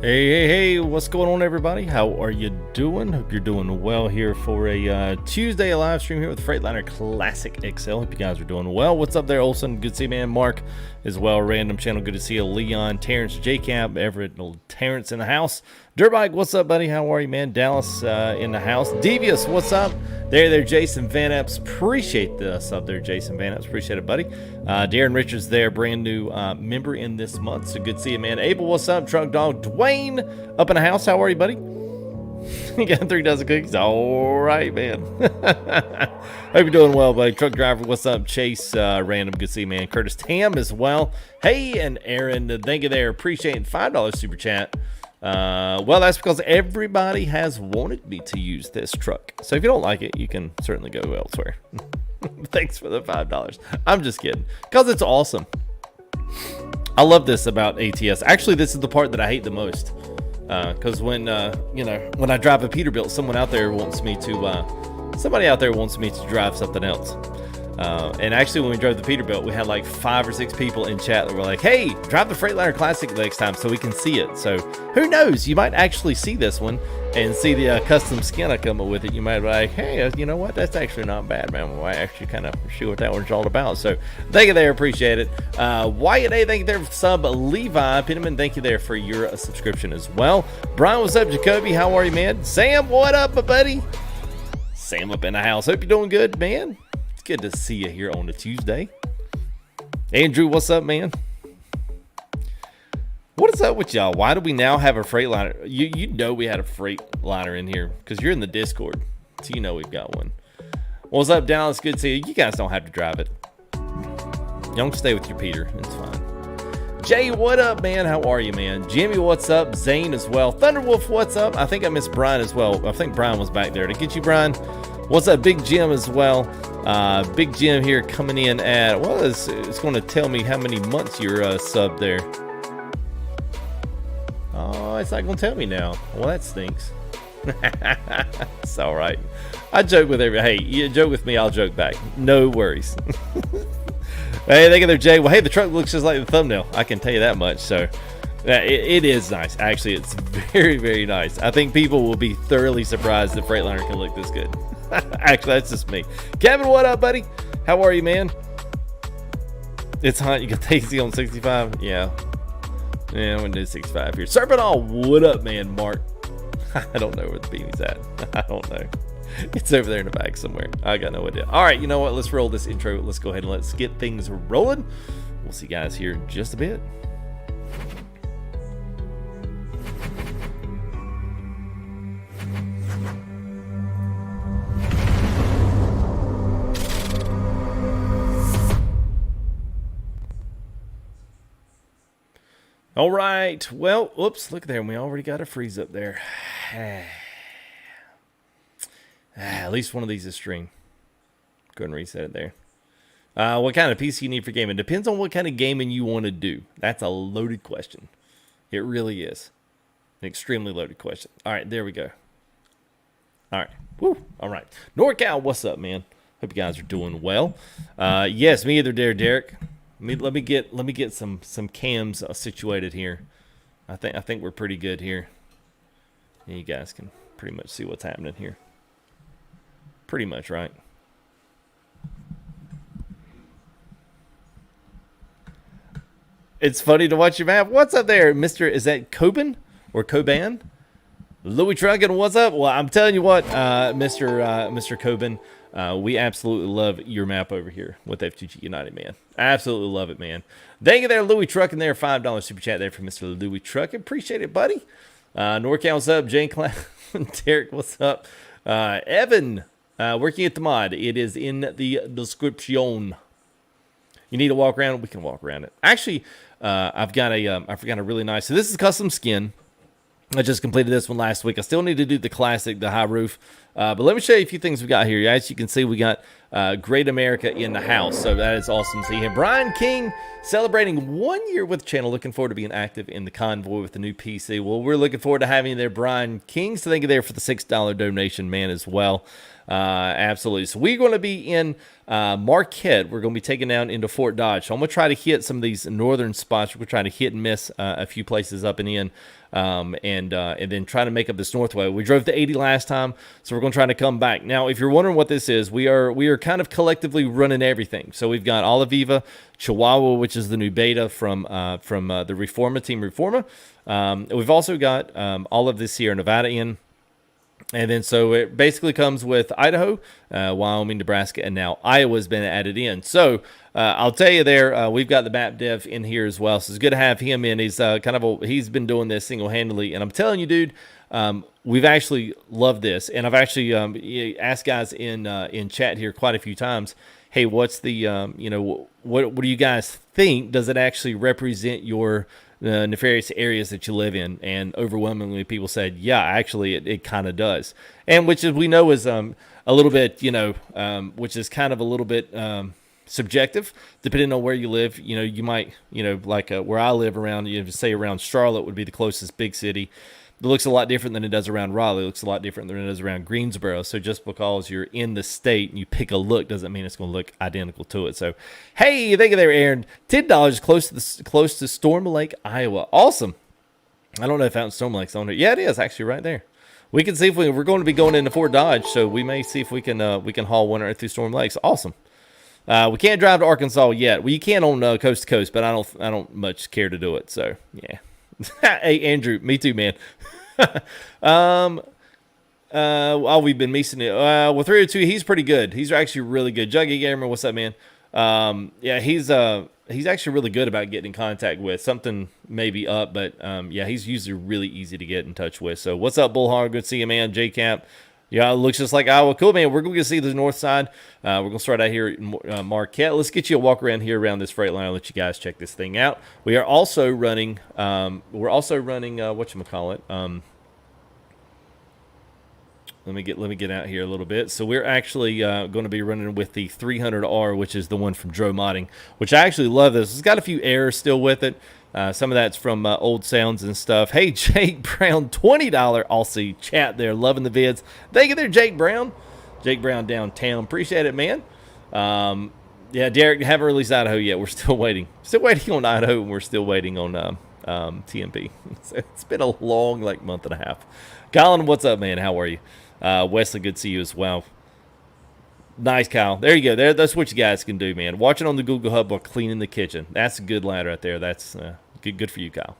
Hey, what's going on, everybody? How are you doing? Hope you're doing well here for a Tuesday live stream here with Freightliner Classic XL. Hope you guys are doing well. What's up there, Olson? Good to see you, man. Mark as well. Random channel. Good to see you. Leon, Terrence, J-Cap, Everett, Terrence in the house. Dirtbike, what's up, buddy? How are you, man? Dallas in the house. Devious, what's up? There, Jason Van Epps. Appreciate the sub there, Jason Van Epps. Appreciate it, buddy. Darren Richards there, brand new member in this month. So good to see you, man. Abel, what's up? Truck Dog. Dwayne, up in the house. How are you, buddy? You got 3 dozen cookies. All right, man. Hope you're doing well, buddy. Truck driver, what's up? Chase, random, good to see you, man. Curtis Tam as well. Hey, and Aaron, thank you there. Appreciate $5 super chat. Well, that's because everybody has wanted me to use this truck. So if you don't like it, you can certainly go elsewhere. Thanks for the $5. I'm just kidding, because it's awesome. I love this about ATS. Actually, this is the part that I hate the most. Because when when I drive a Peterbilt, somebody out there wants me to drive something else. And actually, when we drove the Peterbilt, we had like 5 or 6 people in chat that were like, hey, drive the Freightliner Classic next time so we can see it. So who knows? You might actually see this one and see the custom skin I come up with it. You might be like, hey, you know what? That's actually not bad, man. Well, I actually kind of see what that one's all about. So thank you there. Appreciate it. Wyatt A, thank you there for the sub. Levi Pitman, thank you there for your subscription as well. Brian, what's up? Jacoby, how are you, man? Sam, what up, my buddy? Sam up in the house. Hope you're doing good, man. Good to see you here on a Tuesday. Andrew, what's up, man? What is up with y'all? Why do we now have a Freightliner? You know we had a Freightliner in here because you're in the Discord, so you know we've got one. What's up, Dallas? Good to see you. You guys don't have to drive it. Don't stay with your Peter. It's fine. Jay, what up, man? How are you, man? Jimmy, what's up? Zane as well. Thunderwolf, what's up? I think I missed Brian as well. I think Brian was back there. To get you, Brian. What's up, Big Jim as well? Big Jim here coming in at, well, it's going to tell me how many months you're sub there. Oh, it's not going to tell me now. Well, that stinks. It's all right. I joke with hey, you joke with me, I'll joke back. No worries. Hey, thank you there, Jay. Well, hey, the truck looks just like the thumbnail. I can tell you that much. So it is nice. Actually, it's very, very nice. I think people will be thoroughly surprised that Freightliner can look this good. Actually, that's just me. Kevin, what up, buddy? How are you, man? It's hot. You got Tasty on 65. Yeah, I'm gonna do 65 here. Serpent all, what up, man? Mark, I don't know where the beanie's at. I don't know. It's over there in the back somewhere. I got no idea. All right, you know what? Let's roll this intro. Let's go ahead and let's get things rolling. We'll see you guys here in just a bit. All right, well, oops, look there, we already got a freeze up there. At least one of these is stream. Go ahead and reset it there. What kind of PC you need for gaming? Depends on what kind of gaming you want to do. That's a loaded question. It really is. An extremely loaded question. All right, there we go. All right, woo, all right. NorCal, what's up, man? Hope you guys are doing well. Yes, me either, Derek. Let me get some cams situated here. I think we're pretty good here. You guys can pretty much see what's happening here. Pretty much, right? It's funny to watch your map. What's up there, Mr. Is that Coban or Coban? Louis Truckin', what's up? Well, I'm telling you what, Mr. Coban. We absolutely love your map over here with F2G United, man. Absolutely love it, man. Thank you there, Louis Truckin' there. $5 super chat there for Mr. Louis Truckin'. Appreciate it, buddy. NorCal, what's up? Jane Clown. Derek, what's up? Evan, working at the mod. It is in the description. You need to walk around? We can walk around it. Actually, I've got a really nice, so this is custom skin. I just completed this one last week. I still need to do the classic, the high roof. But let me show you a few things we got here. As you can see, we got Great America in the house, so that is awesome to see him. Brian King celebrating 1 year with the channel. Looking forward to being active in the convoy with the new PC. Well, we're looking forward to having you there, Brian King. So thank you there for the $6 donation, man, as well. Absolutely. So we're going to be in Marquette. We're going to be taking down into Fort Dodge. So I'm going to try to hit some of these northern spots. We're going to try to hit and miss a few places up and in, and then try to make up this northway. We drove to 80 last time, so we're going to try to come back. Now, if you're wondering what this is, we are kind of collectively running everything. So we've got Oliviva, Chihuahua, which is the new beta from the Reforma, Team Reforma. We've also got all of this here, Nevada in. And then so it basically comes with Idaho, Wyoming, Nebraska, and now Iowa's been added in. So I'll tell you there, we've got the map dev in here as well. So it's good to have him in. He's he's been doing this single-handedly. And I'm telling you, dude, we've actually loved this. And I've actually asked guys in chat here quite a few times, hey, what's the, what do you guys think? Does it actually represent your nefarious areas that you live in? And overwhelmingly people said, yeah, actually it kind of does. And which is, we know is a little bit, which is kind of a little bit subjective depending on where you live. You might, like where I live around, say around Charlotte would be the closest big city. It looks a lot different than it does around Raleigh. It looks a lot different than it does around Greensboro. So just because you're in the state and you pick a look doesn't mean it's going to look identical to it. So, hey, thank you there, Aaron. $10 close to Storm Lake, Iowa. Awesome. I don't know if Fountain Storm Lake's on there. Yeah, it is actually right there. We can see if we're going to be going into Fort Dodge, so we may see if we can haul one right through Storm Lakes. Awesome. We can't drive to Arkansas yet. Well, you can on coast to coast, but I don't much care to do it. So yeah. Hey, Andrew, me too, man. We've been missing it. Well, 302, he's pretty good. He's actually really good. Juggy Gamer, what's up, man? Yeah, he's actually really good about getting in contact with. Something may be up, but yeah, he's usually really easy to get in touch with. So what's up, Bullhog? Good to see you, man. J-Cap. Yeah, it looks just like Iowa. Cool, man. We're going to see the north side. We're going to start out here in Marquette. Let's get you a walk around here around this Freightliner. Let you guys check this thing out. We are also running, whatchamacallit. Let me get out here a little bit. So we're actually going to be running with the 300R, which is the one from Dro Modding, which I actually love this. It's got a few errors still with it. Some of that's from old sounds and stuff. Hey, Jake Brown, $20 Aussie chat there. Loving the vids. Thank you there, Jake Brown. Jake Brown downtown. Appreciate it, man. Yeah, Derek, haven't released Idaho yet. We're still waiting. Still waiting on Idaho, and we're still waiting on TMP. It's been a long, month and a half. Colin, what's up, man? How are you? Wesley, good to see you as well. Nice, Kyle. There you go. That's what you guys can do, man. Watching on the Google Hub while cleaning the kitchen. That's a good lad right there. That's good for you, Kyle.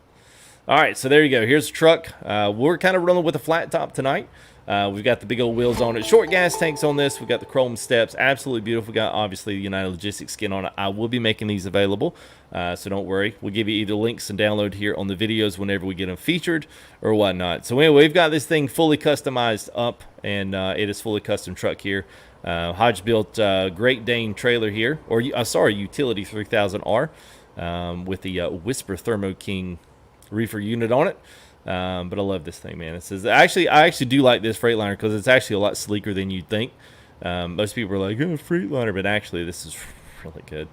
All right, so there you go. Here's the truck. We're kind of running with a flat top tonight. We've got the big old wheels on it. Short gas tanks on this. We've got the chrome steps. Absolutely beautiful. We've got, obviously, the United Logistics skin on it. I will be making these available, so don't worry. We'll give you either links and download here on the videos whenever we get them featured or whatnot. So anyway, we've got this thing fully customized up, and it is fully custom truck here. Hodge built Great Dane trailer here, or Utility 3000R with the Whisper Thermo King reefer unit on it. But I love this thing, man. It says I actually do like this Freightliner because it's actually a lot sleeker than you'd think. Most people are like, oh, Freightliner, but actually this is really good.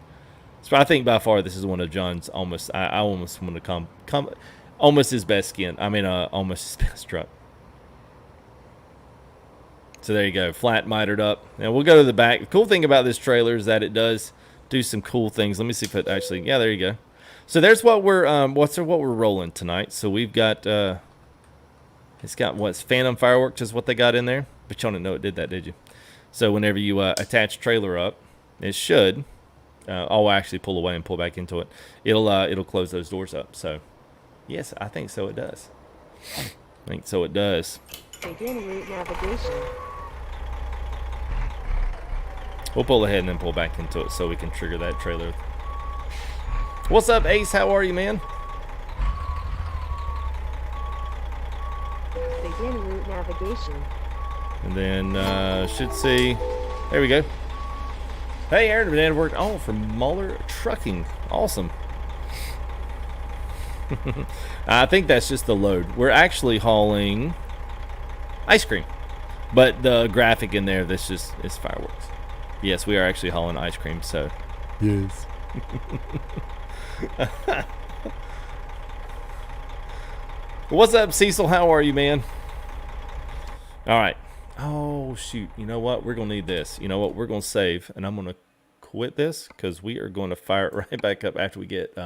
So I think by far this is one of John's almost, I almost want to come almost his best skin. I mean, almost his best truck. So there you go, flat mitered up. Now we'll go to the back. The cool thing about this trailer is that it does do some cool things. Let me see if it actually, yeah, there you go. So there's what we're what we're rolling tonight. So we've got it's got what's Phantom Fireworks is what they got in there, but you don't know it did that, did you? So whenever you attach trailer up, it should. I'll actually pull away and pull back into it. It'll close those doors up. So yes, I think so. It does. I think so. It does. Begin route navigation. We'll pull ahead and then pull back into it so we can trigger that trailer. What's up, Ace? How are you, man? Begin route navigation. And then should see. There we go. Hey, Aaron, man, worked. Oh, from Muller Trucking. Awesome. I think that's just the load. We're actually hauling ice cream. But the graphic in there, this just is fireworks. Yes, we are actually hauling ice cream, so. Yes. What's up, Cecil? How are you, man? All right. Oh, shoot. You know what? We're going to need this. You know what? We're going to save, and I'm going to quit this because we are going to fire it right back up after we get,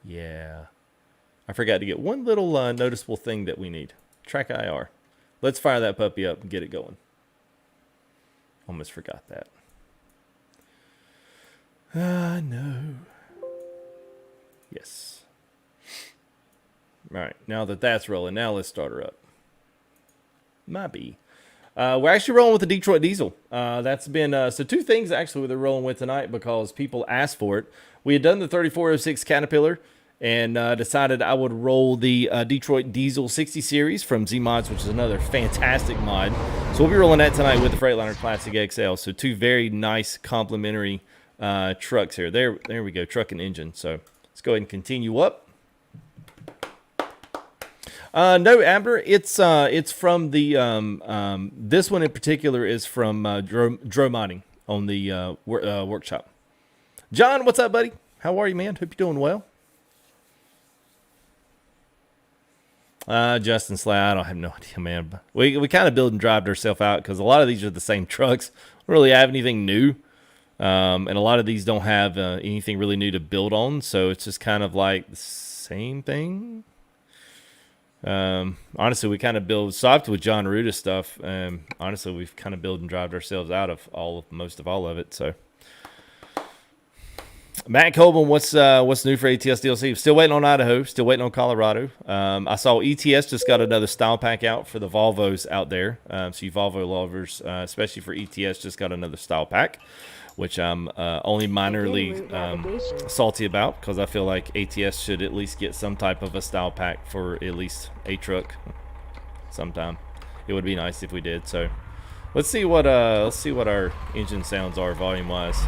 yeah. I forgot to get one little noticeable thing that we need. Track IR. Let's fire that puppy up and get it going. Almost forgot that. No. Yes. All right. Now that that's rolling, now let's start her up. Might be. We're actually rolling with the Detroit diesel. That's been so two things actually we're rolling with tonight because people asked for it. We had done the 3406 Caterpillar and decided I would roll the Detroit Diesel 60 series from Z Mods, which is another fantastic mod. So we'll be rolling that tonight with the Freightliner Classic XL. So two very nice complementary trucks here. There we go, truck and engine. So let's go ahead and continue up. No, Amber, it's from the this one in particular is from Dro Modding on the workshop. John, what's up, buddy? How are you, man? Hope you're doing well. Justin Slay, I don't have no idea, man. We kind of build and drive ourselves out because a lot of these are the same trucks. We don't really have anything new, and a lot of these don't have anything really new to build on. So it's just kind of like the same thing. Honestly, we kind of build soft with John Ruda stuff. Honestly, we've kind of built and drive ourselves out of most of all of it. So. Matt Colburn, what's new for ATS DLC? Still waiting on Idaho. Still waiting on Colorado. I saw ETS just got another style pack out for the Volvos out there. So you Volvo lovers, especially for ETS, just got another style pack, which I'm only minorly salty about because I feel like ATS should at least get some type of a style pack for at least a truck sometime. It would be nice if we did. So let's see what our engine sounds are volume wise.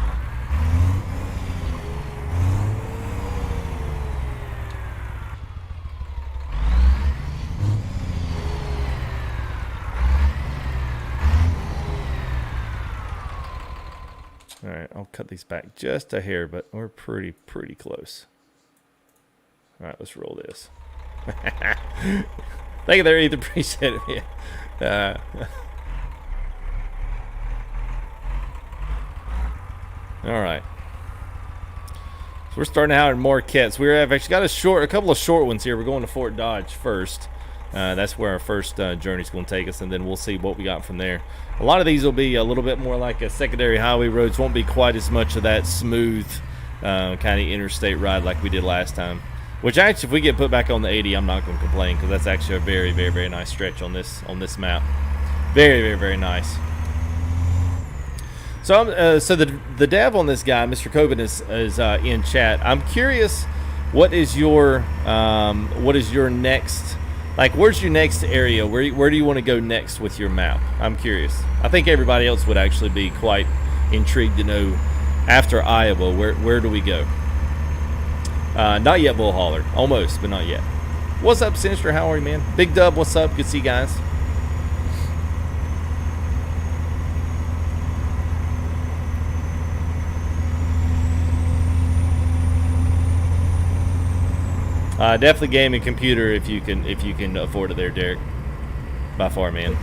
All right, I'll cut these back just a hair, but we're pretty close. All right, let's roll this. Thank you there, Ethan. Appreciate it. Yeah. All right. So we're starting out in Marquette. We've actually got a couple of short ones here. We're going to Fort Dodge first. That's where our first journey is going to take us, and then we'll see what we got from there. A lot of these will be a little bit more like a secondary highway roads. Won't be quite as much of that smooth kind of interstate ride like we did last time. Which actually, if we get put back on the 80, I'm not going to complain because that's actually a very nice stretch on this map. Very nice. So, so the dev on this guy, Mr. Coben, is in chat. I'm curious, what is your next? Like, where's your next area? Where do you want to go next with your map? I'm curious. I think everybody else would actually be quite intrigued to know, after Iowa, where do we go? Not yet, Bull Hauler. Almost, but not yet. What's up, Sinister? How are you, man? Big Dub, what's up? Good to see you guys. Definitely gaming computer if you can afford it there, Derek. By far, man.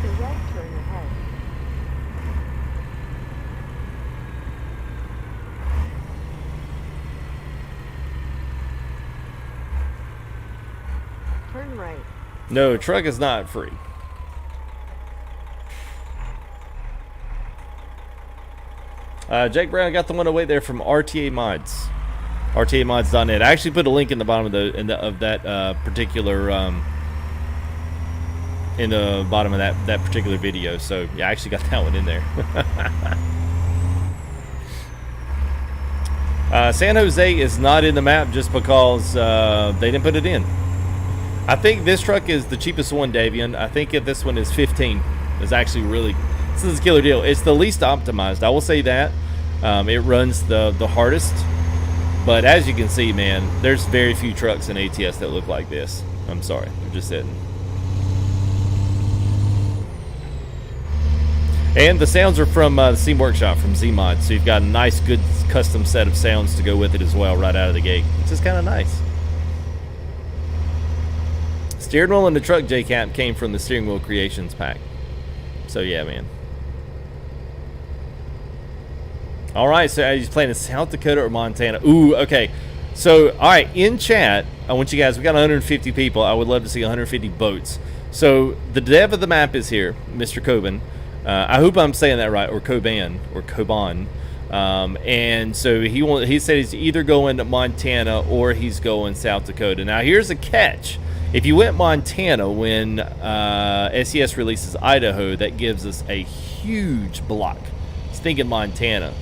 Turn right. No, truck is not free. Jake Brown got the one away there from RTA Mods. RTAmods.net. I actually put a link in the bottom of that particular in the bottom of that particular video. So yeah, I actually got that one in there. San Jose is not in the map just because they didn't put it in. I think this truck is the cheapest one, Davian. I think if this one is 15, is actually really, this is a killer deal. It's the least optimized. I will say that. It runs the hardest. But as you can see, man, there's very few trucks in ATS that look like this. I'm sorry, I'm just saying. And the sounds are from the Steam Workshop from Zmod, so you've got a nice, good custom set of sounds to go with it as well right out of the gate, which is kind of nice. Steering wheel in the truck, J-Cap, came from the Steering Wheel Creations pack. So yeah, man. All right, so are you playing in South Dakota or Montana? Ooh, okay. So, all right, in chat, I want you guys, we got 150 people. I would love to see 150 votes. So, the dev of the map is here, Mr. Coban. I hope I'm saying that right, or Coban, or Coban. And so he said he's either going to Montana or he's going South Dakota. Now, here's a catch. If you went Montana when SES releases Idaho, that gives us a huge block. It's thinking Montana.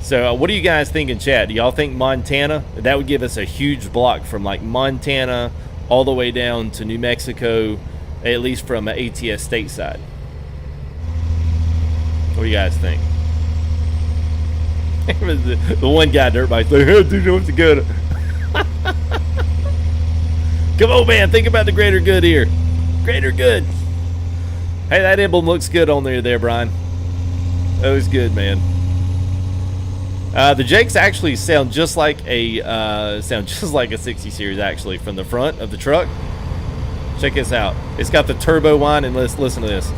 So what do you guys think in chat? Do y'all think Montana? That would give us a huge block from like Montana all the way down to New Mexico, at least from an ATS stateside. What do you guys think? The one guy, everybody's like, oh, dude, North Dakota. Come on, man. Think about the greater good here. Greater good. Hey, that emblem looks good on there, Brian. That was good, man. The Jakes actually sound just like a 60 series actually from the front of the truck. Check this out. It's got the turbo whine, and let's listen to this.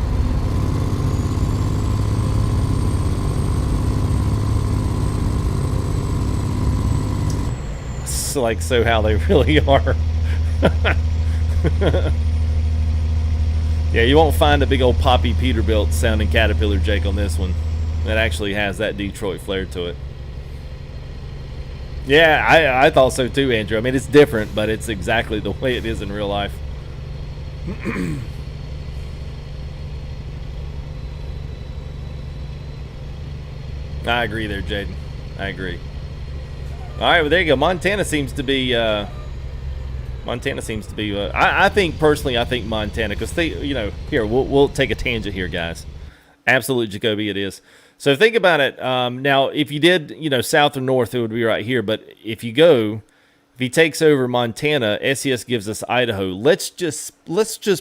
It's like so how they really are. Yeah, you won't find a big old Poppy Peterbilt sounding Caterpillar Jake on this one. That actually has that Detroit flair to it. Yeah, I thought so too, Andrew. I mean, it's different, but it's exactly the way it is in real life. I agree there, Jaden. I agree. All right, well, there you go. Montana seems to be... I think, personally, I think Montana, because they, you know, here, we'll take a tangent here, guys. Absolute Jacoby it is. So think about it. Now, if you did, you know, south or north, it would be right here. But if he takes over Montana, SES gives us Idaho. Let's just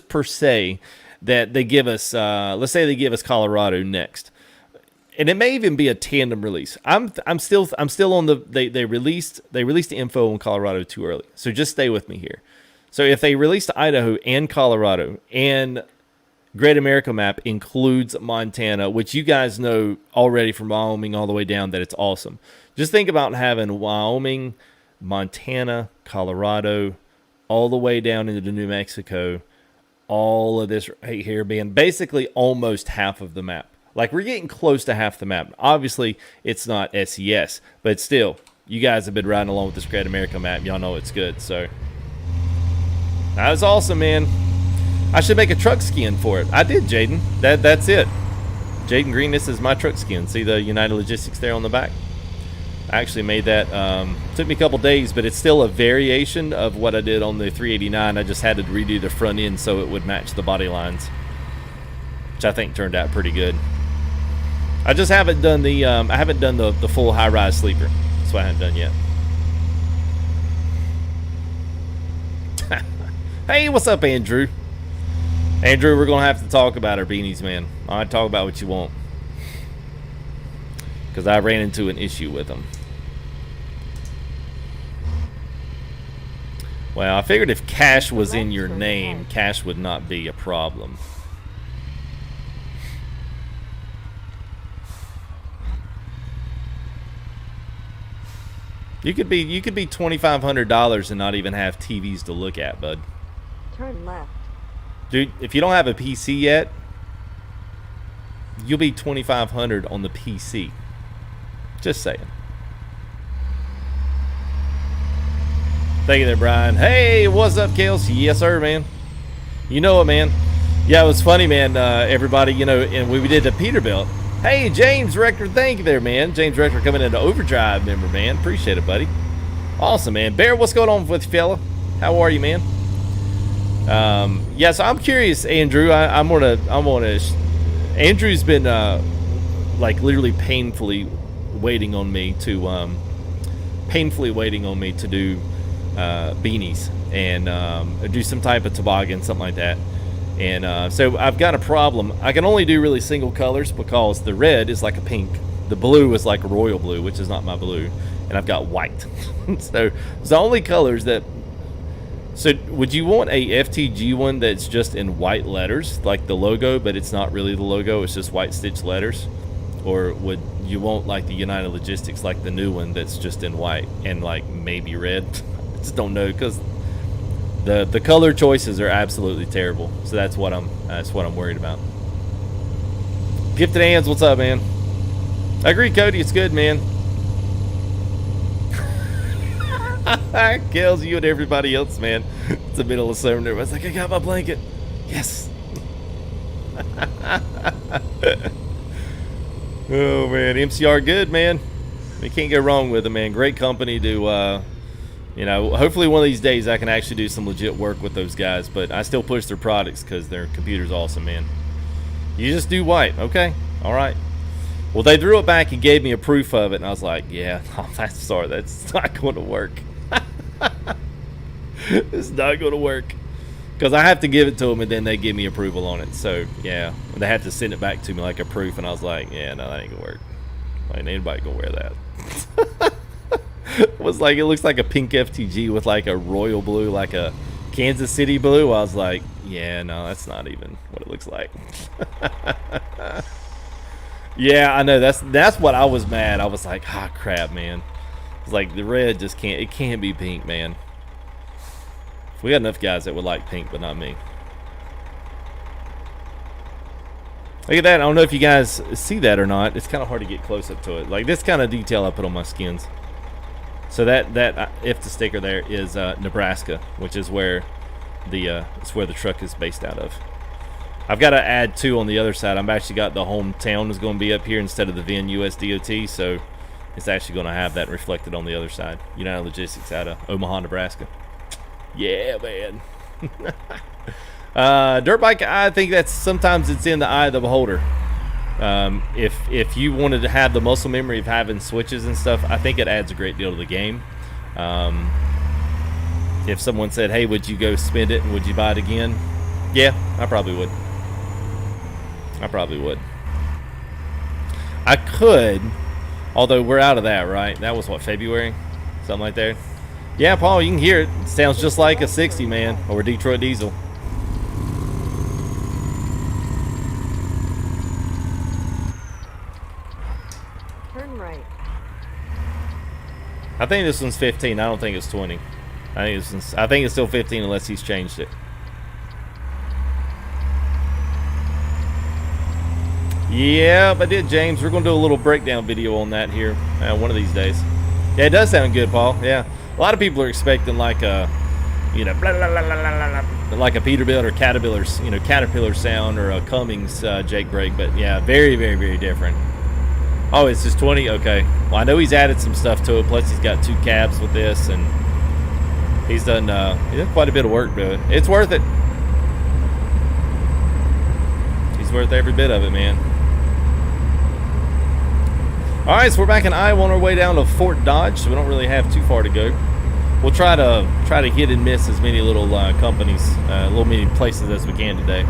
per se that they give us, let's say they give us Colorado next, and it may even be a tandem release. I'm still on the they released the info on Colorado too early. So just stay with me here. So if they released Idaho and Colorado and Great America map includes Montana, which you guys know already from Wyoming all the way down that it's awesome. Just think about having Wyoming, Montana, Colorado, all the way down into New Mexico, all of this right here being basically almost half of the map. Like, we're getting close to half the map. Obviously, it's not SES, but still, you guys have been riding along with this Great America map. Y'all know it's good, so. That was awesome, man. I should make a truck skin for it. I did, Jaden. That's it. Jaden Green, this is my truck skin. See the United Logistics there on the back? I actually made that. Took me a couple days, but it's still a variation of what I did on the 389. I just had to redo the front end so it would match the body lines, which I think turned out pretty good. I just haven't done the full high-rise sleeper. That's what I haven't done yet. Hey, what's up, Andrew? Andrew, we're going to have to talk about our beanies, man. All right, talk about what you want. Because I ran into an issue with them. Well, I figured if cash was in your name, cash would not be a problem. You could be $2,500 and not even have TVs to look at, bud. Turn left. Dude, if you don't have a PC yet, you'll be $2,500 on the PC. Just saying. Thank you there, Brian. Hey, what's up, Kales? Yes, sir, man. You know it, man. Yeah, it was funny, man. Everybody, you know, and we did the Peterbilt. Hey, James Rector, thank you there, man. James Rector coming into Overdrive member, man. Appreciate it, buddy. Awesome, man. Bear, what's going on with you, fella? How are you, man? Yeah, so I'm curious, Andrew. I'm gonna. Andrew's been like literally painfully waiting on me to do beanies and do some type of toboggan, something like that. And so I've got a problem. I can only do really single colors because the red is like a pink, the blue is like a royal blue, which is not my blue, and I've got white. So it's the only colors that. So would you want a FTG one that's just in white letters, like the logo, but it's not really the logo, it's just white stitched letters? Or would you want like the United Logistics, like the new one that's just in white and like maybe red? I just don't know, because the color choices are absolutely terrible. So that's what I'm worried about. Gifted Hands, what's up, man? I agree, Cody, it's good, man. Kills you and everybody else, man. It's the middle of summer. Everybody's like, I got my blanket. Yes. Oh, man. MCR good, man. You can't go wrong with it, man. Great company to, you know, hopefully one of these days I can actually do some legit work with those guys. But I still push their products because their computer's awesome, man. You just do white. Okay. All right. Well, they threw it back and gave me a proof of it. And I was like, yeah, I'm sorry. That's not going to work. It's not going to work, because I have to give it to them and then they give me approval on it. So yeah, they have to send it back to me like a proof, and I was like, yeah, no, that ain't gonna work. Ain't anybody gonna wear that. It was like, it looks like a pink FTG with like a royal blue, like a Kansas City blue. I was like, yeah, no, that's not even what it looks like. Yeah, I know, that's what I was mad. I was like, ah, crap, man. It's like the red just can't, it can't be pink, man. We got enough guys that would like pink, but not me. Look at that. I don't know if you guys see that or not. It's kind of hard to get close up to it. Like this kind of detail I put on my skins. So that if the sticker there is Nebraska, which is where it's where the truck is based out of. I've got to add 2 on the other side. I've actually got the hometown is going to be up here instead of the VIN US DOT, so it's actually going to have that reflected on the other side. United Logistics out of Omaha, Nebraska. Yeah, man. Dirt bike, I think that's sometimes it's in the eye of the beholder. If you wanted to have the muscle memory of having switches and stuff, I think it adds a great deal to the game. If someone said, hey, would you go spend it and would you buy it again? Yeah, I probably would. I could, although we're out of that, right? That was what, February? Something like that. Yeah, Paul, you can hear it. It sounds just like a 60, man, or a Detroit diesel. Turn right. I think this one's 15. I don't think it's 20. I think it's still 15 unless he's changed it. Yeah, I did, James. We're going to do a little breakdown video on that here one of these days. Yeah, it does sound good, Paul. Yeah. A lot of people are expecting like a, you know, blah, blah, blah, blah, blah, like a Peterbilt or Caterpillar sound, or a Cummins Jake brake, but yeah, very, very, very different. Oh, it's just 20? Okay. Well, I know he's added some stuff to it, plus he's got 2 cabs with this, and he's done quite a bit of work, but it's worth it. He's worth every bit of it, man. All right, so we're back in Iowa on our way down to Fort Dodge, so we don't really have too far to go. We'll try to hit and miss as many little companies, little many places as we can today.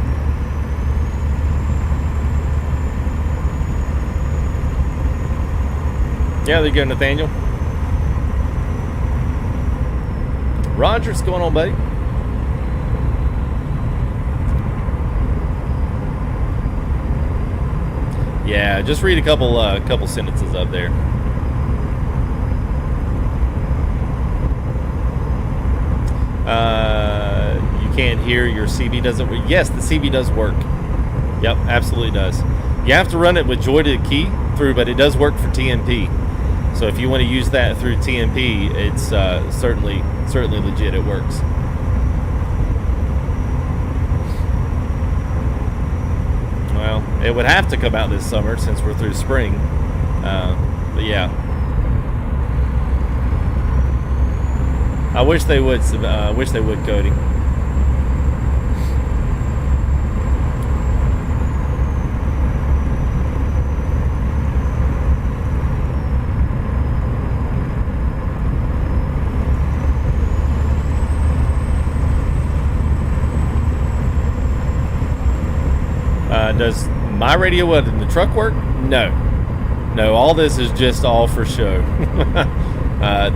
Yeah, there you go, Nathaniel. Roger, what's going on, buddy? Yeah, just read a couple sentences up there. You can't hear your CB doesn't work. Yes, the CB does work. Yep, absolutely does. You have to run it with joy to the key through, but it does work for TMP. So if you want to use that through TMP, it's certainly legit. It works. Well, it would have to come out this summer since we're through spring. But yeah, I wish they would. Cody. Does my radio in the truck work? No. No, all this is just all for show.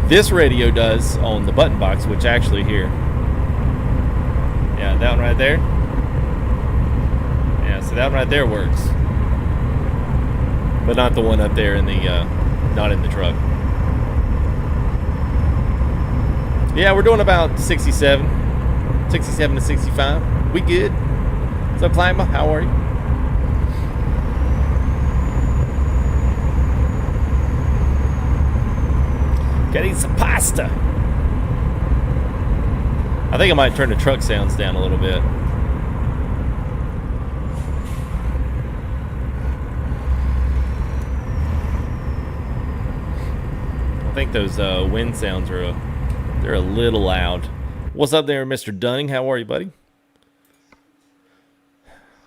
This radio does on the button box, which actually here. Yeah, that one right there. Yeah, so that one right there works. But not the one up there in the, not in the truck. Yeah, we're doing about 67 to 65. We good. What's up, Climber? How are you? Gotta eat some pasta. I think I might turn the truck sounds down a little bit. I think those wind sounds are they're a little loud. What's up there, Mr. Dunning? How are you, buddy?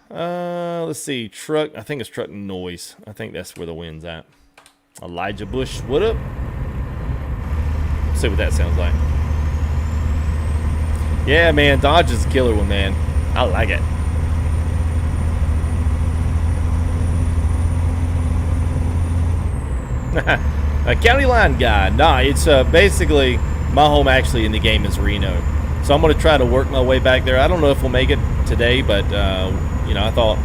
Let's see. Truck. I think it's truck noise. I think that's where the wind's at. Elijah Bush, what up? See what that sounds like. Yeah, man, Dodge is a killer one, man. I like it. A county line guy. Nah, it's basically my home actually in the game is Reno. So I'm going to try to work my way back there. I don't know if we'll make it today, but, you know, I thought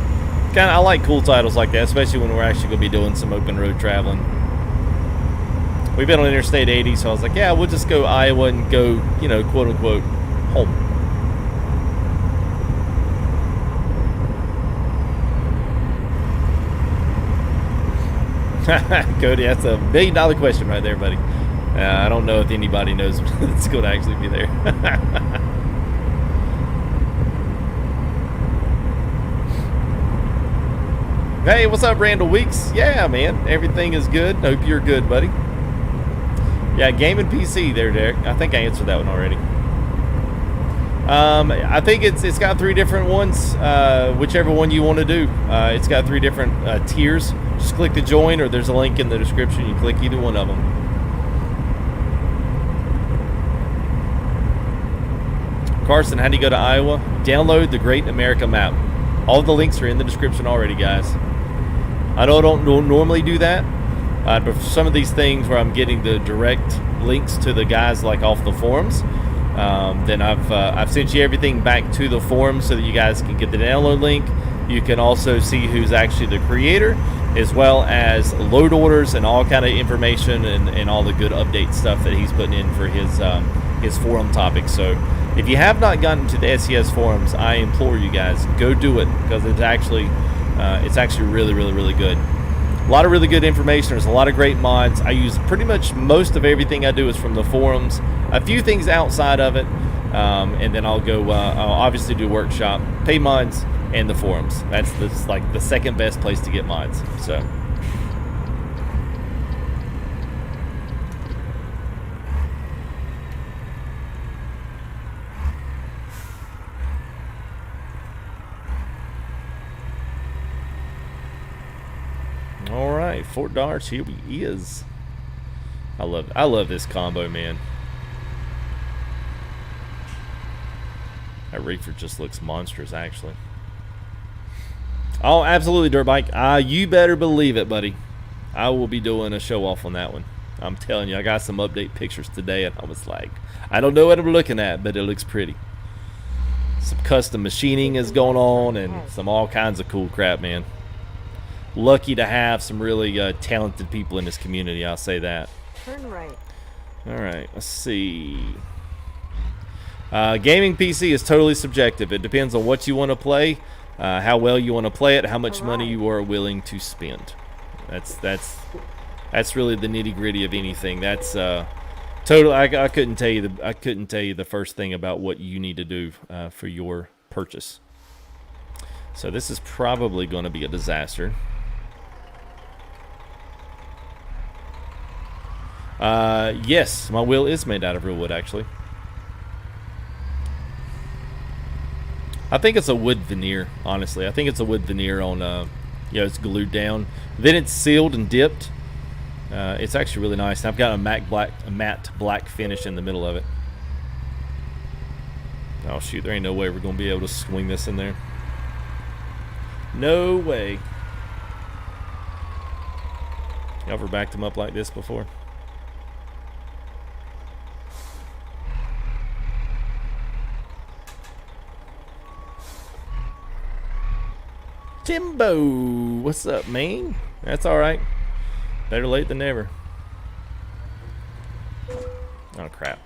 I like cool titles like that, especially when we're actually going to be doing some open road traveling. We've been on Interstate 80, so I was like, yeah, we'll just go Iowa and go, you know, quote unquote, home. Cody, that's a $1 billion question right there, buddy. I don't know if anybody knows it's going to actually be there. Hey, what's up, Randall Weeks? Yeah, man, everything is good. Hope you're good, buddy. Yeah, game and PC there, Derek. I think I answered that one already. I think it's got 3 different ones, whichever one you want to do. It's got 3 different tiers. Just click the join, or there's a link in the description. You click either one of them. Carson, how do you go to Iowa? Download the Great America Map. All the links are in the description already, guys. I know I don't normally do that. But for some of these things where I'm getting the direct links to the guys like off the forums, then I've sent you everything back to the forum so that you guys can get the download link. You can also see who's actually the creator, as well as load orders and all kind of information and all the good update stuff that he's putting in for his forum topics. So if you have not gotten to the SES forums, I implore you guys, go do it, because it's actually really, really, really good. A lot of really good information. There's a lot of great mods. I use pretty much most of everything I do is from the forums. A few things outside of it, and then I'll go. I'll obviously do workshop, pay mods, and the forums. That's like the second best place to get mods. So. All right, Fort Dodge, here he is. I love this combo, man. That reefer just looks monstrous, actually. Oh, absolutely, dirt bike. You better believe it, buddy. I will be doing a show off on that one. I'm telling you, I got some update pictures today, and I was like, I don't know what I'm looking at, but it looks pretty. Some custom machining is going on, and some all kinds of cool crap, man. Lucky to have some really talented people in this community, I'll say that. Turn right. All right, let's see. Gaming PC is totally subjective. It depends on what you want to play, how well you want to play it, how much money you are willing to spend. That's really the nitty gritty of anything. That's total. I couldn't tell you the first thing about what you need to do for your purchase. So this is probably going to be a disaster. Yes, my wheel is made out of real wood, actually. I think it's a wood veneer, honestly. I think it's a wood veneer on, it's glued down. Then it's sealed and dipped. It's actually really nice. And I've got a matte black finish in the middle of it. Oh, shoot, there ain't no way we're going to be able to swing this in there. No way. You ever backed them up like this before? Timbo, what's up, man? That's all right. Better late than never. Oh, crap.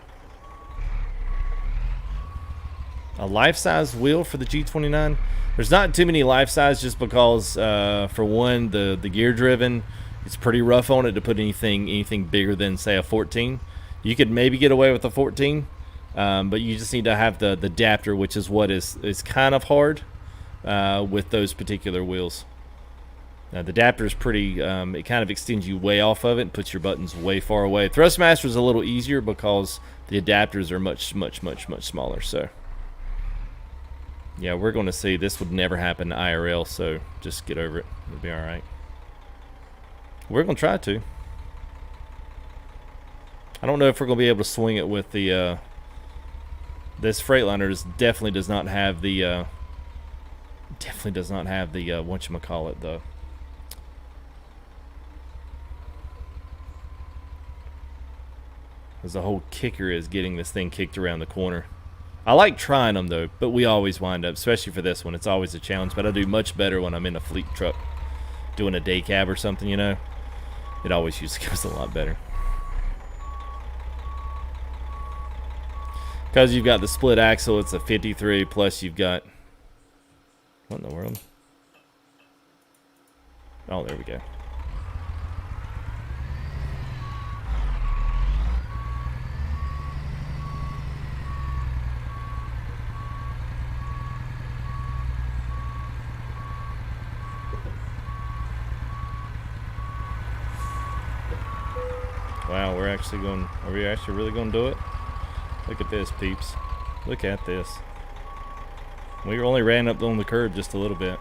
A life-size wheel for the G29? There's not too many life-size just because, for one, the gear-driven, it's pretty rough on it to put anything bigger than, say, a 14. You could maybe get away with a 14, but you just need to have the adapter, which is what is kind of hard with those particular wheels. Now, the adapter is pretty, it kind of extends you way off of it and puts your buttons way far away. Thrustmaster is a little easier because the adapters are much smaller. So, yeah, we're going to see. This would never happen in IRL, so just get over it. It'll be all right. We're going to try to. I don't know if we're going to be able to swing it with the, this Freightliner definitely does not have the, whatchamacallit, though. Because the whole kicker is getting this thing kicked around the corner. I like trying them, though, but we always wind up, especially for this one, it's always a challenge. But I do much better when I'm in a fleet truck doing a day cab or something, you know. It always usually goes a lot better. Because you've got the split axle, it's a 53, plus you've got... What in the world? Oh, there we go. Wow, we're actually going... Are we actually really going to do it? Look at this, peeps. Look at this. We only ran up on the curb just a little bit.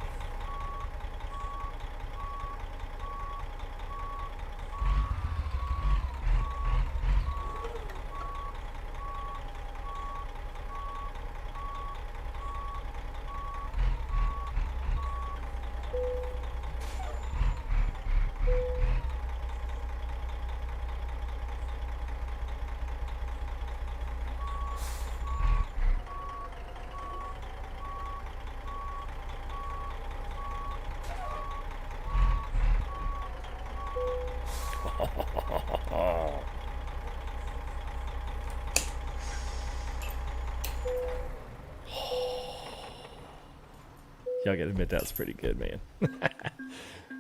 Y'all gotta admit that's pretty good, man.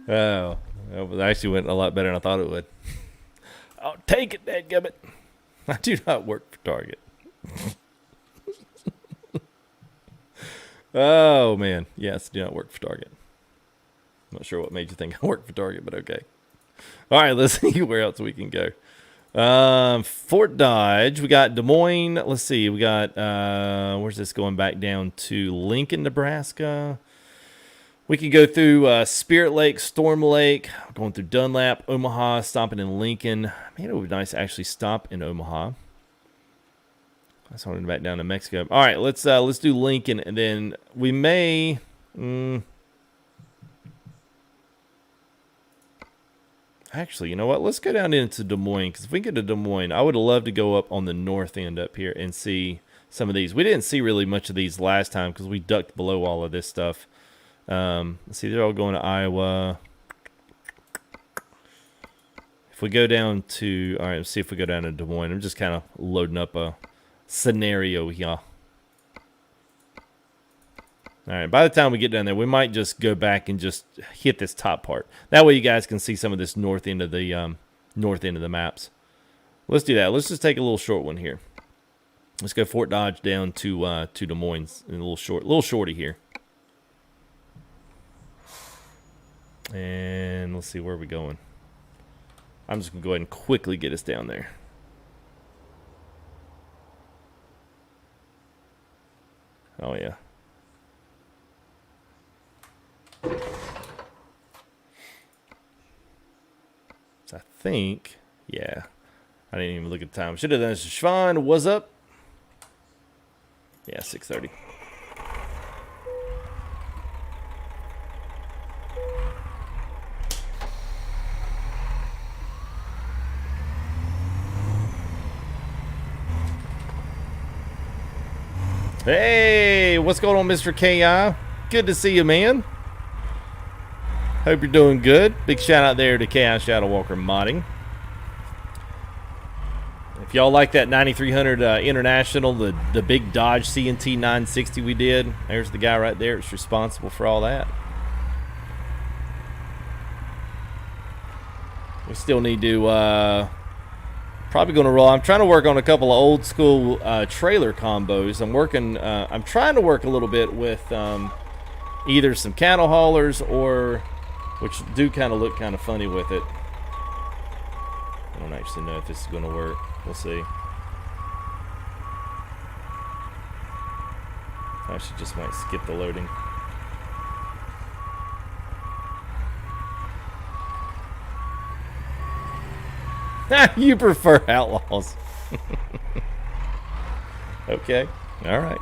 Oh, it actually went a lot better than I thought it would. I'll take it, dadgummit. I do not work for Target. Oh, man. Yes, do not work for Target. I'm not sure what made you think I work for Target, but okay. All right, let's see where else we can go. Fort Dodge. We got Des Moines. Let's see. We got, where's this going back down to? Lincoln, Nebraska. We could go through Spirit Lake, Storm Lake, going through Dunlap, Omaha, stopping in Lincoln. Man, it would be nice to actually stop in Omaha. That's heading back down to Mexico. All right, let's do Lincoln, and then we may. Actually, you know what? Let's go down into Des Moines, because if we get to Des Moines, I would love to go up on the north end up here and see some of these. We didn't see really much of these last time because we ducked below all of this stuff. Let's see, they're all going to Iowa. If we go down to, all right, let's see if we go down to Des Moines. I'm just kind of loading up a scenario here. All right, by the time we get down there, we might just go back and just hit this top part. That way you guys can see some of this north end of the maps. Let's do that. Let's just take a little short one here. Let's go Fort Dodge down to Des Moines, in a little shorty here. And let's see, where are we going? I'm just going to go ahead and quickly get us down there. Oh, yeah. So I think, yeah. I didn't even look at the time. Should have done this. Siobhan, what's up? Yeah, 6:30. Hey, what's going on, Mr. KI? Good to see you, man. Hope you're doing good. Big shout out there to KI Shadow Walker Modding. If y'all like that 9300 International, the big Dodge CNT 960 we did, there's the guy right there that's responsible for all that. We still need to probably going to roll. I'm trying to work on a couple of old school trailer combos. I'm trying to work a little bit with either some cattle haulers or, which do kind of look kind of funny with it. I don't actually know if this is going to work. We'll see. I should just might skip the loading. You prefer outlaws. Okay. All right.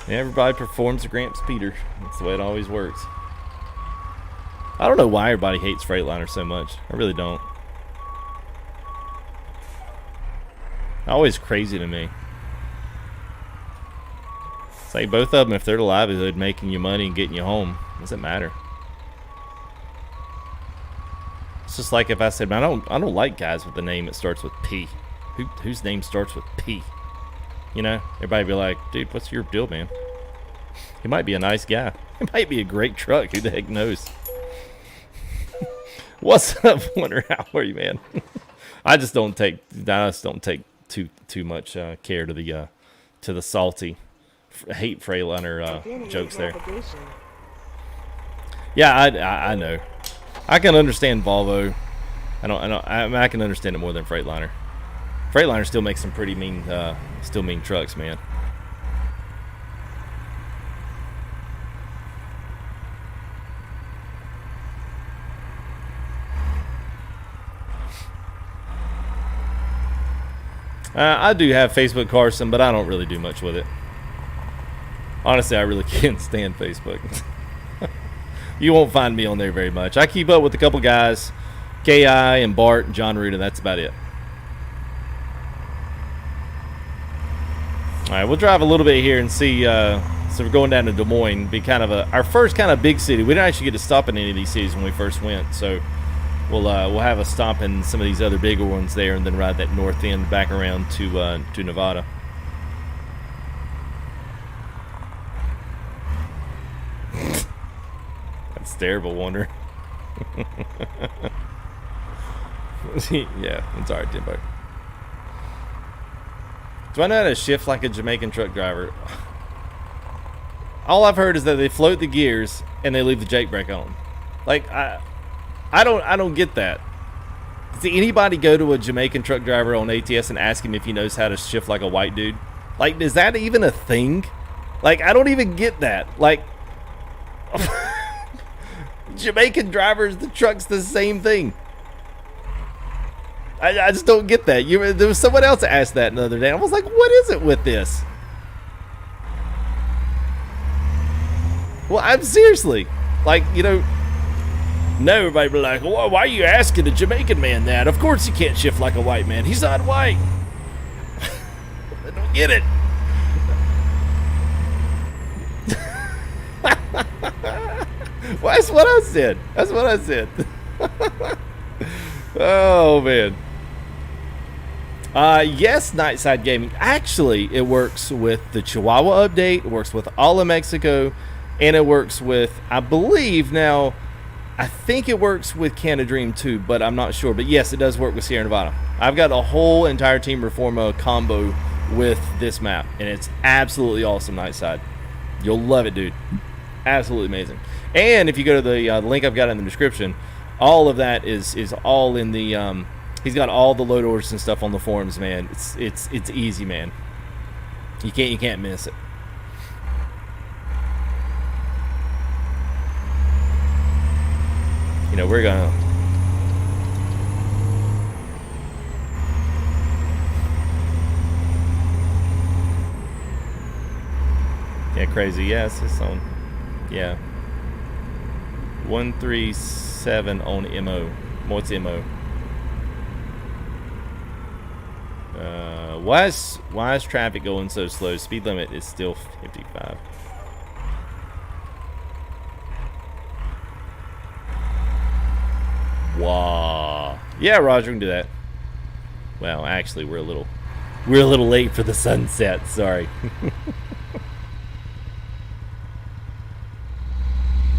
Everybody performs a Gramps Peter. That's the way it always works. I don't know why everybody hates Freightliner so much. I really don't. Always crazy to me. Say both of them, if they're the livelihood, making you money and getting you home, does it matter? It's just like if I said, man, I don't like guys with a name that starts with P. Whose name starts with P? You know, everybody be like, dude, what's your deal, man? He might be a nice guy. It might be a great truck. Who the heck knows? What's up, Wonder? How are you, man? I just don't take too much care to the salty hate Freightliner jokes there. Yeah, I know. I can understand Volvo. I can understand it more than Freightliner. Freightliner still makes some pretty mean trucks, man. I do have Facebook Carson, but I don't really do much with it. Honestly, I really can't stand Facebook. You won't find me on there very much. I keep up with a couple guys, KI and Bart and John Ruda. That's about it. All right, we'll drive a little bit here and see. So we're going down to Des Moines. Be kind of our first kind of big city. We didn't actually get to stop in any of these cities when we first went. So we'll have a stop in some of these other bigger ones there, and then ride that north end back around to Nevada. That's terrible, Wonder. Yeah, it's alright, Timbo. Do I know how to shift like a Jamaican truck driver? All I've heard is that they float the gears and they leave the Jake brake on. Like I don't get that. See anybody go to a Jamaican truck driver on ATS and ask him if he knows how to shift like a white dude? Like, is that even a thing? Like, I don't even get that. Like, Jamaican drivers, the truck's the same thing. I just don't get that. There was someone else that asked that the other day. I was like, what is it with this? Well, I'm seriously, like, you know, no, everybody be like, well, why are you asking a Jamaican man that? Of course he can't shift like a white man. He's not white. I don't get it. Well, that's what I said. That's what I said. Oh, man. Yes, Nightside Gaming. Actually, it works with the Chihuahua update. It works with all of Mexico. And it works with, I believe now, I think it works with Canada Dream too, but I'm not sure. But yes, it does work with Sierra Nevada. I've got a whole entire Team Reforma combo with this map. And it's absolutely awesome, Nightside. You'll love it, dude. Absolutely amazing. And if you go to the link I've got in the description, all of that is all in the he's got all the load orders and stuff on the forums, man. It's easy, man. You can't miss it. You know, we're gonna crazy. Yes, it's on. Yeah. 137 on MO. What's MO? why is traffic going so slow? Speed limit is still 55. Wow. Yeah, Roger, we can do that. Well, actually, we're a little late for the sunset. Sorry.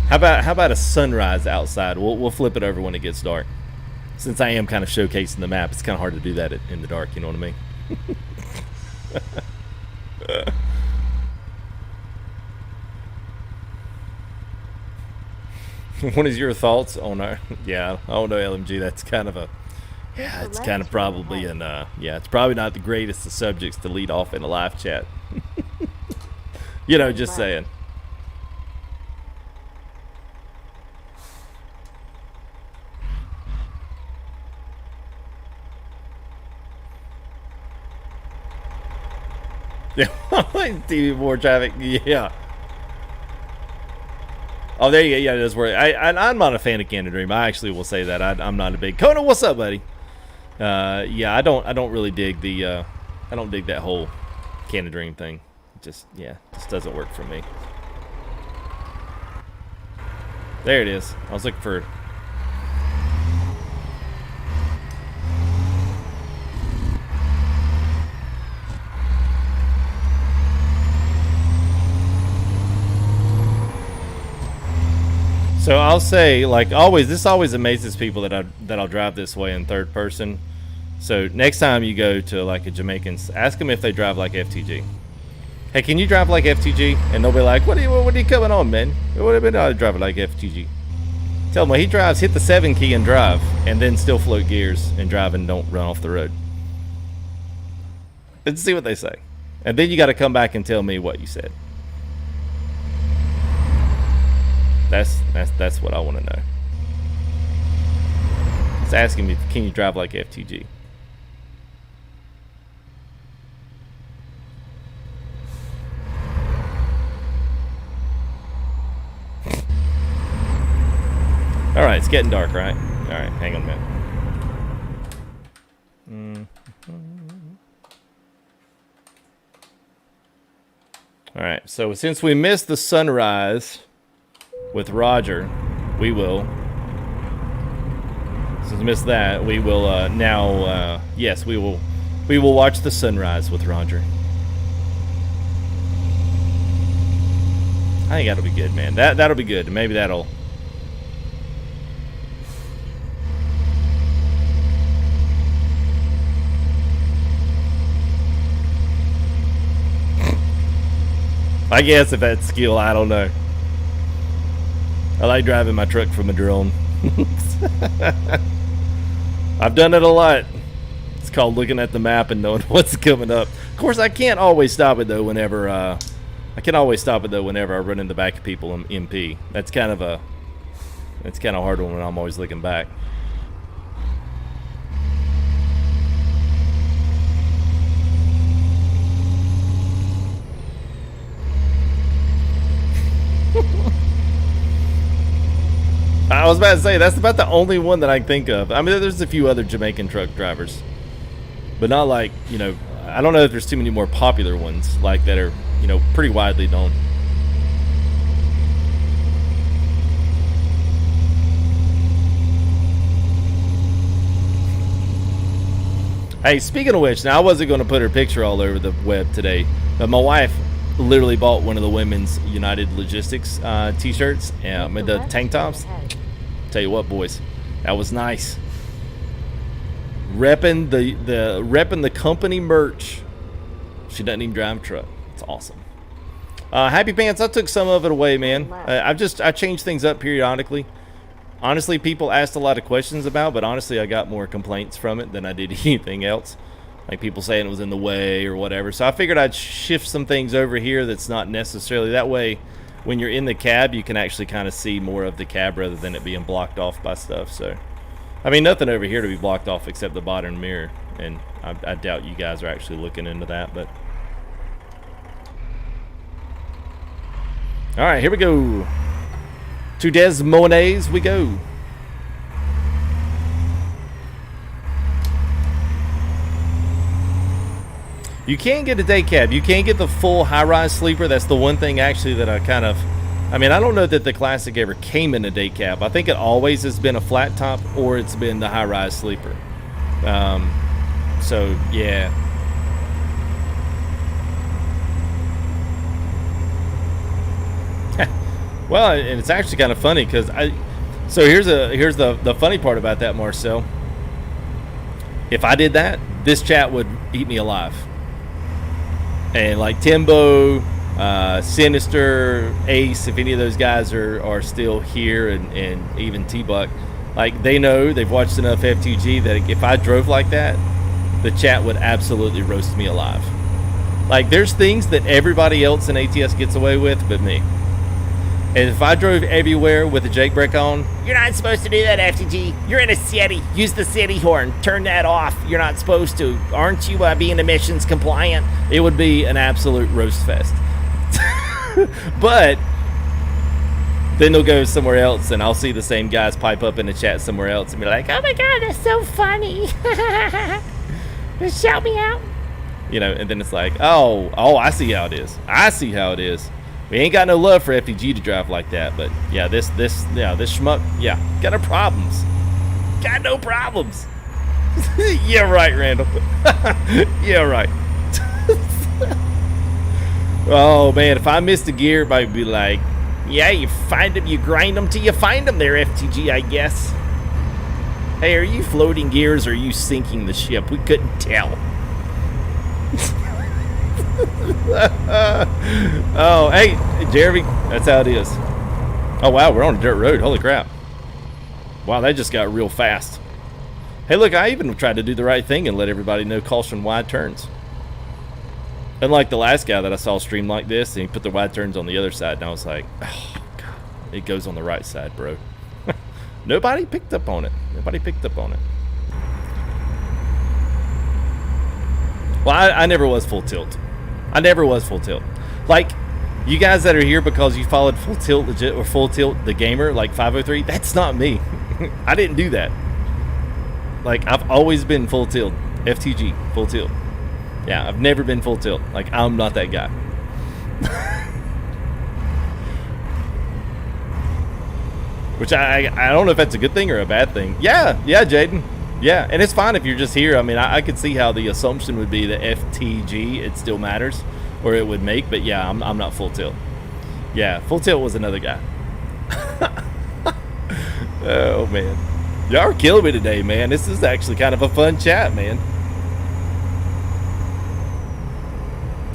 How about a sunrise outside? We'll flip it over when it gets dark. Since I am kind of showcasing the map, it's kind of hard to do that in the dark. You know what I mean? What is your thoughts on our? Yeah, I don't know, LMG. That's kind of a. Yeah, it's kind of probably an. Yeah, it's probably not the greatest of subjects to lead off in a live chat. You know, just saying. Yeah, TV more traffic. Yeah. Oh, there you go. Yeah, it does work. I'm not a fan of Canada Dream. I actually will say that. I'm not a big. Kona, what's up, buddy? Yeah, I don't really dig the. I don't dig that whole Canada Dream thing. Just doesn't work for me. There it is. I was looking for. So I'll say, like always, this always amazes people that I'll drive this way in third person. So next time you go to like a Jamaican, ask them if they drive like FTG. Hey, can you drive like FTG? And they'll be like, what are you coming on, man? What have you been driving like FTG? Tell them when he drives, hit the 7 key and drive, and then still float gears and drive and don't run off the road. Let's see what they say, and then you got to come back and tell me what you said. That's what I want to know. It's asking me, can you drive like FTG? All right, it's getting dark, right? All right, hang on a minute. All right, so since we missed the sunrise with Roger, we will. Since we missed that, we will now. Yes, we will. We will watch the sunrise with Roger. I think that'll be good, man. That'll be good. Maybe that'll. I guess if that's skill, I don't know. I like driving my truck from a drone. I've done it a lot. It's called looking at the map and knowing what's coming up. Of course, I can't always stop it though. Whenever I run in the back of people in MP. That's kind of a hard one when I'm always looking back. I was about to say, that's about the only one that I can think of. I mean, there's a few other Jamaican truck drivers. But not like, you know, I don't know if there's too many more popular ones like that are, you know, pretty widely known. Hey, speaking of which, now I wasn't going to put her picture all over the web today, but my wife literally bought one of the women's United Logistics t-shirts, the tank tops. Tell you what, boys, that was nice. Repping the company merch. She doesn't even drive a truck. It's awesome. Happy Pants, I took some of it away, man. I changed things up periodically. Honestly, people asked a lot of questions about, but honestly, I got more complaints from it than I did anything else. Like people saying it was in the way or whatever. So I figured I'd shift some things over here that's not necessarily that way. When you're in the cab, you can actually kind of see more of the cab rather than it being blocked off by stuff. So, I mean, nothing over here to be blocked off except the bottom mirror. And I doubt you guys are actually looking into that, but. All right, here we go. To Des Moines we go. You can get a day cab. You can get the full high-rise sleeper. That's the one thing actually that I kind of, I mean, I don't know that the Classic ever came in a day cab. I think it always has been a flat top or it's been the high-rise sleeper. So yeah. Well, and it's actually kind of funny because so here's the funny part about that, Marcel. If I did that, this chat would eat me alive. And like Timbo, Sinister, Ace, if any of those guys are still here, and even T-Buck, like they know, they've watched enough FTG that if I drove like that, the chat would absolutely roast me alive. Like there's things that everybody else in ATS gets away with but me. And if I drove everywhere with a Jake brake on, you're not supposed to do that, FTG. You're in a city. Use the city horn. Turn that off. You're not supposed to. Aren't you being emissions compliant? It would be an absolute roast fest. But then they'll go somewhere else, and I'll see the same guys pipe up in the chat somewhere else and be like, oh my God, that's so funny. Just shout me out. You know, and then it's like, oh, I see how it is. I see how it is. We ain't got no love for FTG to drive like that, but yeah, this schmuck, yeah, got no problems. Got no problems. Yeah, right, Randall. Yeah, right. Oh man, if I missed a gear, it might be like, yeah, you find them, you grind them till you find them there, FTG, I guess. Hey, are you floating gears or are you sinking the ship? We couldn't tell. Oh, hey, Jeremy, that's how it is. Oh, wow, we're on a dirt road. Holy crap. Wow, that just got real fast. Hey, look, I even tried to do the right thing and let everybody know caution wide turns. Unlike the last guy that I saw stream like this, and he put the wide turns on the other side, and I was like, oh, God, it goes on the right side, bro. Nobody picked up on it. Nobody picked up on it. Well, I never was full tilt. I never was full tilt. Like, you guys that are here because you followed Full Tilt Legit or Full Tilt the Gamer, like 503, that's not me. I didn't do that. Like, I've always been full tilt. FTG, full tilt. Yeah, I've never been full tilt. Like, I'm not that guy. Which I don't know if that's a good thing or a bad thing. Yeah, Jaden. Yeah, and it's fine if you're just here. I mean, I could see how the assumption would be that FTG, it still matters, or it would make, but yeah, I'm not full tilt. Yeah, full tilt was another guy. Oh, man. Y'all are killing me today, man. This is actually kind of a fun chat, man.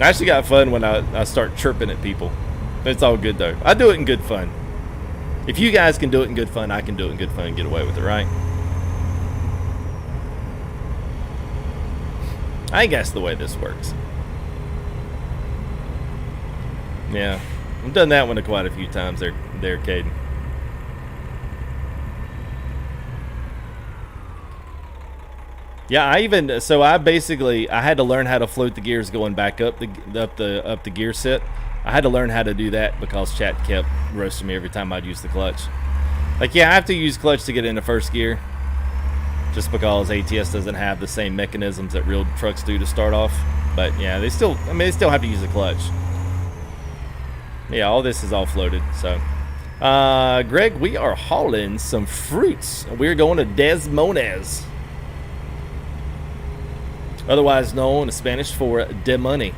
I actually got fun when I start chirping at people. It's all good, though. I do it in good fun. If you guys can do it in good fun, I can do it in good fun and get away with it, right? I guess the way this works. Yeah, I've done that one quite a few times there, Caden. Yeah, I had to learn how to float the gears going back up the gear set. I had to learn how to do that because chat kept roasting me every time I'd use the clutch. Like, yeah, I have to use clutch to get into first gear, just because ATS doesn't have the same mechanisms that real trucks do to start off. But yeah, they still have to use the clutch. Yeah, all this is all floated. So, Greg, we are hauling some fruits. We're going to Des Moines, otherwise known in Spanish for de money.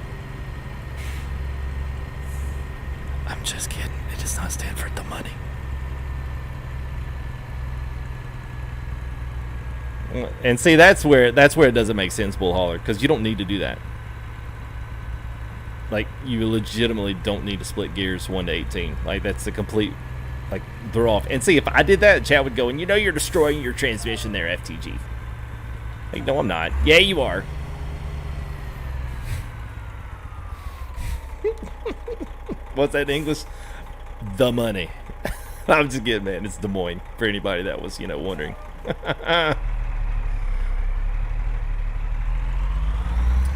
I'm just kidding. It does not stand for the money. And see, that's where it doesn't make sense, bull hauler, because you don't need to do that. Like, you legitimately don't need to split gears 1 to 18. Like, that's a complete, like, throw off. And see, if I did that, chat would go, and you know you're destroying your transmission there, FTG. Like, no, I'm not. Yeah, you are. What's that in English? The money. I'm just kidding, man. It's Des Moines, for anybody that was, wondering.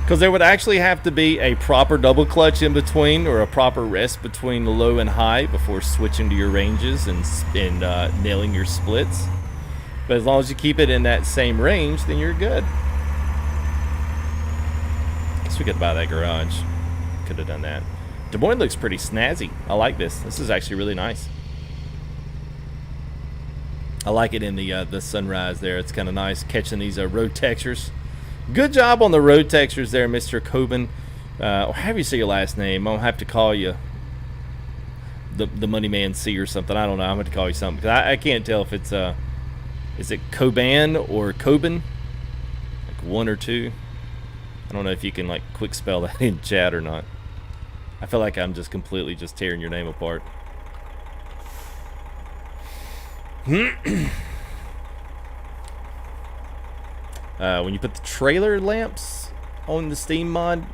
Because there would actually have to be a proper double clutch in between, or a proper rest between the low and high before switching to your ranges and nailing your splits. But as long as you keep it in that same range, then you're good. guess we could buy that garage. Could have done that. Des Moines looks pretty snazzy. I like this. This is actually really nice. I like it in the sunrise there. It's kind of nice catching these road textures. Good job on the road textures there, Mr. Coben. Or however you say your last name. I'll have to call you the Money Man C or something. I don't know. I'm going to call you something. Cause I can't tell if it's, is it Coban or Coben? Like one or two. I don't know if you can like quick spell that in chat or not. I feel like I'm just completely just tearing your name apart. When you put the trailer lamps on the Steam mod,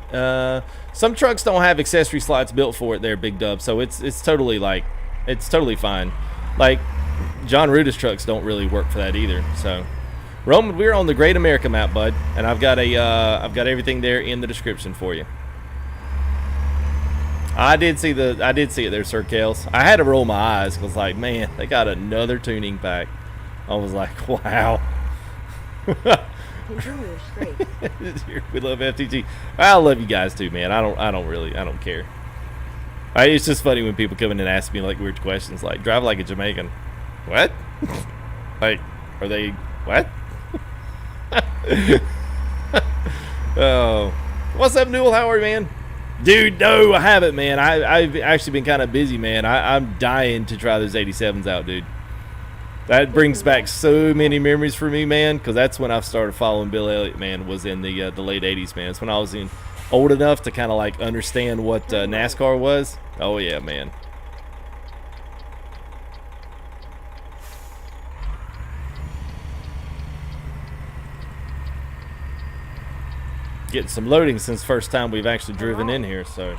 some trucks don't have accessory slots built for it there, Big Dub, so it's totally like, it's totally fine. Like John Ruda's trucks don't really work for that either. So Roman, we're on the Great America map, bud, and I've got everything there in the description for you. I did see it there, Sir Kales. I had to roll my eyes because, like, man, they got another tuning pack. I was like, wow. Continue straight. We love FTG. I love you guys too, man. I don't care. It's just funny when people come in and ask me like weird questions, like drive like a Jamaican. What? Like, are they what? Oh, what's up, Newell? How are you, man? Dude, no, I haven't, man. I've actually been kind of busy, man. I'm dying to try those 87s out, dude. That brings back so many memories for me, man, because that's when I started following Bill Elliott, man, was in the late 80s, man. It's when I was old enough to kind of, like, understand what NASCAR was. Oh, yeah, man. Getting some loading since first time we've actually driven in here, so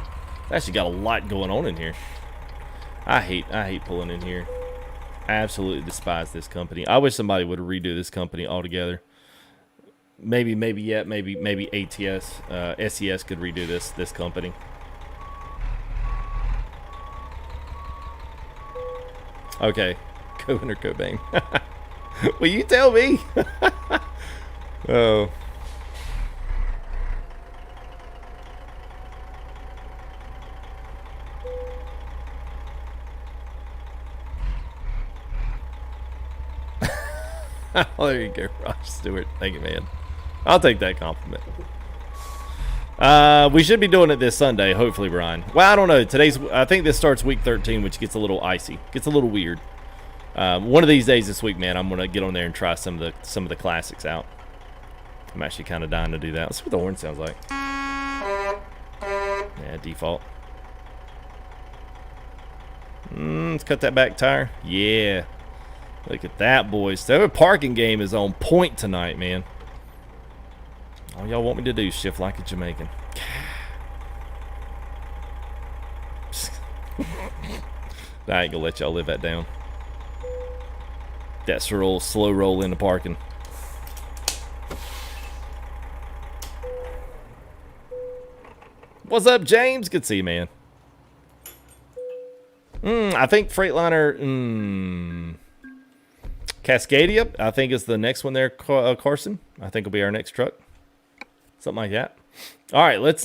actually got a lot going on in here. I hate pulling in here. I absolutely despise this company. I wish somebody would redo this company altogether. Maybe ATS, SES could redo this company. Okay, Cohen or Cobain? Will you tell me? Oh. Oh, there you go, Roger Stewart. Thank you, man. I'll take that compliment. We should be doing it this Sunday, hopefully, Brian. Well, I don't know. I think this starts week 13, which gets a little icy. Gets a little weird. One of these days this week, man, I'm gonna get on there and try some of the classics out. I'm actually kind of dying to do that. Let's see what the horn sounds like. Yeah, default. Let's cut that back tire. Yeah. Look at that, boys. The parking game is on point tonight, man. All y'all want me to do is shift like a Jamaican. I ain't gonna let y'all live that down. That's a real slow roll into parking. What's up, James? Good to see you, man. I think Freightliner... Cascadia, I think, is the next one there, Carson. I think will be our next truck. Something like that. All right, let's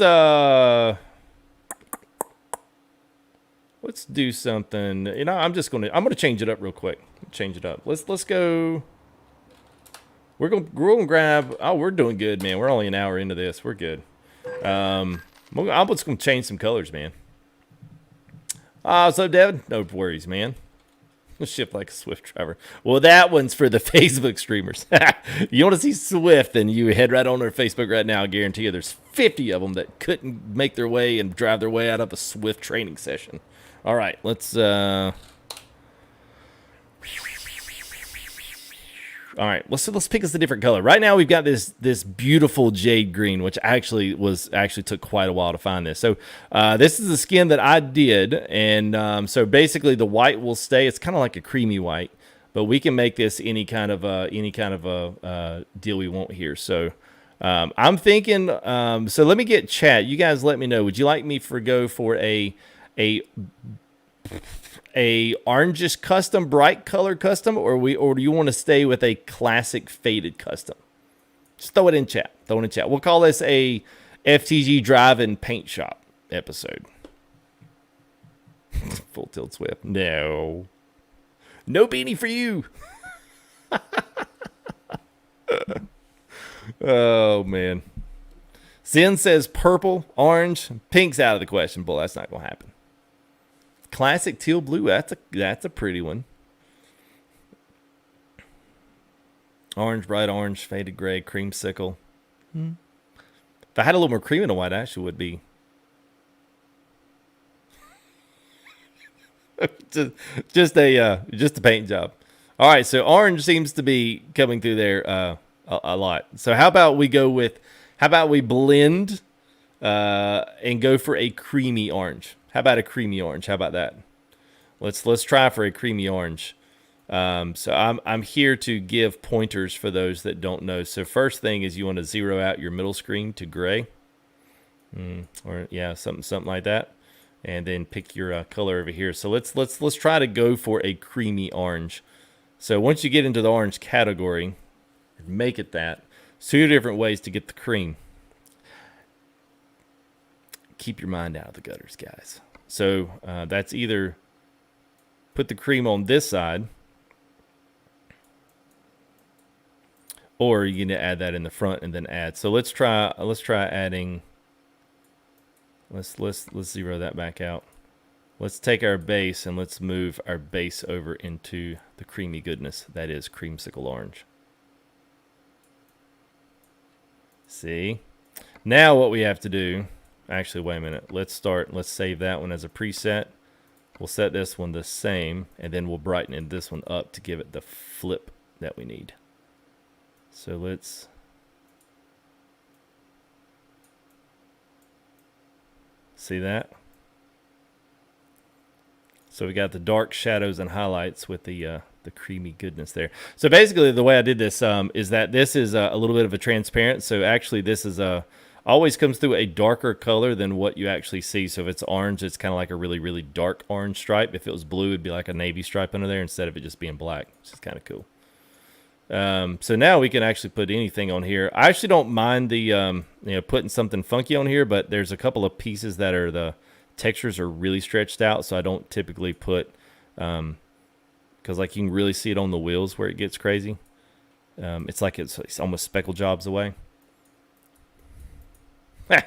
do something. You know, I'm gonna change it up real quick. Change it up. Let's go. We're gonna grab. Oh, we're doing good, man. We're only an hour into this. We're good. I'm just gonna change some colors, man. What's up, Devin? No worries, man. Shift like a Swift driver. Well, that one's for the Facebook streamers. You want to see Swift, then you head right on their Facebook right now. I guarantee you there's 50 of them that couldn't make their way and drive their way out of a Swift training session. All right, let's... All right, let's pick us a different color. Right now we've got this beautiful jade green, which actually took quite a while to find this. So this is the skin that I did, and so basically the white will stay. It's kind of like a creamy white, but we can make this any kind of a deal we want here. So I'm thinking. So let me get chat. You guys, let me know. Would you like me to go for a orangish custom, bright color custom, or do you want to stay with a classic faded custom? Just throw it in chat. We'll call this a FTG Drive-In Paint Shop episode. Full Tilt Swift. No. No beanie for you. Oh, man. Zen says purple, orange, pink's out of the question. Boy, that's not going to happen. Classic teal blue. That's a pretty one. Orange, bright orange, faded gray, creamsicle. If I had a little more cream in the white, I actually would be. just a paint job. All right, so orange seems to be coming through there a lot. So how about we blend and go for a creamy orange? How about a creamy orange? How about that? Let's try for a creamy orange. So I'm here to give pointers for those that don't know. So first thing is you want to zero out your middle screen to gray, or yeah, something like that, and then pick your color over here. So let's try to go for a creamy orange. So once you get into the orange category, make it that. 2 different ways to get the cream. Keep your mind out of the gutters, guys. So that's either put the cream on this side, or you're gonna add that in the front and then add. So let's try adding. Let's zero that back out. Let's take our base and let's move our base over into the creamy goodness that is creamsicle orange. See? Now what we have to do, actually wait a minute. Let's save that one as a preset. We'll set this one the same, and then we'll brighten this one up to give it the flip that we need. So let's see that. So we got the dark shadows and highlights with the creamy goodness there. So basically the way I did this is that this is a little bit of a transparent. So actually this is always comes through a darker color than what you actually see. So if it's orange, it's kind of like a really, really dark orange stripe. If it was blue, it'd be like a navy stripe under there instead of it just being black, which is kind of cool. So now we can actually put anything on here. I actually don't mind the putting something funky on here, but there's a couple of pieces that are the textures are really stretched out, so I don't typically put because like you can really see it on the wheels where it gets crazy. It's like it's almost speckle jobs away. Yeah,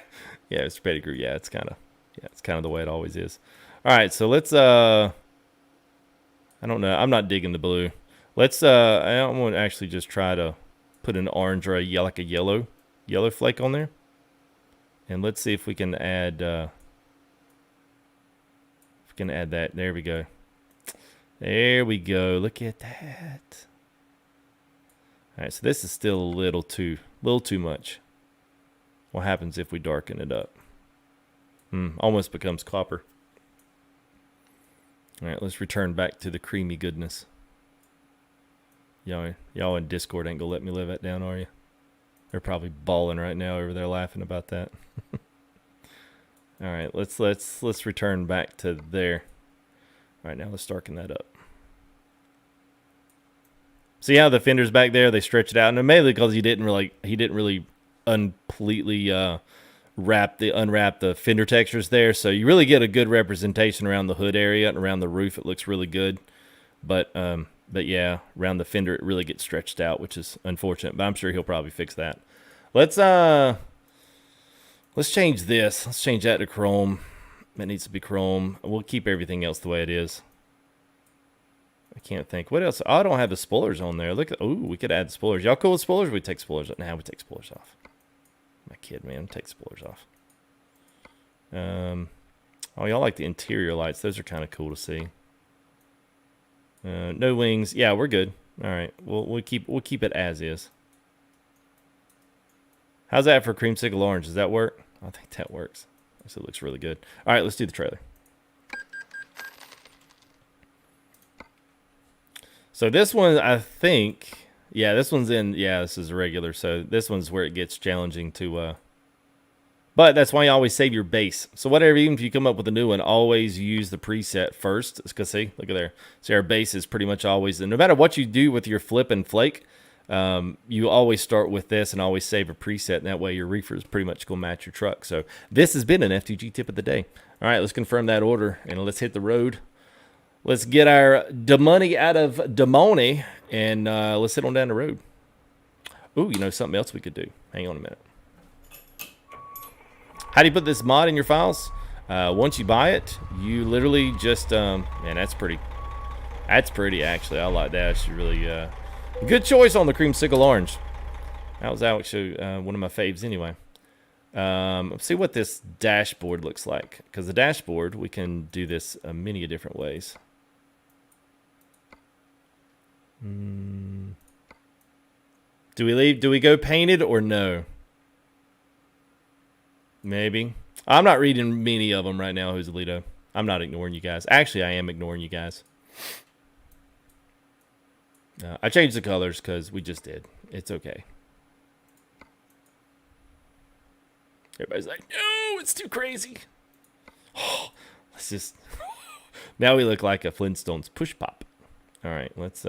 it's pedigree. Yeah, it's kind of the way it always is. All right, so let's I don't know. I'm not digging the blue. Let's I want to actually just try to put an orange or like a yellow flake on there. And let's see if we can add that. There we go. There we go. Look at that. All right, so this is still a little too much. What happens if we darken it up? Almost becomes copper. All right, let's return back to the creamy goodness. Y'all in Discord ain't gonna let me live that down, are you? They're probably bawling right now over there laughing about that. All right, let's return back to there. All right, now let's darken that up. See how the fender's back there? They stretch it out, and mainly because he didn't really completely unwrap the fender textures there, so you really get a good representation around the hood area and around the roof. It looks really good, but yeah, around the fender it really gets stretched out, which is unfortunate. But I'm sure he'll probably fix that. Let's change this. Let's change that to chrome. It needs to be chrome. We'll keep everything else the way it is. I can't think. What else? Oh, I don't have the spoilers on there. Look at. Oh, we could add spoilers. Y'all cool with spoilers? We take spoilers. Now we take spoilers off. My kid, man, take spoilers off. Oh, y'all like the interior lights? Those are kind of cool to see. No wings. Yeah, we're good. All right, we'll keep it as is. How's that for creamsicle orange? Does that work? I think that works. So it looks really good. All right, let's do the trailer. So this one, I think, yeah, this one's in, yeah, this is regular. So this one's where it gets challenging to, but that's why you always save your base. So whatever, even if you come up with a new one, always use the preset first. Because see, look at there. See, our base is pretty much always, and no matter what you do with your flip and flake, you always start with this and always save a preset, and that way your reefer is pretty much going to match your truck. So this has been an FTG tip of the day. All right, let's confirm that order, and let's hit the road. Let's get our money out of Demone, and let's head on down the road. Ooh, you know something else we could do? Hang on a minute. How do you put this mod in your files? Once you buy it, you literally just, man, that's pretty. That's pretty, actually. I like that. It's really good choice on the creamsicle orange. That was actually one of my faves anyway. Let's see what this dashboard looks like. Because the dashboard, we can do this many different ways. Do we go painted or no? Maybe. I'm not reading many of them right now, Joselito. I'm not ignoring you guys. Actually, I am ignoring you guys. I changed the colors because we just did. It's okay. Everybody's like, no, it's too crazy. Oh, let's just... Now we look like a Flintstones push pop. All right, let's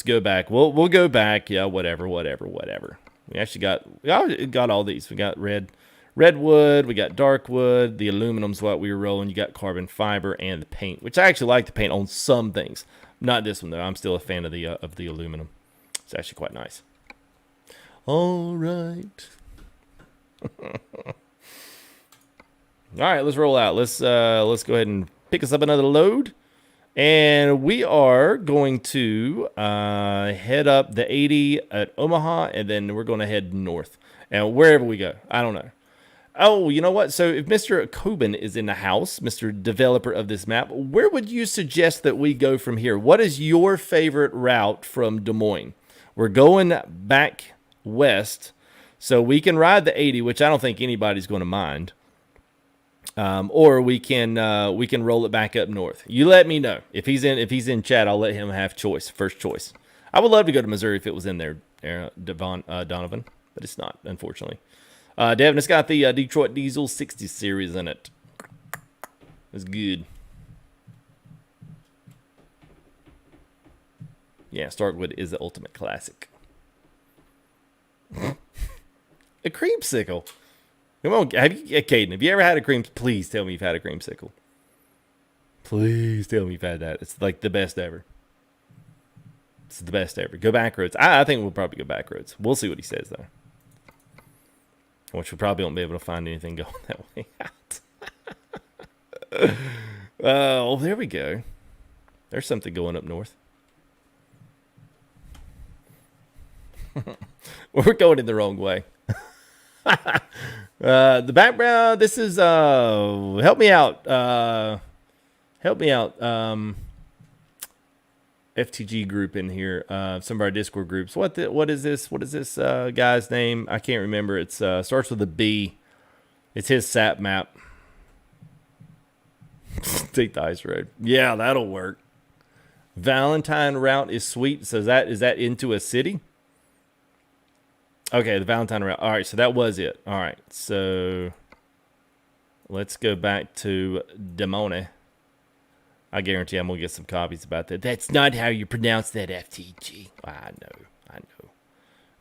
go back. We'll go back. Yeah, whatever. We actually got all these. We got redwood, we got dark wood, the aluminum's what we were rolling. You got carbon fiber and the paint, which I actually like the paint on some things. Not this one though. I'm still a fan of the aluminum. It's actually quite nice. All right. All right, let's roll out. Let's go ahead and pick us up another load. And we are going to head up the 80 at Omaha, and then we're going to head north. And wherever we go, I don't know. Oh, you know what? So if Mr. Coben is in the house, Mr. Developer of this map, where would you suggest that we go from here? What is your favorite route from Des Moines? We're going back west, so we can ride the 80, which I don't think anybody's going to mind. Or we can roll it back up north. You let me know. If he's in chat, I'll let him have first choice. I would love to go to Missouri if it was in there, Donovan, but it's not, unfortunately. Devin, it's got the Detroit Diesel 60 series in it. It's good. Yeah, Starkwood is the ultimate classic. A creamsicle. Come on, Caden, have you ever had a cream? Please tell me you've had a creamsicle. Please tell me you've had that. It's like the best ever. It's the best ever. Go back roads. I think we'll probably go back roads. We'll see what he says, though. Which we probably won't be able to find anything going that way out. Oh, there we go. There's something going up north. We're going in the wrong way. The background, this is help me out FTG group in here, some of our Discord groups. What is this guy's name? I can't remember. It's starts with a B. It's his sap map. Take the ice road. Yeah, that'll work. Valentine route is sweet. So is that into a city? Okay, the Valentine route. All right, so that was it. All right, so let's go back to Demone. I guarantee I'm going to get some copies about that. That's not how you pronounce that, FTG. I know. All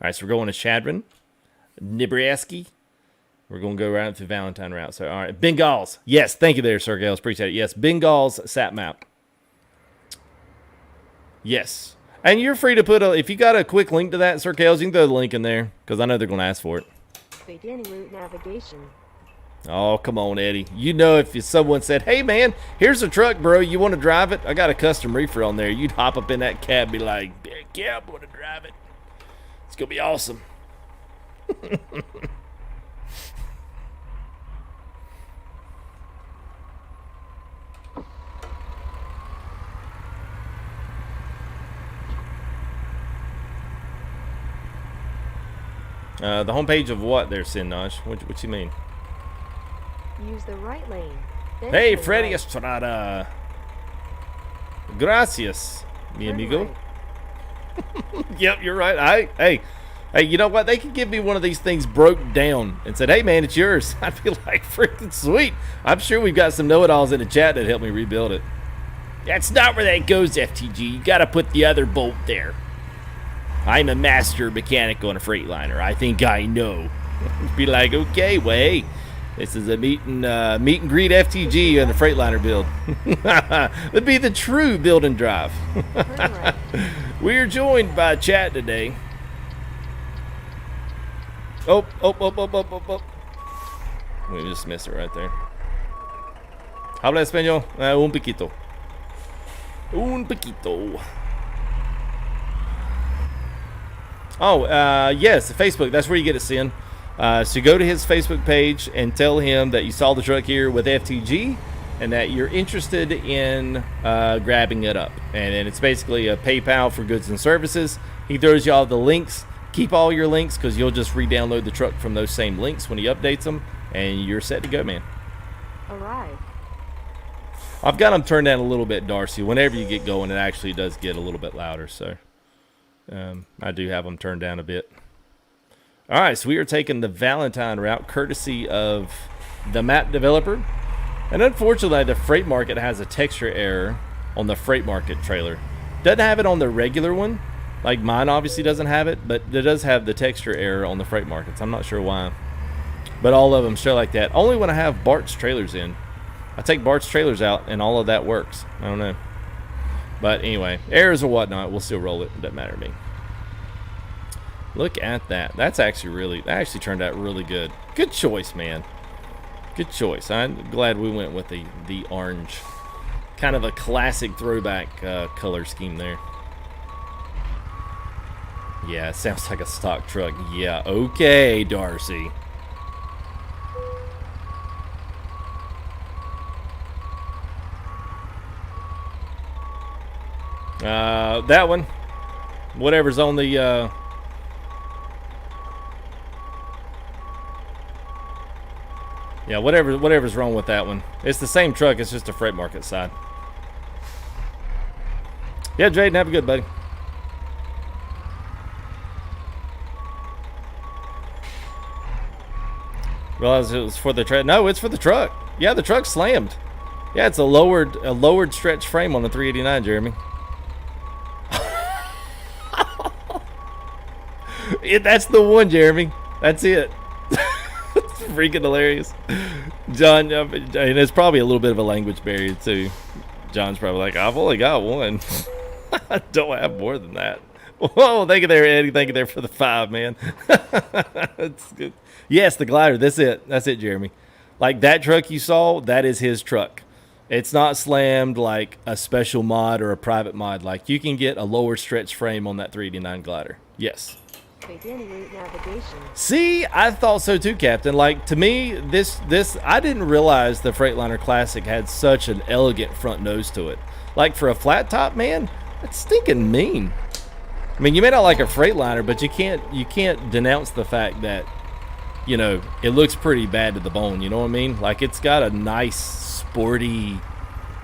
right, so we're going to Chadron, Nebraska. We're going to go right through Valentine route. So, all right, Bengals. Yes, thank you there, Sir Gales. Appreciate it. Yes, Bengals sat map. Yes. And you're free to put if you got a quick link to that, Sir Gales, you can throw the link in there because I know they're going to ask for it. Begin route navigation. Oh, come on, Eddie. You know if someone said, hey, man, here's a truck, bro. You want to drive it? I got a custom reefer on there. You'd hop up in that cab and be like, yeah, I'm going to drive it. It's going to be awesome. The homepage of what there, Sinaj? What you mean? Use the right lane. Hey, Freddy Estrada. Gracias, mi amigo. Right. Yep, you're right. Hey, you know what? They could give me one of these things broke down and said, hey, man, it's yours. I'd be like, freaking sweet. I'm sure we've got some know-it-alls in the chat that help me rebuild it. That's not where that goes, FTG. You got to put the other bolt there. I'm a master mechanic on a Freightliner. I think I know. Be like, okay, well, hey, this is a meet and greet FTG on the Freightliner build. It'd be the true build and drive. Right. We're joined by chat today. Oh. We just missed it right there. Habla español. Un poquito. Un poquito. Oh, yes, Facebook. That's where you get it, Sin. So go to his Facebook page and tell him that you saw the truck here with FTG and that you're interested in grabbing it up. And it's basically a PayPal for goods and services. He throws you all the links. Keep all your links because you'll just re-download the truck from those same links when he updates them. And you're set to go, man. Arrive. I've got them turned down a little bit, Darcy. Whenever you get going, it actually does get a little bit louder. So I do have them turned down a bit. All right, so we are taking the Valentine route, courtesy of the map developer. And unfortunately, the Freight Market has a texture error on the Freight Market trailer. Doesn't have it on the regular one. Like mine obviously doesn't have it, but it does have the texture error on the Freight Markets. I'm not sure why. But all of them show like that. Only when I have Bart's trailers in. I take Bart's trailers out, and all of that works. I don't know. But anyway, errors or whatnot, we'll still roll it. It doesn't matter to me. Look at that. That actually turned out really good. Good choice, man. Good choice. I'm glad we went with the orange. Kind of a classic throwback color scheme there. Yeah, it sounds like a stock truck. Yeah, okay, Darcy. That one. Whatever's on the... Yeah, whatever's wrong with that one. It's the same truck, it's just a Freight Market side. Yeah, Jaden, have a good, buddy. Realized it was for the truck. No, it's for the truck. Yeah, the truck's slammed. Yeah, it's a lowered stretch frame on the 389, Jeremy. That's the one, Jeremy. That's it. It's freaking hilarious. John, and it's probably a little bit of a language barrier too. John's probably like, I've only got one. I don't have more than that. Whoa, thank you there, Eddie. Thank you there for the 5, man. That's good. Yes, the glider. That's it. That's it, Jeremy. Like that truck you saw, that is his truck. It's not slammed like a special mod or a private mod. Like you can get a lower stretch frame on that 389 glider. Yes. Beginning route navigation. See, I thought so too, Captain. Like to me, this I didn't realize the Freightliner Classic had such an elegant front nose to it. Like for a flat top, man, that's stinking mean. I mean, you may not like a Freightliner, but you can't denounce the fact that, you know, it looks pretty bad to the bone. You know what I mean? Like it's got a nice sporty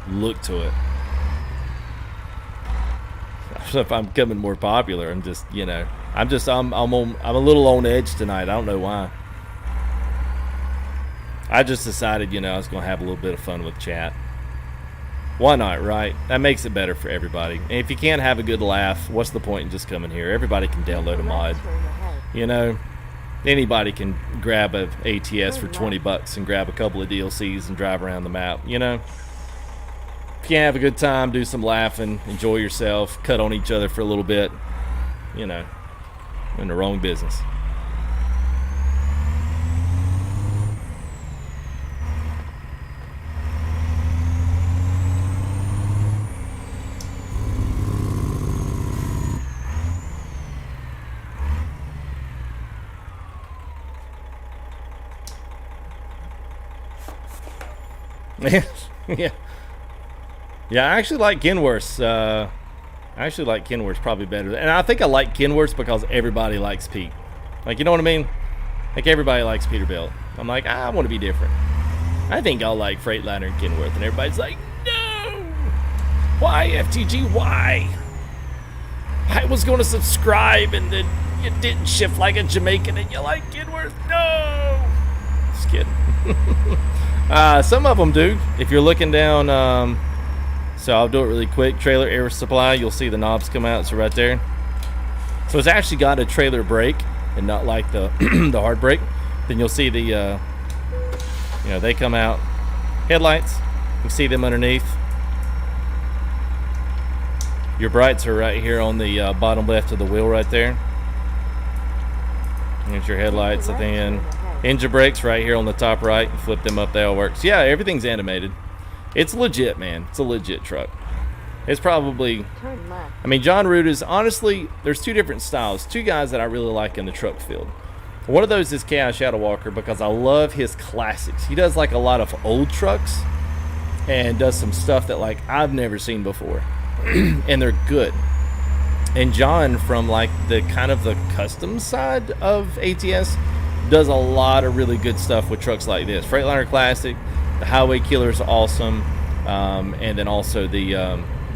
look to it. I don't know if I'm becoming more popular. I'm just, you know, I'm a little on edge tonight. I don't know why. I just decided, you know, I was going to have a little bit of fun with chat. Why not, right? That makes it better for everybody. And if you can't have a good laugh, what's the point in just coming here? Everybody can download a mod. You know, anybody can grab a ATS for 20 bucks and grab a couple of DLCs and drive around the map, you know? If you can't have a good time, do some laughing, enjoy yourself, cut on each other for a little bit, you know, in the wrong business. Yeah, I actually like Kenworth's. Probably better. And I think I like Kenworth's because everybody likes Pete. Like, you know what I mean? Like, everybody likes Peterbilt. I'm like, I want to be different. I think I'll like Freightliner and Kenworth. And everybody's like, no! Why, FTG? Why? I was going to subscribe and then you didn't shift like a Jamaican and you like Kenworth? No! Just kidding. Some of them do. If you're looking down, so I'll do it really quick. Trailer air supply, you'll see the knobs come out. So right there. So it's actually got a trailer brake and not like the the hard brake. Then you'll see the, you know, they come out. Headlights, you can see them underneath. Your brights are right here on the bottom left of the wheel right there. Here's your headlights at the end. Engine brakes right here on the top right. Flip them up, they all work. So yeah, everything's animated. It's legit, man. It's a legit truck. It's probably, Turn left. I mean, John Ruda's, honestly, there's two different styles. Two guys that I really like in the truck field. One of those is Chaos Shadow Walker because I love his classics. He does like a lot of old trucks and does some stuff that like I've never seen before. And they're good. And John, from like the kind of the custom side of ATS, does a lot of really good stuff with trucks like this. Freightliner Classic, the Highway Killer is awesome, and then also the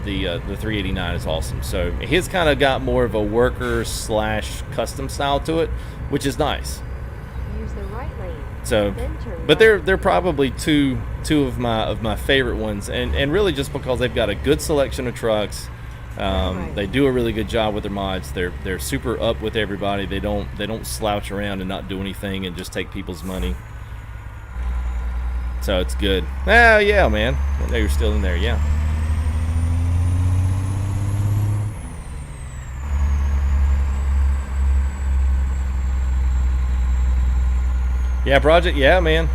389 is awesome. So his kind of got more of a worker slash custom style to it, which is nice. Use the right lane. So, Then turn but right. they're probably two of my favorite ones, and really just because they've got a good selection of trucks. They do a really good job with their mods. They're super up with everybody. They don't slouch around and not do anything and just take people's money. So it's good. Oh yeah, man. I know you're still in there. Yeah. Yeah, project. Yeah, man.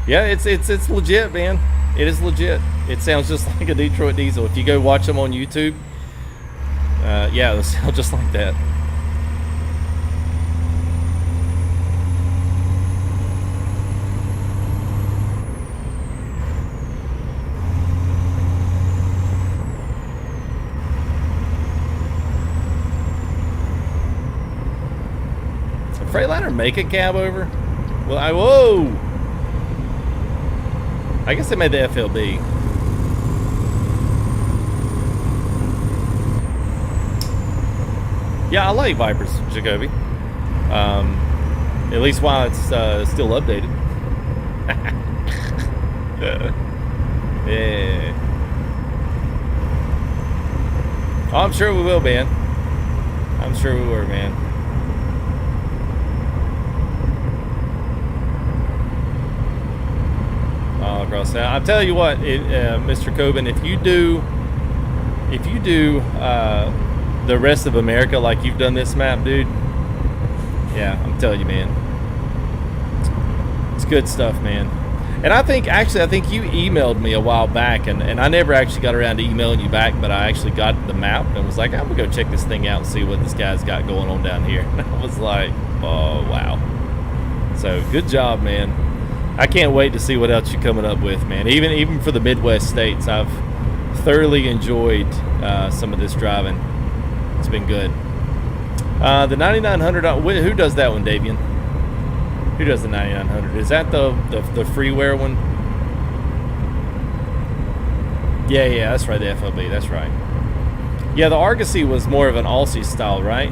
Yeah, it's legit, man. It is legit. It sounds just like a Detroit diesel. If you go watch them on YouTube, yeah, they sound just like that. Did Freightliner make a cab over? Well, whoa! I guess they made the FLB. Yeah, I like Vipers, Jacoby. At least while it's still updated. Yeah. Oh, I'm sure we will, man. I'm sure we will, man. All across that. I'll tell you what, Mr. Coben, if you do the rest of America like you've done this map, dude, yeah, I'm telling you, man, it's good stuff, man. And I think you emailed me a while back, and I never actually got around to emailing you back, but I actually got the map and was like, I'm gonna go check this thing out and see what this guy's got going on down here. And I was like, oh wow. So good job, man. I can't wait to see what else you're coming up with, man. Even for the Midwest states, I've thoroughly enjoyed some of this driving. It's been good. The 9900, who does that one, Davian? Who does the 9900? Is that the freeware one? Yeah, that's right, the FLB, that's right. Yeah, the Argosy was more of an Aussie style, right?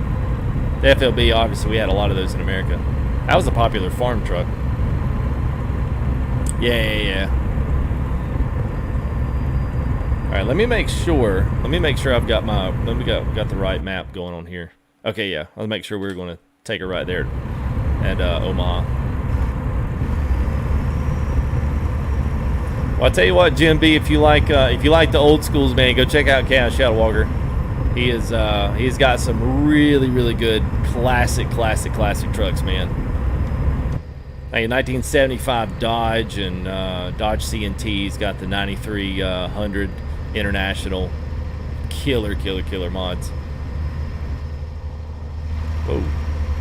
The FLB, obviously, we had a lot of those in America. That was a popular farm truck. Yeah. All right, let me make sure I've got got the right map going on here. Okay, yeah, I'll make sure we're going to take it right there at Omaha. Well, I tell you what, Jim B, if you like the old schools, man, go check out Chaos Shadow Walker. He's got some really good classic trucks, man. Like 1975 Dodge and Dodge C&T's got the 9300 International. Killer mods. Whoa,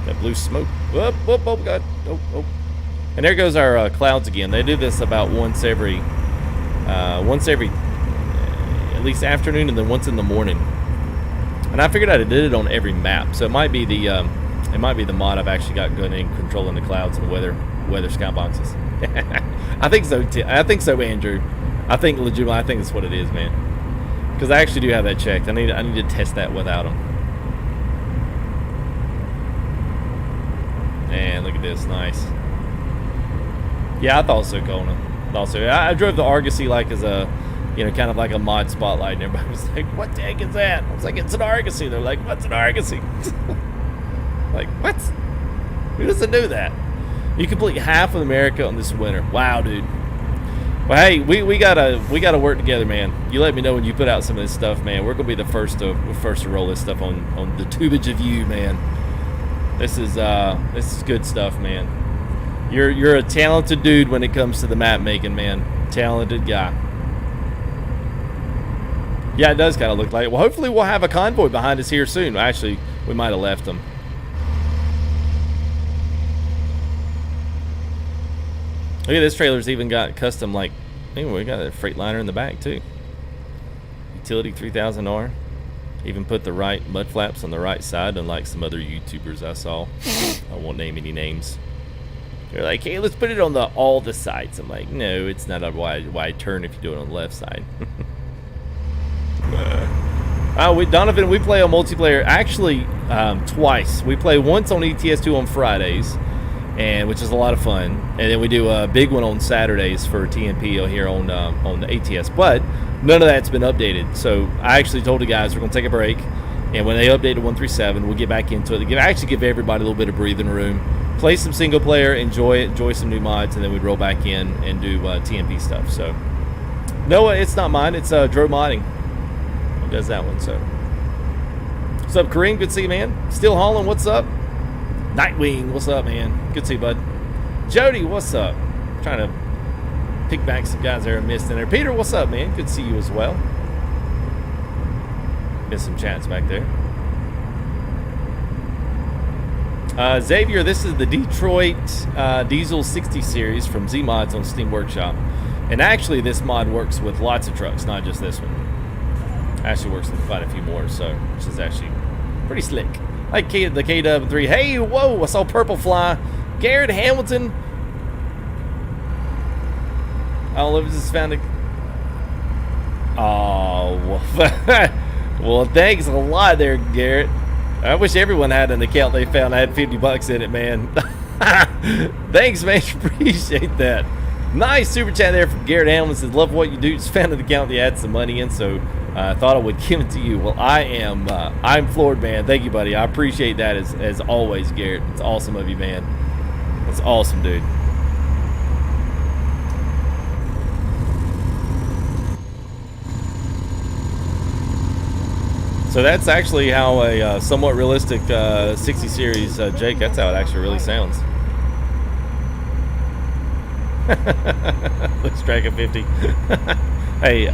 that blue smoke. Whoop, oh god. Oh. And there goes our clouds again. They do this about once every at least afternoon, and then once in the morning. And I figured out it did it on every map, so it might be the mod I've actually got going in controlling the clouds and weather skyboxes. I think so, Andrew. I think that's what it is, man. Because I actually do have that checked. I need to test that without them. Man, look at this, nice. Yeah, I thought so, Kona. I drove the Argosy like as a, kind of like a mod spotlight, and everybody was like, "What the heck is that?" I was like, "It's an Argosy." They're like, "What's an Argosy?" Like, what? Who doesn't do that? You complete half of America on this winter. Wow, dude. Well, hey, we gotta work together, man. You let me know when you put out some of this stuff, man. We're gonna be the first to roll this stuff on the tubage of you, man. This is good stuff, man. You're a talented dude when it comes to the map making, man. Talented guy. Yeah, it does kind of look like it. Well, hopefully we'll have a convoy behind us here soon. Actually, we might have left them. Look at this trailer's even got custom, like, anyway, we got a Freightliner in the back too. Utility 3000R. Even put the right mud flaps on the right side, unlike some other YouTubers I saw. I won't name any names. They're like, hey, let's put it on all the sides. I'm like, no, it's not a wide turn if you do it on the left side. Donovan, we play on multiplayer actually twice. We play once on ETS2 on Fridays, which is a lot of fun, and then we do a big one on Saturdays for TNP here on the ATS. But none of that's been updated, so I actually told the guys we're gonna take a break, and when they update to 137, we'll get back into it. Give everybody a little bit of breathing room, play some single player, enjoy some new mods, and then we'd roll back in and do TNP stuff. So no, it's not mine. It's Dro Modding who does that one. So what's up, Kareem? Good to see you, man. Still hauling. What's up? Nightwing, what's up, man? Good to see you, bud. Jody, what's up? Trying to pick back some guys there I missed in there. Peter, what's up, man? Good to see you as well. Missed some chats back there. Xavier, this is the Detroit Diesel 60 series from Z-Mods on Steam Workshop. And actually, this mod works with lots of trucks, not just this one. Actually works with quite a few more, so which is actually pretty slick. Like the KW3. Hey, whoa, I saw Purple fly. Garrett Hamilton. I don't know if this is found a... Oh, well, thanks a lot there, Garrett. I wish everyone had an account they found I had $50 in it, man. Thanks, man. Appreciate that. Nice super chat there from Garrett Hamilton. Says, love what you do. Just found an account that you had some money in, so I thought I would give it to you. Well, I'm floored, man. Thank you, buddy. I appreciate that as always, Garrett. It's awesome of you, man. It's awesome, dude. So that's actually how a somewhat realistic 60 series, Jake, that's how it actually really sounds. Let's track a 50. Hey,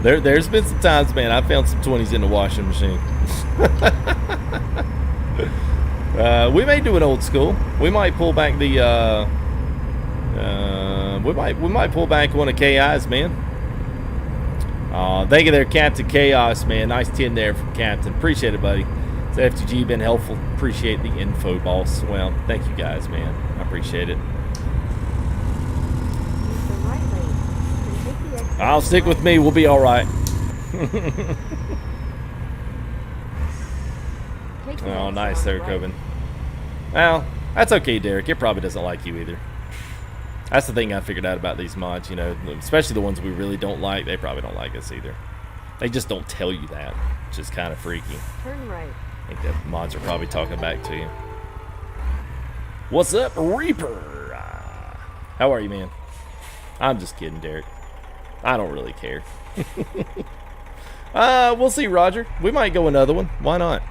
there's been some times, man, I found some 20s in the washing machine. We may do an old school. We might pull back the we might pull back one of KI's, man. Thank you there, Captain Chaos, man. Nice 10 there from Captain. Appreciate it, buddy. So FTG been helpful. Appreciate the info, boss. Well, thank you guys, man. I appreciate it. I'll stick with me. We'll be all right. Oh, nice there, Coben. Well, that's okay, Derek. It probably doesn't like you either. That's the thing I figured out about these mods, you know, especially the ones we really don't like. They probably don't like us either. They just don't tell you that, which is kind of freaky. Turn right. I think the mods are probably talking back to you. What's up, Reaper? How are you, man? I'm just kidding, Derek. I don't really care. We'll see, Roger. We might go another one. Why not?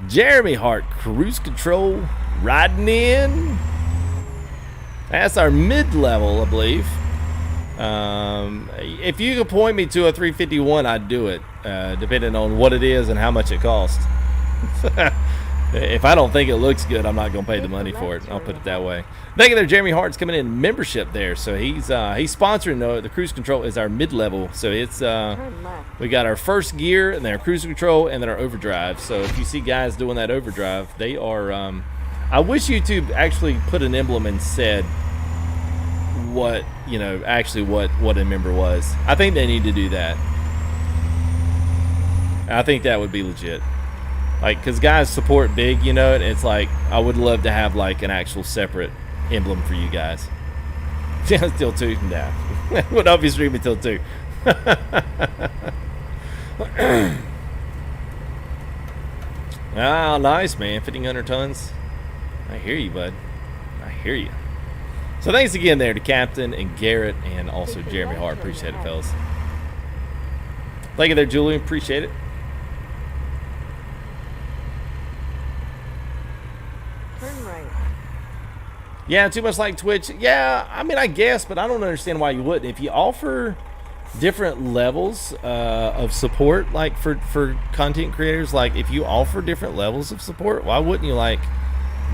Jeremy Hart, cruise control, riding in. That's our mid-level, I believe. If you could point me to a 351, I'd do it, depending on what it is and how much it costs. If I don't think it looks good, I'm not going to pay the money for it. I'll put it that way. Thank you there, Jeremy Hart's coming in membership there. So he's sponsoring the cruise control is our mid-level. So it's we got our first gear and then our cruise control and then our overdrive. So if you see guys doing that overdrive, they are. I wish YouTube actually put an emblem and said what what a member was. I think they need to do that. I think that would be legit. Like, because guys support big, you know, and it's like, I would love to have, like, an actual separate emblem for you guys. Till 2? Nah. Would not be streaming till 2. Ah, nice, man. 1,500 tons. I hear you, bud. I hear you. So thanks again there to Captain and Garrett and also Jeremy Hart. Appreciate it, fellas. Thank you there, Julian. Appreciate it. Turn right. Yeah, too much like Twitch. Yeah, I mean, I guess, but I don't understand why you wouldn't. If you offer different levels of support, like for content creators, like if you offer different levels of support, why wouldn't you like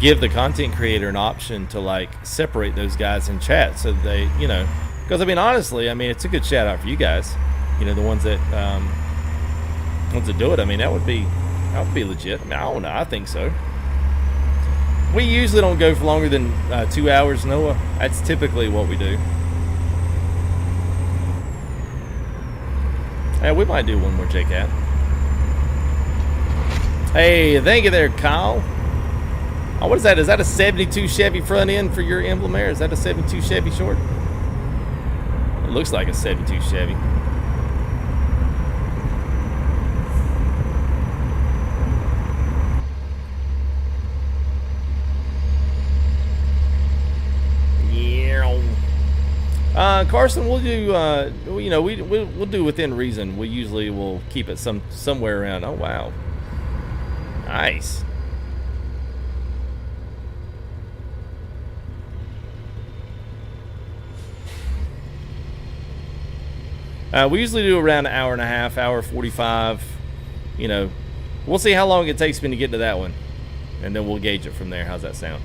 give the content creator an option to like separate those guys in chat so that they, you know, because I mean, honestly, I mean, it's a good shout out for you guys, you know, the ones that do it. I mean, that would be legit. I mean, I don't know, I think so. We usually don't go for longer than 2 hours, Noah. That's typically what we do. Yeah, we might do one more J-Cat. Hey, thank you there, Kyle. Oh, what is that? Is that a 72 Chevy front end for your emblem there? Is that a 72 Chevy short? It looks like a 72 Chevy. Carson, we'll do, you know, we'll do within reason. We usually will keep it somewhere around. Oh, wow. Nice. We usually do around an hour and a half, hour 45. You know, we'll see how long it takes me to get to that one. And then we'll gauge it from there. How's that sound?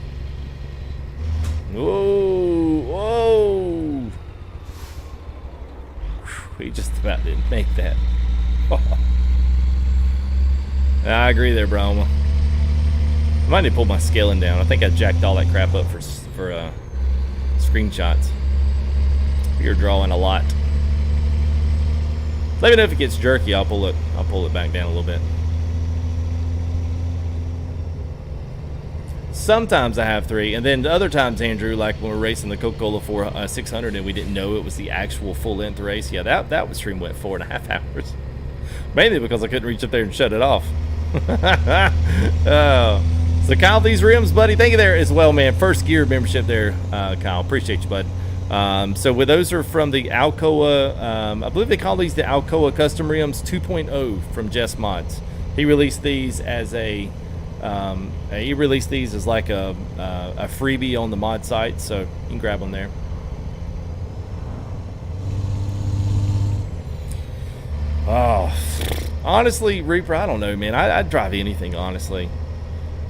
Whoa, whoa. We just about didn't make that. I agree there, Brahma. I might need to pull my scaling down. I think I jacked all that crap up for screenshots. You're drawing a lot. Let me know if it gets jerky. I'll pull it back down a little bit. Sometimes I have 3, and then other times, Andrew, like when we're racing the Coca-Cola 600 and we didn't know it was the actual full-length race. Yeah, that stream went 4.5 hours. Mainly because I couldn't reach up there and shut it off. So Kyle, these rims, buddy, thank you there as well, man. First gear membership there, Kyle. Appreciate you, bud. So with those are from the Alcoa, I believe they call these the Alcoa Custom Rims 2.0 from Jess Mods. He released these as like a freebie on the mod site, so you can grab them there. Oh, honestly, Reaper, I don't know, man. I'd drive anything, honestly.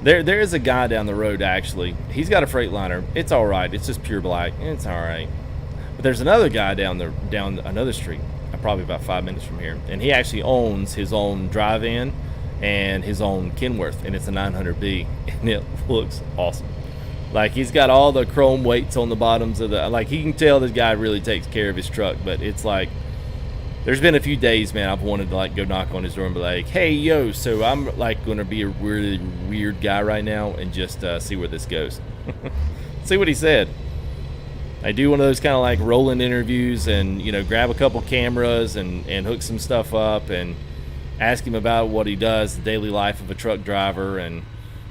There is a guy down the road, actually. He's got a Freightliner. It's all right. It's just pure black. It's all right. But there's another guy down another street, probably about 5 minutes from here, and he actually owns his own drive-in and his own Kenworth, and it's a 900B, and it looks awesome. Like, he's got all the chrome weights on the bottoms of the, like, he can tell this guy really takes care of his truck. But it's like, there's been a few days, man, I've wanted to like go knock on his door and be like, hey, yo, so I'm like going to be a really weird guy right now and just see where this goes. See what he said. I do one of those kind of like rolling interviews and, you know, grab a couple cameras and hook some stuff up and ask him about what he does, the daily life of a truck driver, and,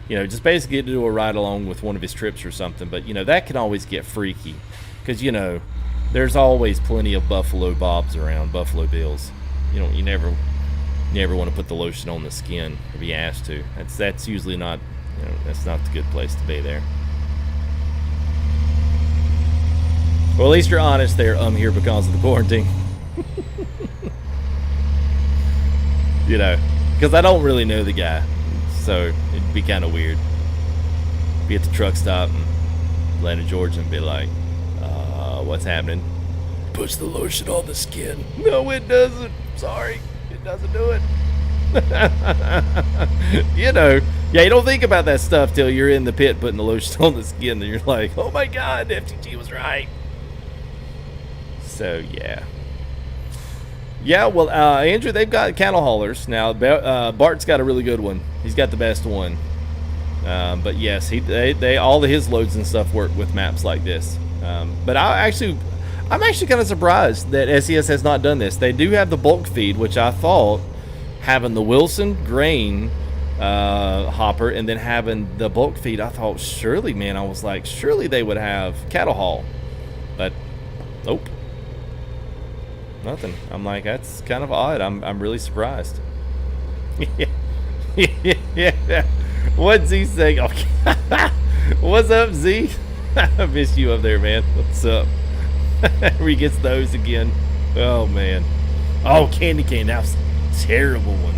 you know, just basically get to do a ride along with one of his trips or something. But, you know, that can always get freaky because, you know, there's always plenty of Buffalo Bobs around, Buffalo Bills. You never want to put the lotion on the skin or be asked to. That's usually not, you know, that's not the good place to be there. Well, at least you're honest there. I'm here because of the quarantine. You know, because I don't really know the guy, so it'd be kind of weird. Be at the truck stop in Atlanta, Georgia, and be like, what's happening? Puts the lotion on the skin. No, it doesn't. Sorry, it doesn't do it. You know, yeah, you don't think about that stuff till you're in the pit putting the lotion on the skin, and you're like, oh my God, FTG was right. So, yeah. Yeah, well, Andrew, they've got cattle haulers. Now, Bart's got a really good one. He's got the best one. But yes, all of his loads and stuff work with maps like this. But I'm actually kind of surprised that SES has not done this. They do have the bulk feed, which I thought having the Wilson grain hopper and then having the bulk feed, I thought surely, man, I was like, surely they would have cattle haul, but nope, nothing. I'm like, that's kind of odd. I'm really surprised. Yeah. What's Z saying? Okay. What's up, Z? I miss you up there, man. What's up? He gets those again. Oh man. Oh, candy cane. That was a terrible one.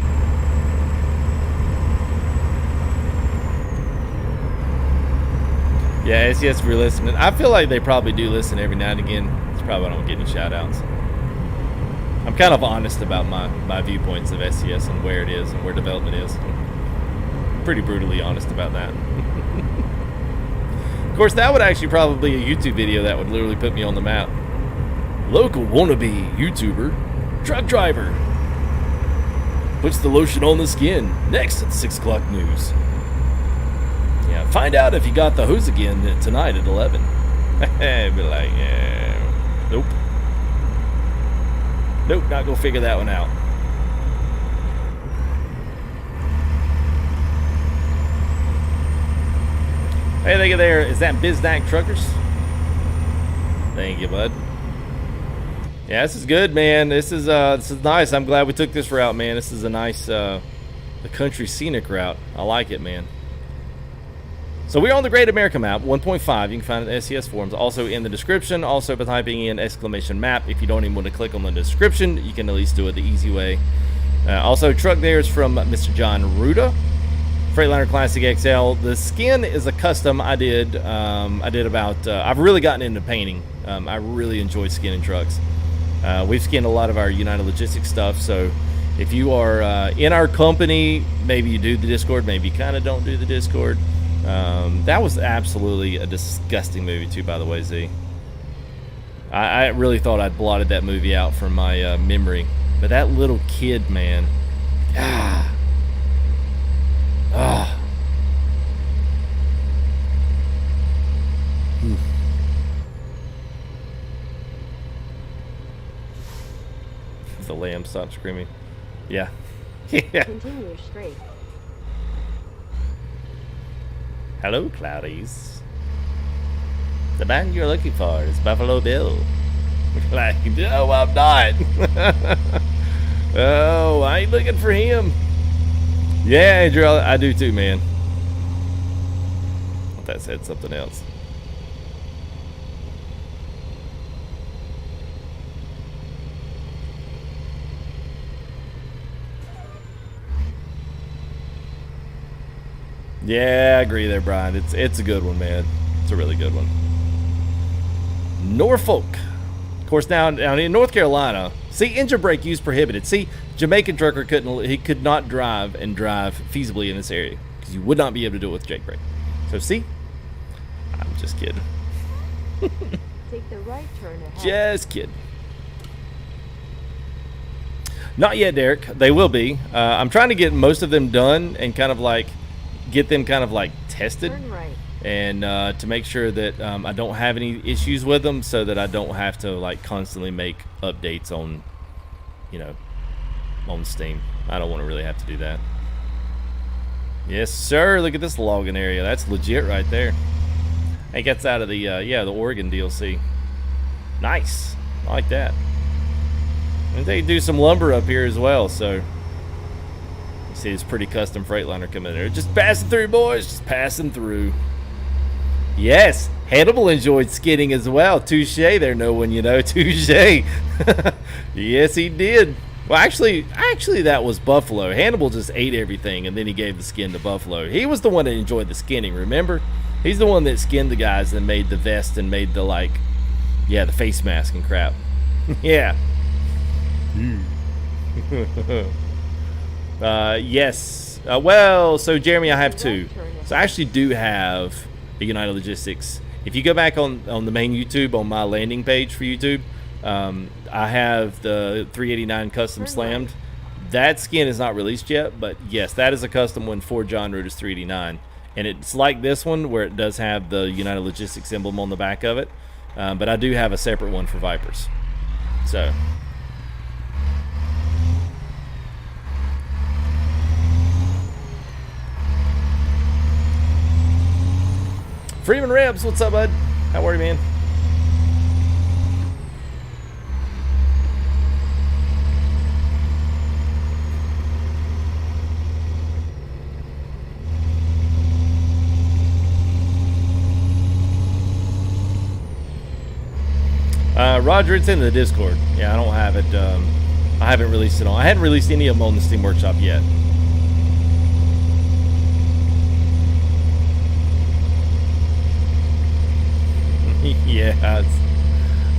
Yeah, SES, for listening. I feel like they probably do listen every now and again. It's probably why I don't get any shout outs. I'm kind of honest about my viewpoints of SES and where it is and where development is. I'm pretty brutally honest about that. Of course, that would actually probably be a YouTube video that would literally put me on the map. Local wannabe YouTuber, truck driver, puts the lotion on the skin. Next at 6 o'clock news. Yeah, find out if you got the hose again tonight at 11. Be like, yeah, nope. Nope, not gonna figure that one out. Hey, thank you there. Is that Biznack Truckers? Thank you, bud. Yeah, this is good, man. This is nice. I'm glad we took this route, man. This is a nice the country scenic route. I like it, man. So we're on the Great America Map 1.5. You can find it in SES forums. Also in the description. Also by typing in !map. If you don't even want to click on the description, you can at least do it the easy way. Also, truck there is from Mr. John Ruda. Freightliner Classic XL. The skin is a custom I did. About. I've really gotten into painting. I really enjoy skinning trucks. We've skinned a lot of our United Logistics stuff. So if you are in our company, maybe you do the Discord, maybe you kind of don't do the Discord. That was absolutely a disgusting movie too, by the way, Z. I really thought I'd blotted that movie out from my memory. But that little kid, man. The lamb stopped screaming. Yeah. Yeah. Continue straight. Hello, Cloudies. The band you're looking for is Buffalo Bill. Like, no, I'm not. Oh, I ain't looking for him. Yeah, Andrew, I do too, man. I thought that said something else. Yeah, I agree there, Brian. It's a good one, man. It's a really good one. Norfolk. Of course, now in North Carolina, see, engine brake use prohibited. See, Jamaican trucker could not drive feasibly in this area because you would not be able to do it with Jake brake. So see, I'm just kidding. Take the right turn ahead. Just kidding. Not yet, Derek. They will be. I'm trying to get most of them done and kind of like get them kind of like tested. Turn right. And to make sure that I don't have any issues with them, so that I don't have to like constantly make updates on, you know, on Steam. I don't want to really have to do that. Yes, sir. Look at this logging area. That's legit right there. I think that's out of the the Oregon DLC. Nice. I like that. And they do some lumber up here as well. So you see, it's pretty custom Freightliner coming in there. Just passing through, boys. Just passing through. Yes, Hannibal enjoyed skinning as well. Touche there, no one, you know. Touche. Yes, he did. Well, actually, that was Buffalo. Hannibal just ate everything, and then he gave the skin to Buffalo. He was the one that enjoyed the skinning, remember? He's the one that skinned the guys and made the vest and made the, like, yeah, the face mask and crap. Yeah. Yes. Well, so, Jeremy, I have two. So I actually do have the United Logistics. If you go back on the main YouTube, on my landing page for YouTube, I have the 389 custom slammed. That skin is not released yet, but yes, that is a custom one for John Ruda's 389, and it's like this one where it does have the United Logistics emblem on the back of it, but I do have a separate one for Vipers. So Freeman Rebs, what's up, bud? How are you, man? Roger, it's in the Discord. Yeah, I don't have it. I haven't released it on. I hadn't released any of them on the Steam Workshop yet. Yeah,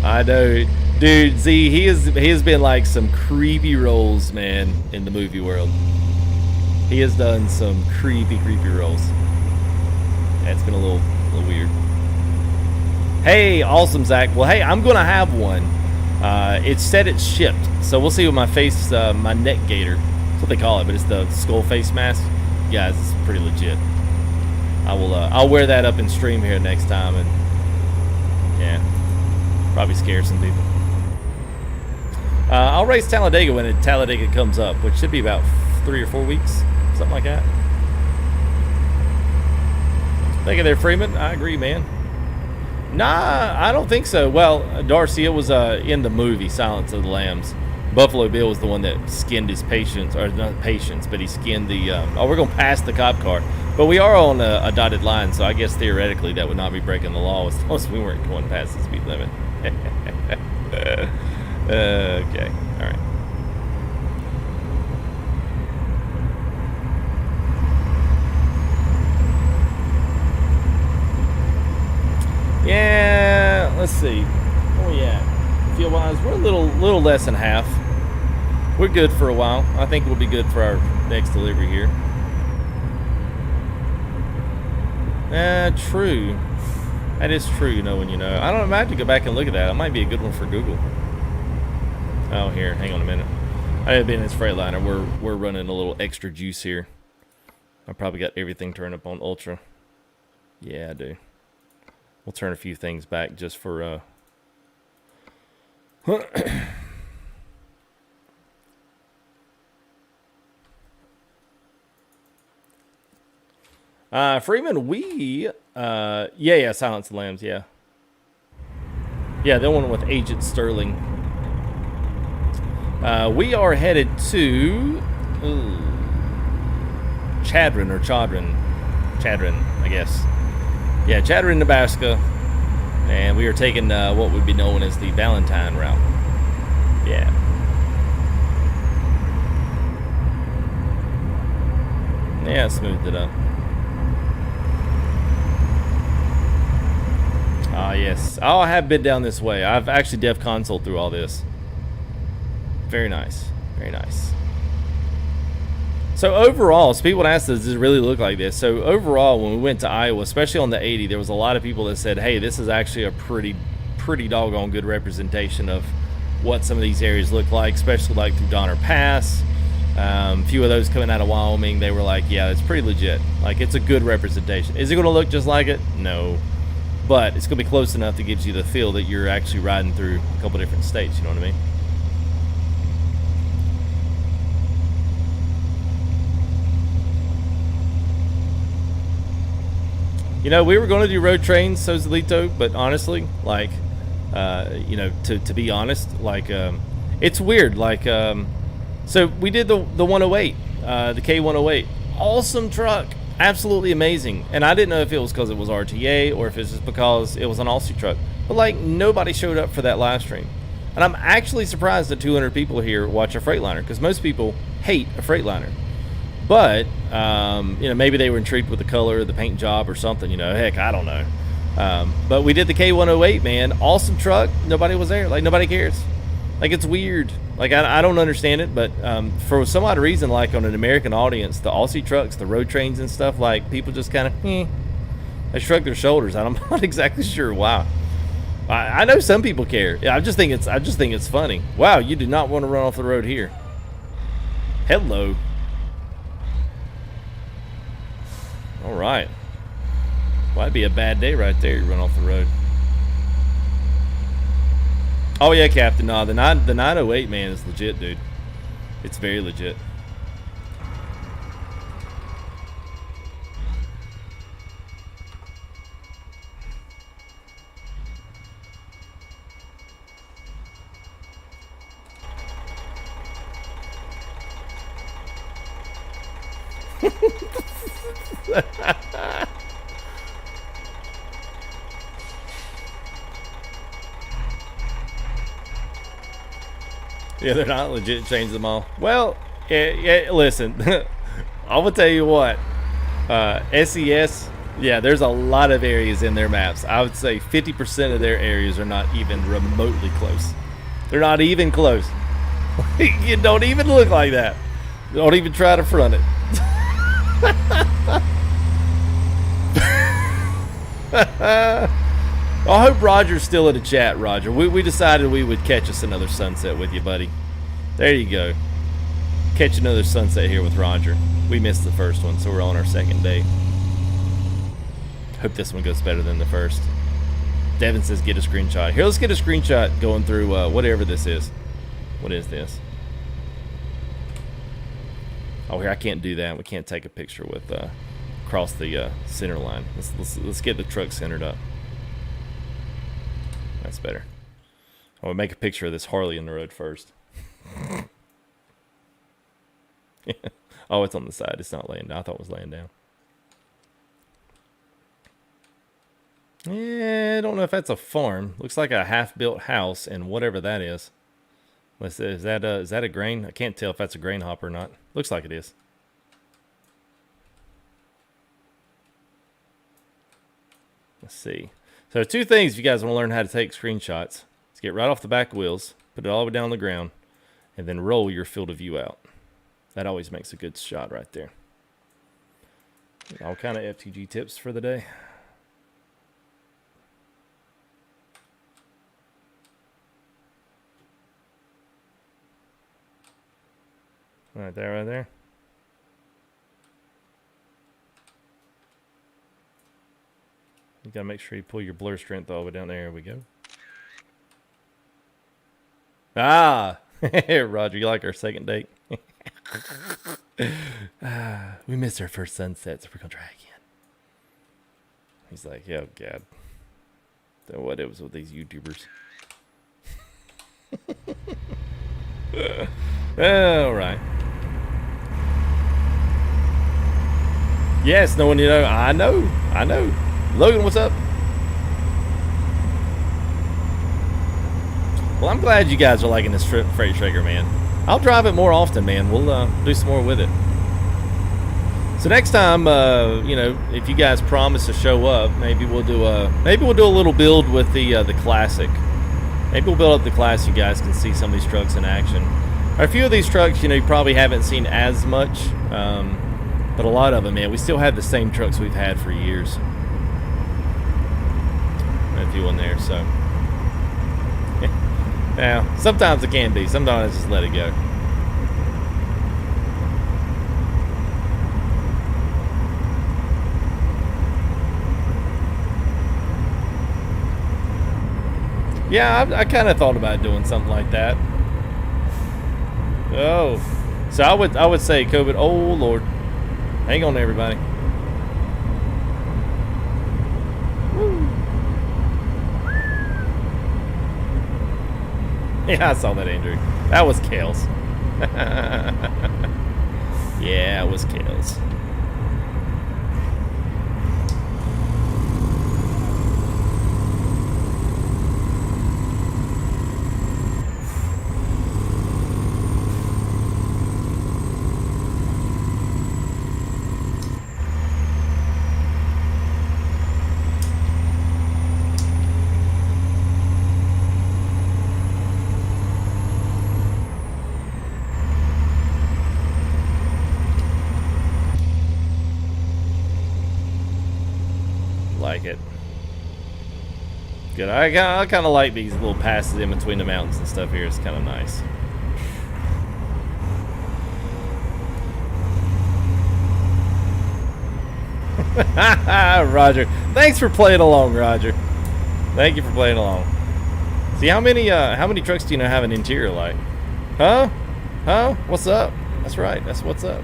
I know, dude. Z, he has been like some creepy roles, man, in the movie world. He has done some creepy roles. Yeah, it's been a little weird. Hey, awesome, Zach. Well, hey, I'm gonna have one. It said it's shipped, so we'll see what my face, my neck gaiter. That's what they call it, but it's the skull face mask. Guys, it's pretty legit. I'll wear that up in stream here next time, and yeah, probably scare some people. I'll race Talladega when Talladega comes up, which should be about 3 or 4 weeks, something like that. Thank you there, Freeman. I agree, man. Nah, I don't think so. Well, Darcia was in the movie Silence of the Lambs. Buffalo Bill was the one that skinned his patients, or not patients, but he skinned the. Oh, we're gonna pass the cop car, but we are on a dotted line, so I guess theoretically that would not be breaking the law as long as we weren't going past the speed limit. Okay, all right. Yeah, let's see. Oh yeah, fuel wise, we're a little less than half. We're good for a while. I think we'll be good for our next delivery here. True. That is true, you know when you know. I don't know, I have to go back and look at that. It might be a good one for Google. Oh, here, hang on a minute. I have been in this Freightliner. We're running a little extra juice here. I probably got everything turned up on Ultra. Yeah, I do. We'll turn a few things back just for Freeman, yeah, Silence of the Lambs, yeah. Yeah, the one with Agent Sterling. We are headed to Chadron, I guess. Yeah, Chadron, Nebraska. And we are taking what would be known as the Valentine route. Yeah. Yeah, smoothed it up. Ah, yes. Oh, I have been down this way. I've actually dev console through all this. Very nice. Very nice. So overall, so people ask, does it really look like this? So overall, when we went to Iowa, especially on the 80, there was a lot of people that said, hey, this is actually a pretty doggone good representation of what some of these areas look like, especially like through Donner Pass. A few of those coming out of Wyoming, they were like, yeah, it's pretty legit. Like, it's a good representation. Is it going to look just like it? No. But it's going to be close enough that gives you the feel that you're actually riding through a couple different states, you know what I mean? You know, we were going to do road trains, Sosalito, but honestly, like, you know, to be honest, like, it's weird. Like, so we did the 108, the K108. Awesome truck. Absolutely amazing. And I didn't know if it was because it was RTA or if it's just because it was an Aussie truck. But, like, nobody showed up for that live stream. And I'm actually surprised that 200 people here watch a Freightliner, because most people hate a Freightliner. But, you know, maybe they were intrigued with the color, the paint job, or something, you know. Heck, I don't know. But we did the K108, man. Awesome truck. Nobody was there. Like, nobody cares. Like, it's weird. Like, I don't understand it, but for some odd reason, like, on an American audience, the Aussie trucks, the road trains and stuff, like, people just kind of, they shrug their shoulders. I'm not exactly sure why. I know some people care. Yeah, I just think it's funny. Wow, you do not want to run off the road here. Hello. All right. Well, that'd be a bad day right there. You run off the road. Oh yeah, Captain. No, the 908, man, is legit, dude. It's very legit. Yeah, they're not legit changing them all. Well, yeah, listen, I will tell you what. SES, yeah, there's a lot of areas in their maps. I would say 50% of their areas are not even remotely close. They're not even close. You don't even look like that. Don't even try to front it. I hope Roger's still in the chat, Roger. We decided we would catch us another sunset with you, buddy. There you go. Catch another sunset here with Roger. We missed the first one, so we're on our second day. Hope this one goes better than the first. Devin says get a screenshot. Here, let's get a screenshot going through whatever this is. What is this? Oh, here, I can't do that. We can't take a picture with across the center line. Let's get the truck centered up. That's better. I will make a picture of this Harley in the road first. Oh, it's on the side. It's not laying down. I thought it was laying down. Yeah, I don't know if that's a farm. Looks like a half-built house and whatever that is. Is that a grain? I can't tell if that's a grain hopper or not. Looks like it is. Let's see. So two things if you guys want to learn how to take screenshots. Let's get right off the back wheels, put it all the way down on the ground, and then roll your field of view out. That always makes a good shot right there. All kind of FTG tips for the day. Right there, right there. You gotta make sure you pull your blur strength all the way down there. Here we go. Ah, Roger, you like our second date? We missed our first sunset, so we're gonna try again. He's like, yeah, oh God. Then what it was with these YouTubers. All right. Yes, no one you know. I know. Logan, what's up? Well, I'm glad you guys are liking this freight tracker, man. I'll drive it more often, man. We'll do some more with it. So next time, you know, if you guys promise to show up, maybe we'll do a little build with the classic. Maybe we'll build up the class. You guys can see some of these trucks in action. A few of these trucks, you know, you probably haven't seen as much, but a lot of them, man, we still have the same trucks we've had for years. A few in there, so. Now, sometimes it can be. Sometimes I just let it go. Yeah, I kind of thought about doing something like that. Oh, so I would say COVID. Oh Lord, hang on, everybody. Woo. Yeah, I saw that, Andrew. That was Kales. Yeah, it was Kales. Like it. Good. I kind of like these little passes in between the mountains and stuff here. It's kind of nice. Roger, thanks for playing along, Roger. Thank you for playing along. See, how many trucks do you know have an interior light? Huh? What's up? That's right. That's what's up.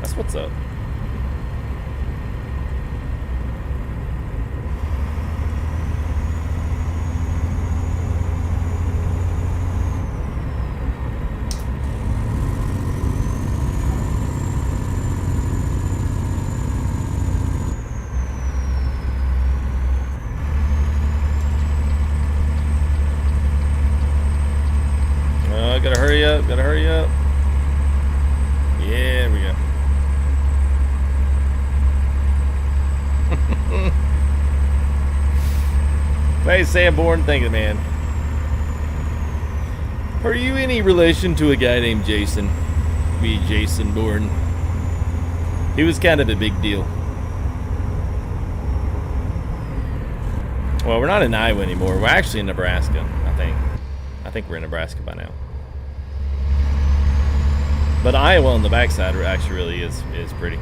That's what's up. Gotta hurry up. Gotta hurry up. Yeah, there we go. Hey, Sanborn, thank you, man. Are you any relation to a guy named Jason? Me, Jason Bourne. He was kind of a big deal. Well, we're not in Iowa anymore. We're actually in Nebraska, I think. I think we're in Nebraska by now. But Iowa on the backside actually really is pretty.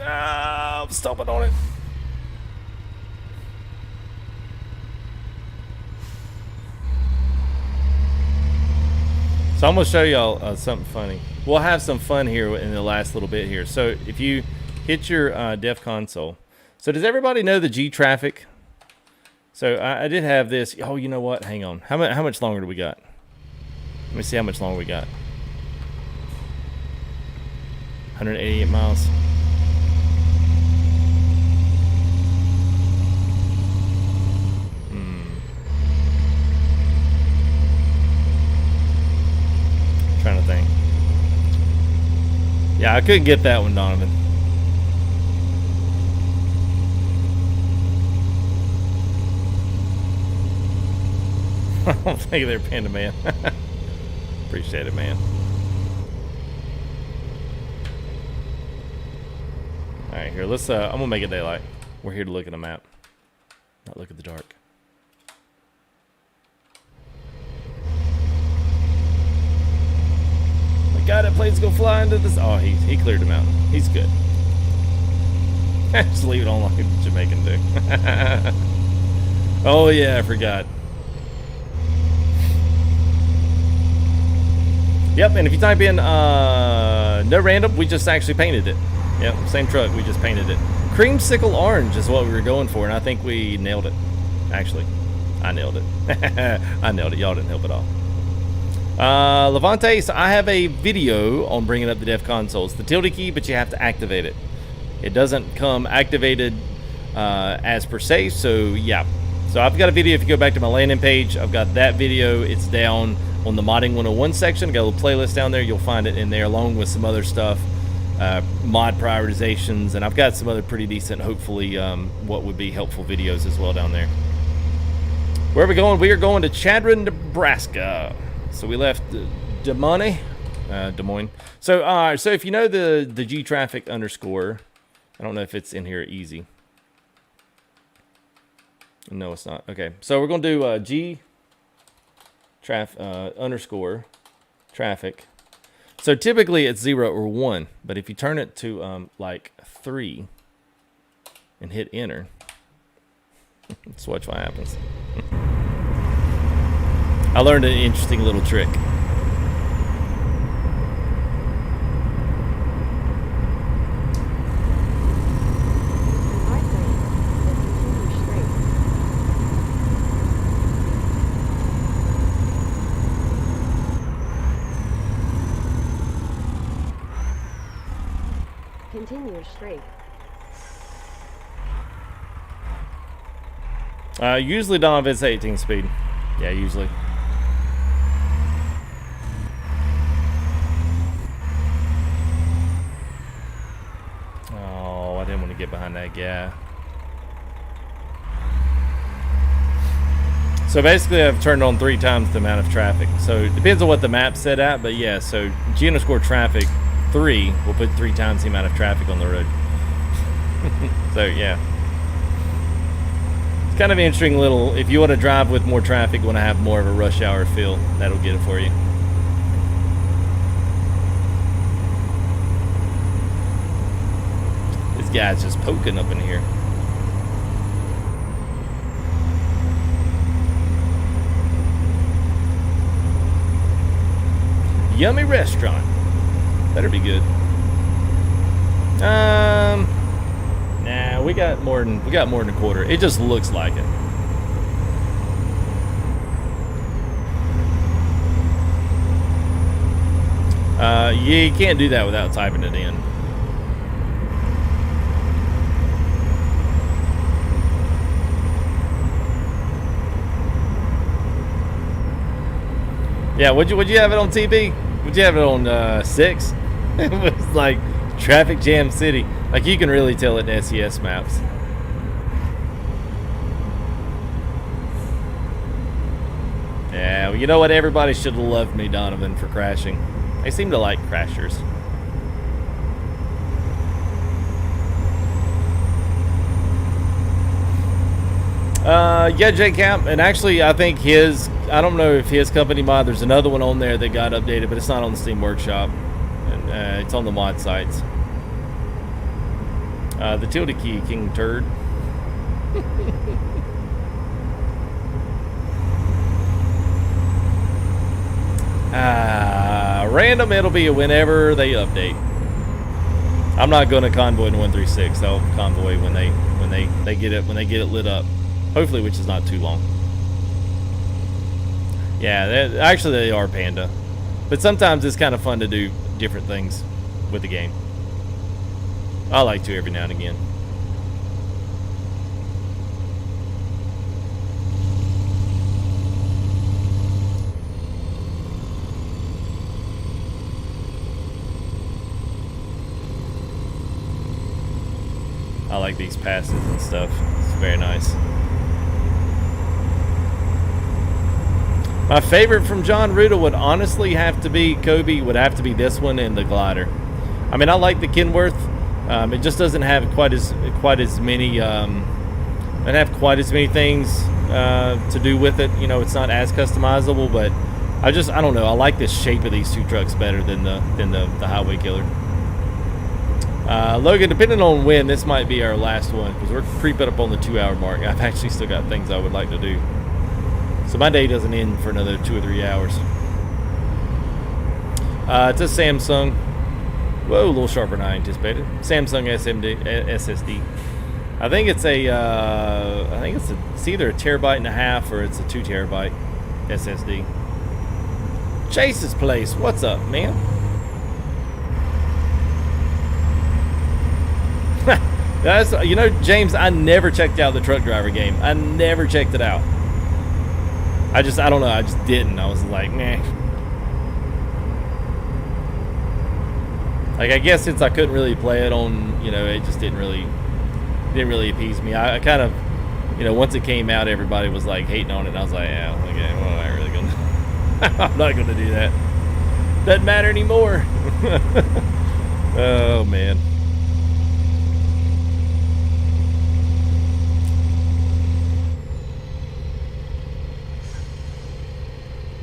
I'm stomping on it. So I'm gonna show y'all something funny. We'll have some fun here in the last little bit here. So if you hit your Def console, so does everybody know the G traffic? So I did have this. Oh, you know what? Hang on. How much longer do we got? Let me see how much longer we got. 188 miles. Trying to think. Yeah, I couldn't get that one, Donovan. I don't think they're Panda Man. Appreciate it, man. Alright, here, let's I'm gonna make it daylight. We're here to look at a map, not look at the dark. God, that plane's gonna fly into this. Oh, he cleared him out. He's good. Just leave it on like the Jamaican do. Oh yeah, I forgot. Yep, and if you type in no random, we just actually painted it. Yep, same truck, we just painted it. Creamsicle orange is what we were going for, and I think we nailed it. Actually, I nailed it. I nailed it. Y'all didn't help at all. Levante, so I have a video on bringing up the Def console. It's the tilde key, but you have to activate it. It doesn't come activated as per se, so yeah. So I've got a video. If you go back to my landing page, I've got that video. It's down on the Modding 101 section. I've got a little playlist down there. You'll find it in there along with some other stuff, mod prioritizations, and I've got some other pretty decent, hopefully, what would be helpful videos as well down there. Where are we going? We are going to Chadron, Nebraska. So we left Des Moines. So so if you know the G traffic underscore, I don't know if it's in here easy. No, it's not. Okay, so we're gonna do G underscore traffic. So typically it's 0 or 1, but if you turn it to like 3 and hit enter, let's watch what happens. I learned an interesting little trick. Continue straight. Usually, Dom, it's 18 speed. Yeah, usually. Oh, I didn't want to get behind that guy. So basically, I've turned on 3 times the amount of traffic. So it depends on what the map's set at, but yeah, so G underscore traffic 3 will put 3 times the amount of traffic on the road. So yeah. It's kind of an interesting little, if you want to drive with more traffic, want to have more of a rush hour feel, that'll get it for you. This guy's just poking up in here. Yummy restaurant. Better be good. Nah, we got more than a quarter. It just looks like it. You can't do that without typing it in. Yeah, would you have it on TV? Would you have it on 6? It was like traffic jam city. Like you can really tell it in SES maps. Yeah, well, you know what? Everybody should have loved me, Donovan, for crashing. They seem to like crashers. Yeah, J Camp, and actually I think I don't know if his company mod, there's another one on there that got updated, but it's not on the Steam Workshop. And it's on the mod sites. The tilde key, King Turd. Random, it'll be whenever they update. I'm not going to convoy in 136. They'll convoy when they get it lit up. Hopefully, which is not too long. Yeah, actually they are Panda, but sometimes it's kind of fun to do different things with the game. I like to every now and again. I like these passes and stuff. It's very nice. My favorite from John Ruda would honestly have to be Kobe. Would have to be this one and the glider. I mean, I like the Kenworth. It just doesn't have quite as many. Doesn't have quite as many things to do with it. You know, it's not as customizable. But I don't know. I like the shape of these two trucks better than the Highway Killer. Logan, depending on when, this might be our last one because we're creeping up on the 2-hour mark. I've actually still got things I would like to do. So my day doesn't end for another 2 or 3 hours. It's a Samsung. Whoa, a little sharper than I anticipated. Samsung SSD. I think it's it's either a 1.5 terabyte or it's a 2 terabyte SSD. Chase's place. What's up, man? That's, you know, James, I never checked out the truck driver game. I never checked it out. I don't know, I just didn't. I was like, meh. Like, I guess since I couldn't really play it on, you know, it just didn't really appease me. I kind of, you know, once it came out, everybody was like hating on it. And I was like, yeah, okay, well, I'm not really gonna, I'm not gonna do that. Doesn't matter anymore. Oh man.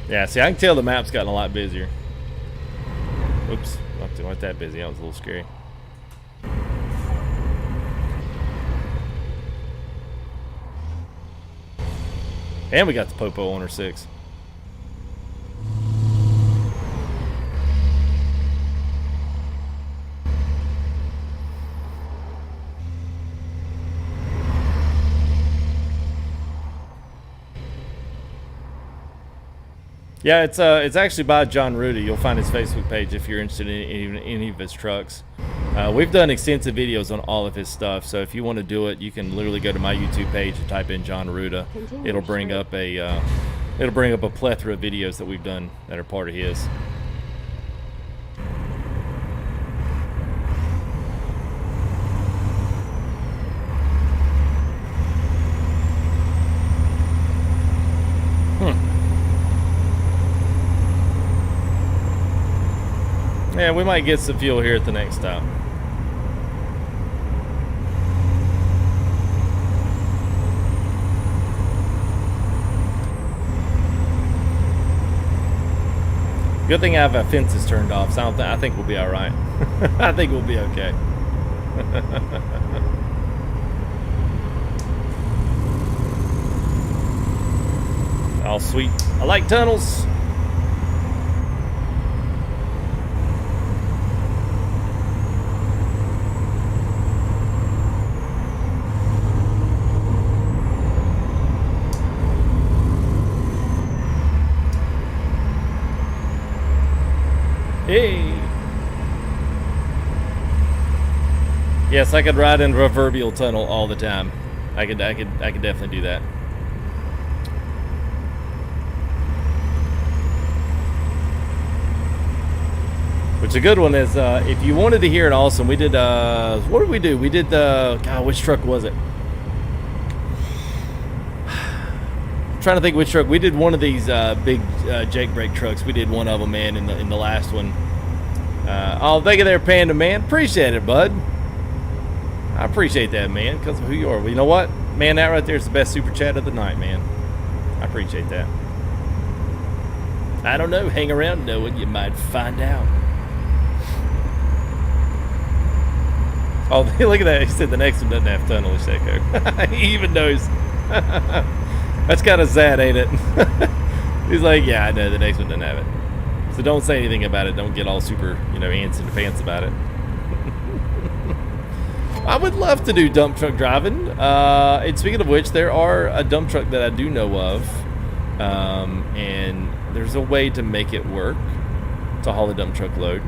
Yeah, see, I can tell the map's gotten a lot busier. Oops, not that busy. That was a little scary. And we got the Popo on her 6. Yeah, it's actually by John Ruda. You'll find his Facebook page if you're interested in any of his trucks. We've done extensive videos on all of his stuff, so if you want to do it, you can literally go to my YouTube page and type in John Ruda. It'll bring up a plethora of videos that we've done that are part of his. Yeah, we might get some fuel here at the next stop. Good thing I have our fences turned off, so I think we'll be all right. I think we'll be okay. Oh, sweet. I like tunnels. Yes, I could ride in a proverbial tunnel all the time. I could definitely do that. Which a good one is, if you wanted to hear it awesome, we did, what did we do? We did the, God, which truck was it? I'm trying to think which truck. We did one of these big Jake brake trucks. We did one of them, man, in the last one. Oh, thank you there, Panda Man. Appreciate it, bud. I appreciate that, man, because of who you are. Well, you know what? Man, that right there is the best super chat of the night, man. I appreciate that. I don't know. Hang around, knowing you might find out. Oh, look at that. He said the next one doesn't have tunnel echo. He even knows. That's kind of sad, ain't it? He's like, yeah, I know the next one doesn't have it. So don't say anything about it. Don't get all super, you know, ants in the pants about it. I would love to do dump truck driving. And speaking of which, there are a dump truck that I do know of. And there's a way to make it work to haul a dump truck load.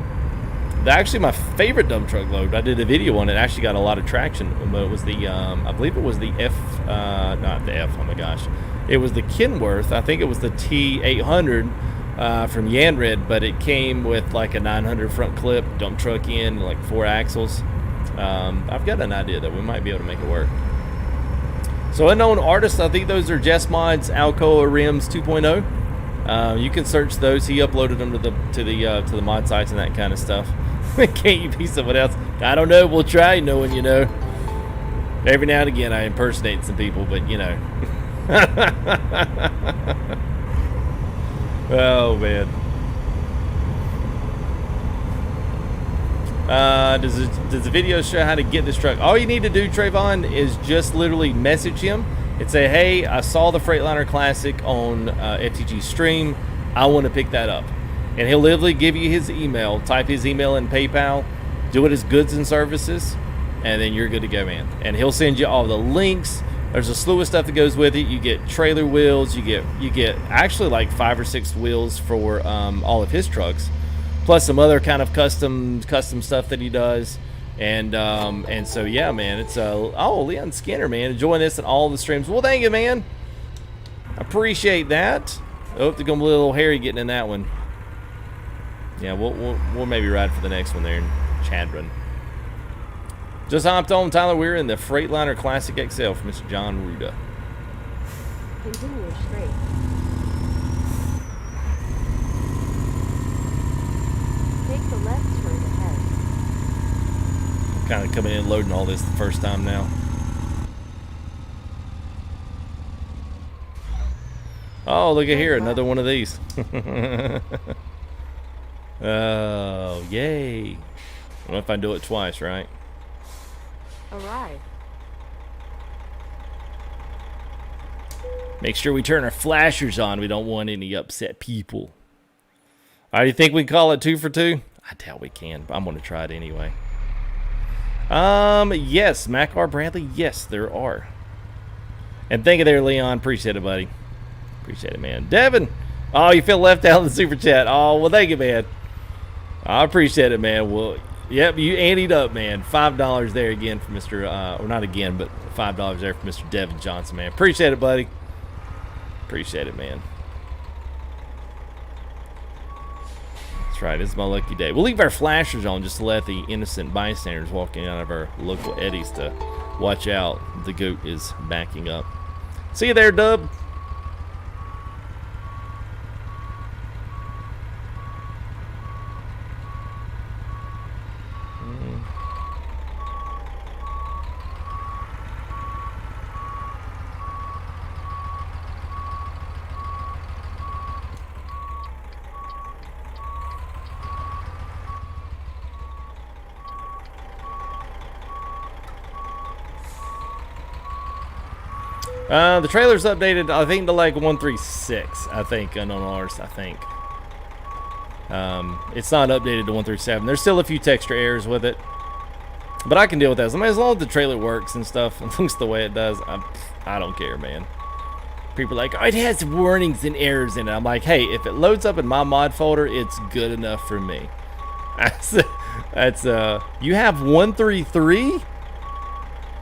Actually, my favorite dump truck load, I did a video on it, actually got a lot of traction. It was the, I believe it was the not the F, oh my gosh. It was the Kenworth, I think it was the T800 from Yanred, but it came with like a 900 front clip, dump truck in, like 4 axles. I've got an idea that we might be able to make it work. So unknown artists, I think those are Jess Mod's Alcoa Rims 2.0. You can search those. He uploaded them to the mod sites and that kind of stuff. Can't you be someone else? I don't know. We'll try, knowing you know. Every now and again, I impersonate some people, but you know. Oh man. Does the video show how to get this truck? All you need to do, Trayvon, is just literally message him and say, hey, I saw the Freightliner Classic on FTG Stream. I want to pick that up. And he'll literally give you his email, type his email in PayPal, do it as goods and services, and then you're good to go, man. And he'll send you all the links. There's a slew of stuff that goes with it. You get trailer wheels. You get actually like 5 or 6 wheels for all of his trucks, plus some other kind of custom stuff that he does. And so yeah, man, it's oh, Leon Skinner, man, enjoying this and all the streams. Well, thank you, man. Appreciate that. Oh, they're gonna be a little hairy getting in that one. Yeah, we'll maybe ride for the next one there in Chadron. Just hopped on, Tyler. We're in the Freightliner Classic XL from Mr. John Ruda. Continue straight. Take the left turn ahead. I'm kind of coming in loading all this the first time now. Oh, look at here, another one of these. Oh, yay. I don't know if I do it twice, right? Arrive. Make sure we turn our flashers on. We don't want any upset people. All right, you think we can call it 2 for 2? I doubt we can, but I'm going to try it anyway. Yes, Mac R. Bradley, yes, there are. And thank you there, Leon. Appreciate it, buddy. Appreciate it, man. Devin, oh, you feel left out in the super chat. Oh, well, thank you, man. I appreciate it, man. Well, yep, you anteed up, man. $5 there again for Mr. Or not again, but $5 there for Mr. Devin Johnson, man. Appreciate it, buddy. Appreciate it, man. That's right. This is my lucky day. We'll leave our flashers on just to let the innocent bystanders walking out of our local eddies to watch out. The goat is backing up. See you there, Dub. The trailer's updated, I think, to like 136, I think, on ours, I think. It's not updated to 137. There's still a few texture errors with it. But I can deal with that. I mean, as long as the trailer works and stuff, and looks the way it does, I don't care, man. People are like, oh, it has warnings and errors in it. I'm like, hey, if it loads up in my mod folder, it's good enough for me. That's you have 133?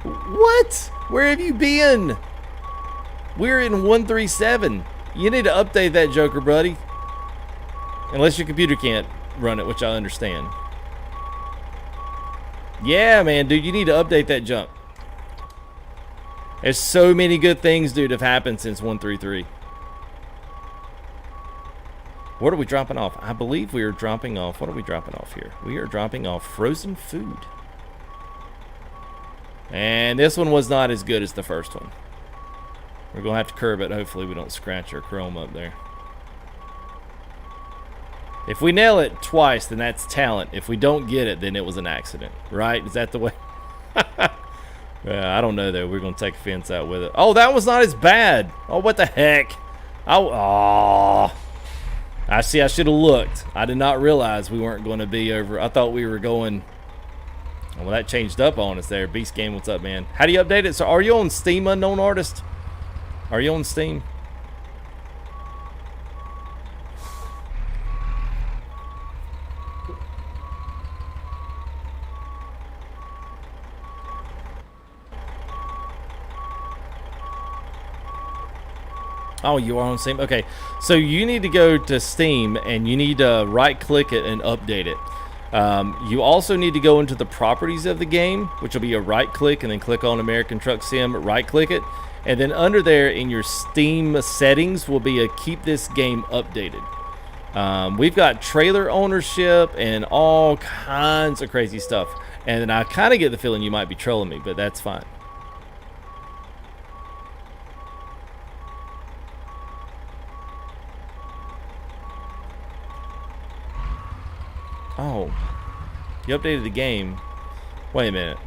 What? Where have you been? We're in 137. You need to update that joker, buddy. Unless your computer can't run it, which I understand. Yeah, man, dude, you need to update that junk. There's so many good things, dude, have happened since 133. What are we dropping off? I believe we are dropping off. What are we dropping off here? We are dropping off frozen food. And this one was not as good as the first one. We're going to have to curb it. Hopefully we don't scratch our chrome up there. If we nail it twice, then that's talent. If we don't get it, then it was an accident. Right? Is that the way? I don't know, though. We're going to take a fence out with it. Oh, that was not as bad. Oh, what the heck? Oh, I see. I should have looked. I did not realize we weren't going to be over. I thought we were going. Well, that changed up on us there. Beast Game, what's up, man? How do you update it? So, are you on Steam, Unknown Artist? Are you on Steam? Oh, you are on Steam? Okay. So you need to go to Steam and you need to right-click it and update it. You also need to go into the properties of the game, which will be a right-click and then click on American Truck Sim, right-click it. And then under there in your Steam settings will be a keep this game updated. We've got trailer ownership and all kinds of crazy stuff. And I kind of get the feeling you might be trolling me, but that's fine. Oh, you updated the game. Wait a minute.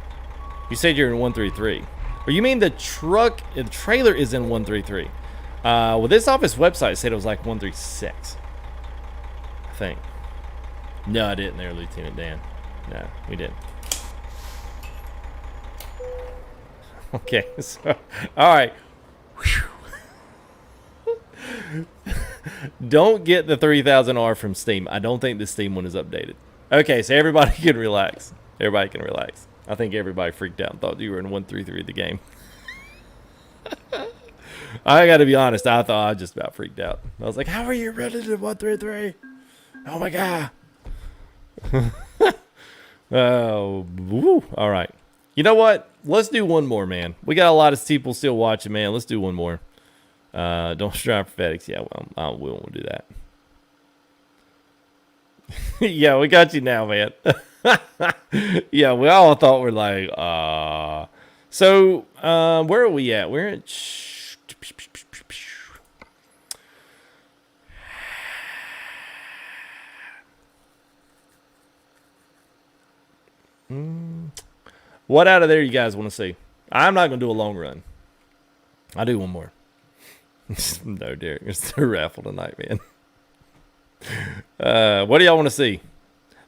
You said you're in 133. Or you mean the trailer is in 133? Well, this office website said it was like 136. I think. No, I didn't there, Lieutenant Dan. No, we didn't. Okay, so, all right. Don't get the 3000R from Steam. I don't think the Steam one is updated. Okay, so everybody can relax. Everybody can relax. I think everybody freaked out and thought you were in 133 the game. I got to be honest. I thought I just about freaked out. I was like, how are you running to 133? Oh, my God. Oh, woo. All right. You know what? Let's do one more, man. We got a lot of people still watching, man. Let's do one more. Don't strive for FedEx. Yeah, well, we won't do that. Yeah, we got you now, man. Yeah, we all thought we're like, So, where are we at? We're at... What out of there you guys want to see? I'm not going to do a long run. I'll do one more. No, Derek, it's the raffle tonight, man. What do y'all want to see?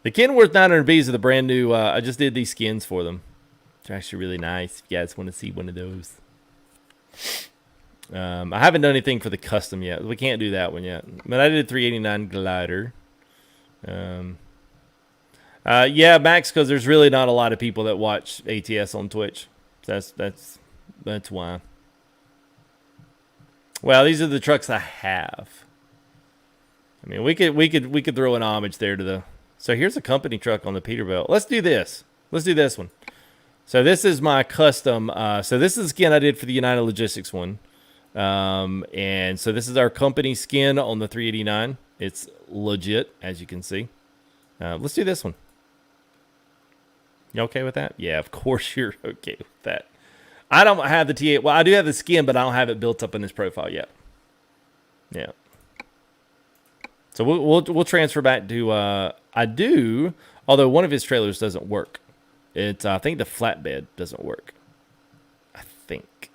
The Kenworth 900Bs are the brand new. I just did these skins for them. They're actually really nice. If you guys want to see one of those. I haven't done anything for the custom yet. We can't do that one yet. But I did a 389 glider. Yeah, Max, because there's really not a lot of people that watch ATS on Twitch. That's why. Well, these are the trucks I have. I mean, we could throw an homage there to the. So here's a company truck on the Peterbilt. Let's do this. Let's do this one. So this is my custom. So this is the skin I did for the United Logistics one. And so this is our company skin on the 389. It's legit, as you can see. Let's do this one. You okay with that? Yeah, of course you're okay with that. I don't have the T8. Well, I do have the skin, but I don't have it built up in this profile yet. Yeah. So we'll transfer back to I do, although one of his trailers doesn't work. It's I think the flatbed doesn't work. I think.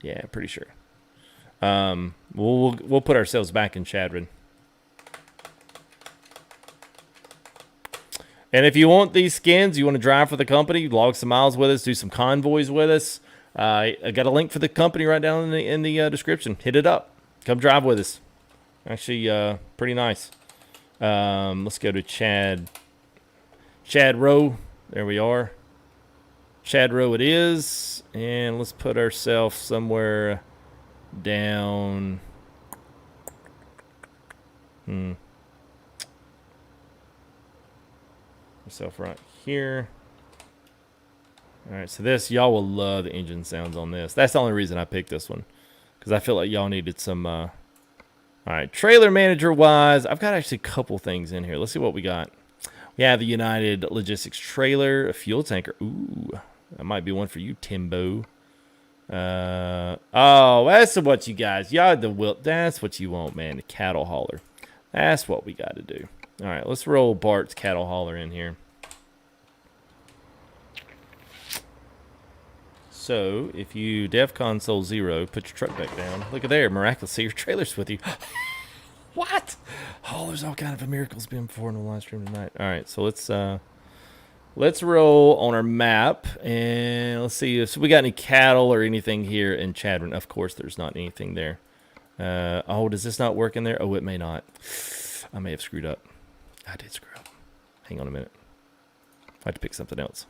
Yeah, pretty sure. We'll put ourselves back in Chadron. And if you want these skins, you want to drive for the company, log some miles with us, do some convoys with us. I got a link for the company right down in the description. Hit it up. Come drive with us. Actually, pretty nice. Let's go to Chad Rowe. There we are. Chad Row it is. And let's put ourselves somewhere down. Myself right here. All right, so this, y'all will love the engine sounds on this. That's the only reason I picked this one, because I feel like y'all needed some. All right, trailer manager wise, I've got actually a couple things in here. Let's see what we got. We have the United Logistics trailer, a fuel tanker. Ooh, that might be one for you, Timbo. Oh, that's what you guys. Y'all the will. That's what you want, man. The cattle hauler. That's what we got to do. All right, let's roll Bart's cattle hauler in here. So, if you dev console 0, put your truck back down. Look at there, miraculously, your trailer's with you. What? Oh, there's all kind of miracles been before in the live stream tonight. All right, so let's roll on our map, and let's see if we got any cattle or anything here in Chadron. Of course, there's not anything there. Oh, does this not work in there? Oh, it may not. I may have screwed up. I did screw up. Hang on a minute. I have to pick something else.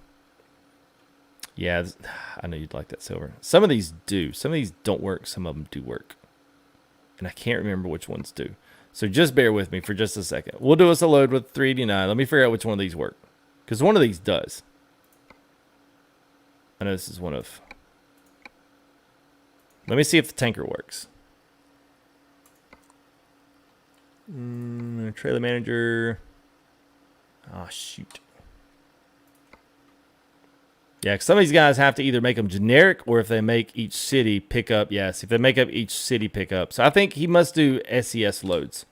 Yeah, I know you'd like that silver. Some of these do. Some of these don't work. Some of them do work. And I can't remember which ones do. So just bear with me for just a second. We'll do us a load with 389. Let me figure out which one of these work. Because one of these does. I know this is one of... Let me see if the tanker works. Trailer manager. Oh, shoot. Yeah, 'cause some of these guys have to either make them generic or if they make each city pick up. Yes, if they make up each city pick up. So I think he must do SES loads.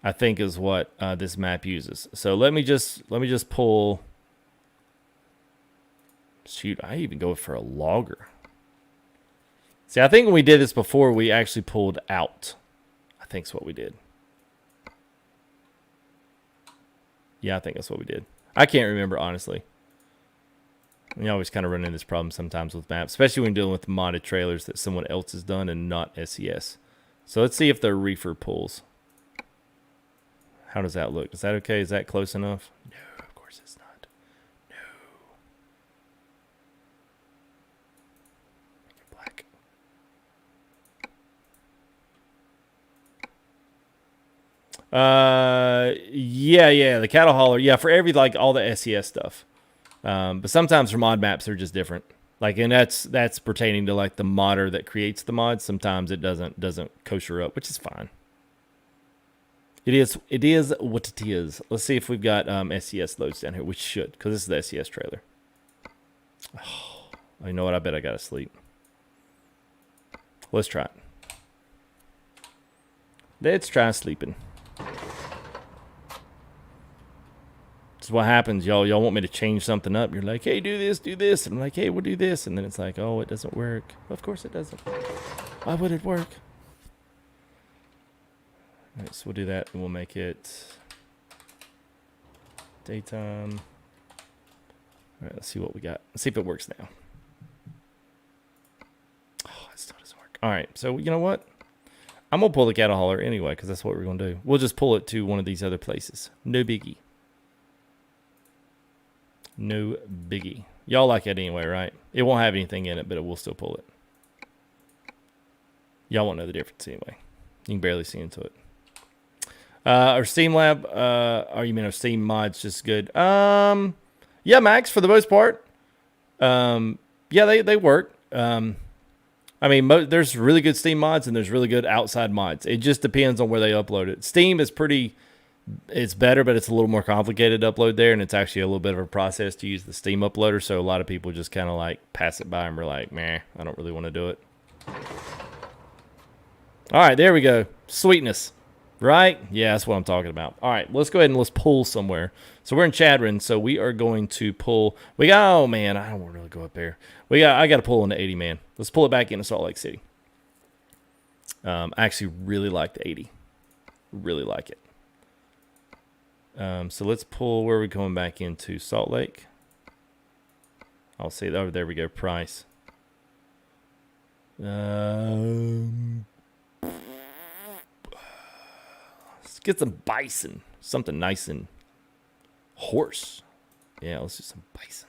I think is what this map uses. So let me just pull. Shoot, I even go for a logger. See, I think when we did this before, we actually pulled out. I think that's what we did. Yeah, I think that's what we did. I can't remember, honestly. We always kind of run into this problem sometimes with maps, especially when dealing with modded trailers that someone else has done and not SES. So let's see if the reefer pulls. How does that look? Is that okay? Is that close enough? No, of course it's not. No. Make it black. Yeah, the cattle hauler. Yeah, for every, like, all the SES stuff. But sometimes for mod maps, they're just different. Like, and that's pertaining to, like, the modder that creates the mod. Sometimes it doesn't kosher up, which is fine. It is what it is. Let's see if we've got SES loads down here. We should, because this is the SES trailer. Oh, you know what? I bet I gotta sleep. Let's try it. Let's try sleeping. This is what happens, y'all. Y'all want me to change something up. You're like, hey, do this. And I'm like, hey, we'll do this. And then it's like, oh, it doesn't work. Of course it doesn't. Why would it work? All right, so we'll do that, and we'll make it daytime. All right, let's see what we got. Let's see if it works now. Oh, it still doesn't work. All right, so you know what? I'm going to pull the cattle hauler anyway, because that's what we're going to do. We'll just pull it to one of these other places. No biggie. No biggie. Y'all like it anyway, right? It won't have anything in it, but it will still pull it. Y'all won't know the difference anyway. You can barely see into it. Our Steam lab, or you mean our Steam mods just good? Yeah, Max, for the most part. Yeah, they work. I mean, there's really good Steam mods and there's really good outside mods. It just depends on where they upload it. Steam is it's better, but it's a little more complicated to upload there, and it's actually a little bit of a process to use the Steam uploader, so a lot of people just kind of like pass it by and we're like, meh, I don't really want to do it. All right, there we go. Sweetness. Right? Yeah, that's what I'm talking about. All right, let's go ahead and let's pull somewhere. So we're in Chadron, so we are going to pull. Oh man, I don't want to really go up there. I got to pull in the 80, man. Let's pull it back into Salt Lake City. I actually really like the 80. Really like it. So let's pull. Where are we going back into? Salt Lake. I'll see. Oh, there we go. Price. Let's get some bison. Something nice and horse. Yeah, let's do some bison.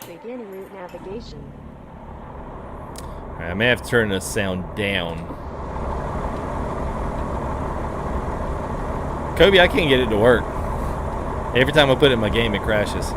Begin route navigation. Alright, I may have to turn the sound down. Kobe, I can't get it to work. Every time I put it in my game, it crashes.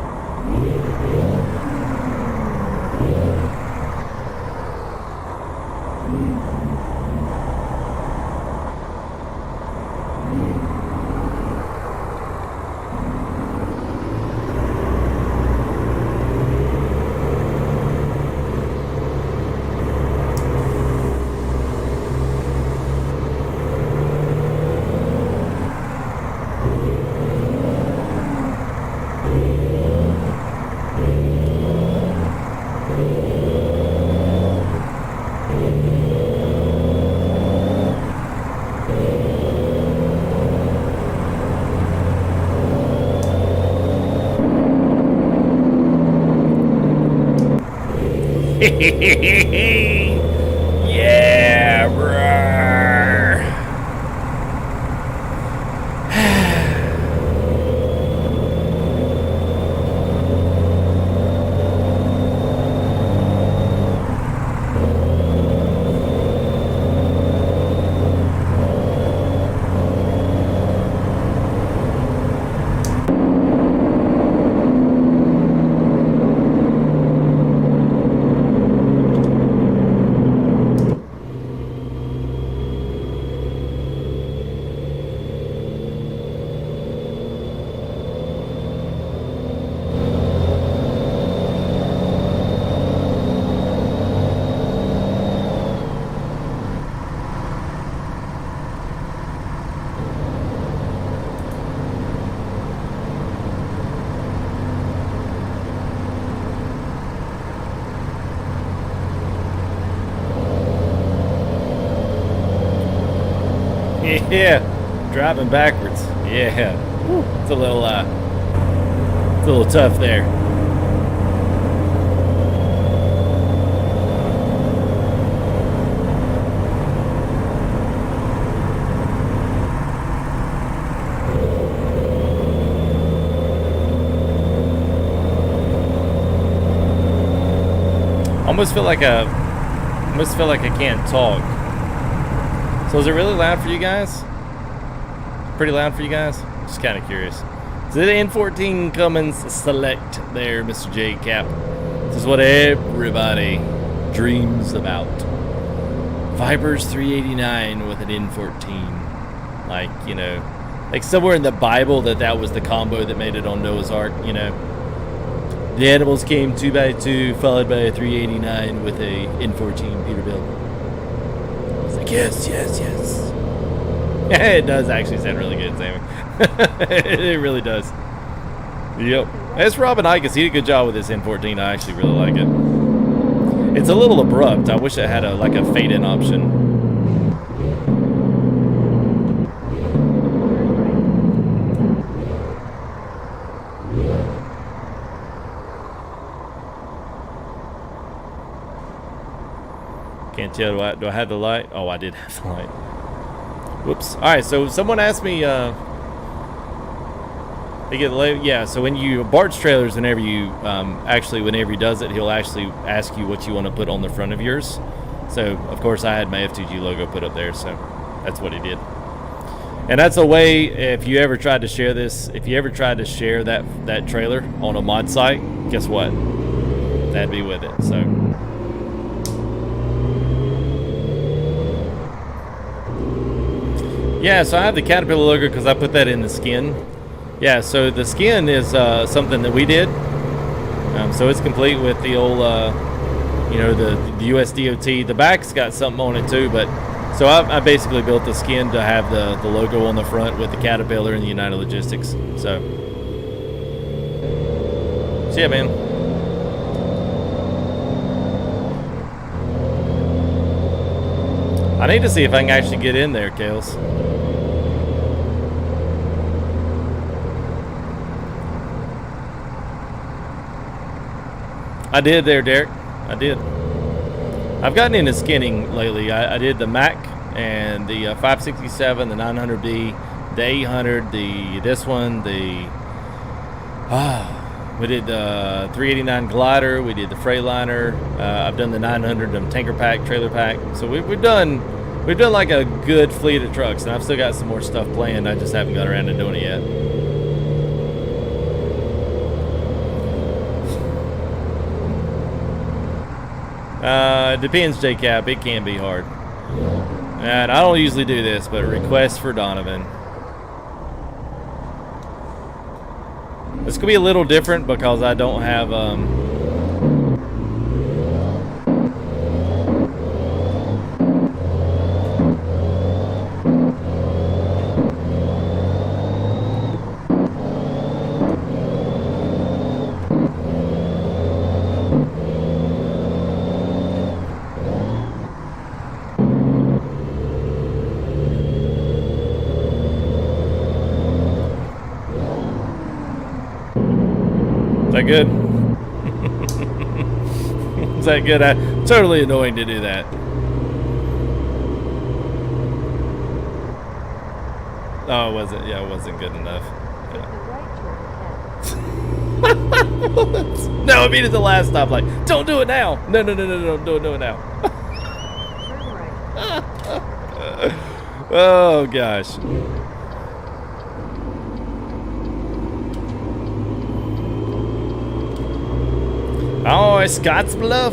Yeah, brr. Yeah, driving backwards. Yeah, it's a little tough there. Almost feel like I can't talk. So is it really loud for you guys? Pretty loud for you guys? Just kind of curious. So the N14 Cummins Select there, Mr. J Cap. This is what everybody dreams about. Vipers 389 with an N14. Like, you know, like somewhere in the Bible that was the combo that made it on Noah's Ark, you know. The animals came 2x2, followed by a 389 with a N14 Peterbilt. It's like, yes, yes, yes. It does actually sound really good, Sammy. It really does. Yep. As Robin Ickes, he did a good job with this N14. I actually really like it. It's a little abrupt. I wish it had a fade-in option. Can't tell. Do I have the light? Oh, I did have the light. Whoops. All right. So someone asked me. They get yeah. So when you Bart's trailers, whenever you whenever he does it, he'll actually ask you what you want to put on the front of yours. So of course I had my F2G logo put up there. So that's what he did. And that's a way. If you ever tried to share this, if you ever tried to share that trailer on a mod site, guess what? That'd be with it. So. Yeah, so I have the Caterpillar logo because I put that in the skin. Yeah, so the skin is something that we did. So it's complete with the old, you know, the US DOT. The back's got something on it too, but so I basically built the skin to have the logo on the front with the Caterpillar and the United Logistics. So yeah, man. I need to see if I can actually get in there, Kales. I did there, Derek. I did. I've gotten into skinning lately. I did the Mac and the 567, the 900B, the 800, this one, the We did the 389 glider. We did the Freightliner. I've done the 900 tanker pack, trailer pack. So we've done like a good fleet of trucks, and I've still got some more stuff planned. I just haven't got around to doing it yet. Depends, JCap. It can be hard. And I don't usually do this, but request for Donovan. This could be a little different because I don't have Is that good? Is that good? Totally annoying to do that. Oh, it wasn't. Yeah, it wasn't good enough. Take the right turn ahead. No, I mean at the last stop. Like, don't do it now. No, don't do it now. Turn right. Oh gosh. Oh, Scotts Bluff.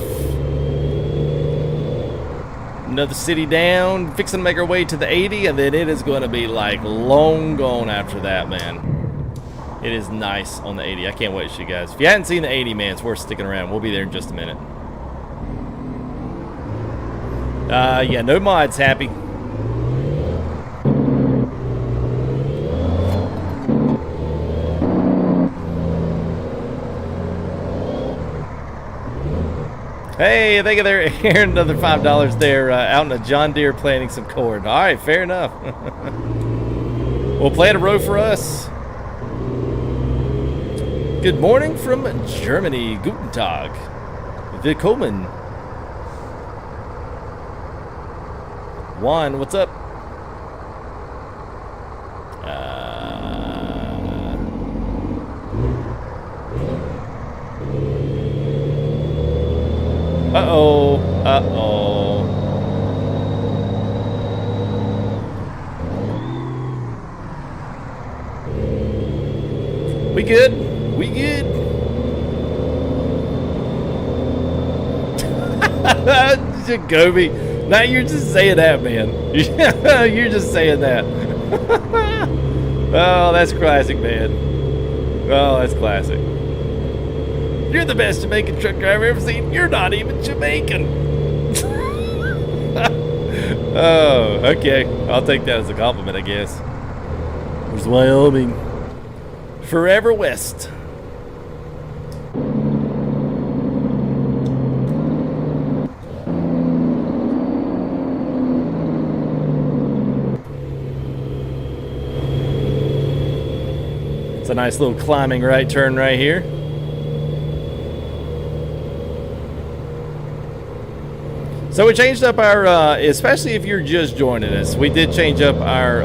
Another city down. Fixing to make our way to the 80, and then it is going to be like long gone after that, man. It is nice on the 80. I can't wait to show you guys. If you hadn't seen the 80, man, it's worth sticking around. We'll be there in just a minute. Yeah, no mods, happy. Hey, thank you there, Aaron. Another $5 there. Out in a John Deere planting some corn. All right, fair enough. Well, plant a row for us. Good morning from Germany. Guten Tag. Willkommen. Juan, what's up? Uh-oh. Uh-oh. We good? We good? Jacoby. Now you're just saying that, man. You're just saying that. Oh, that's classic, man. Oh, that's classic. You're the best Jamaican truck driver I've ever seen. You're not even Jamaican. Oh, okay. I'll take that as a compliment, I guess. Where's Wyoming? Forever West. It's a nice little climbing right turn right here. So we changed up our, especially if you're just joining us, we did change up our,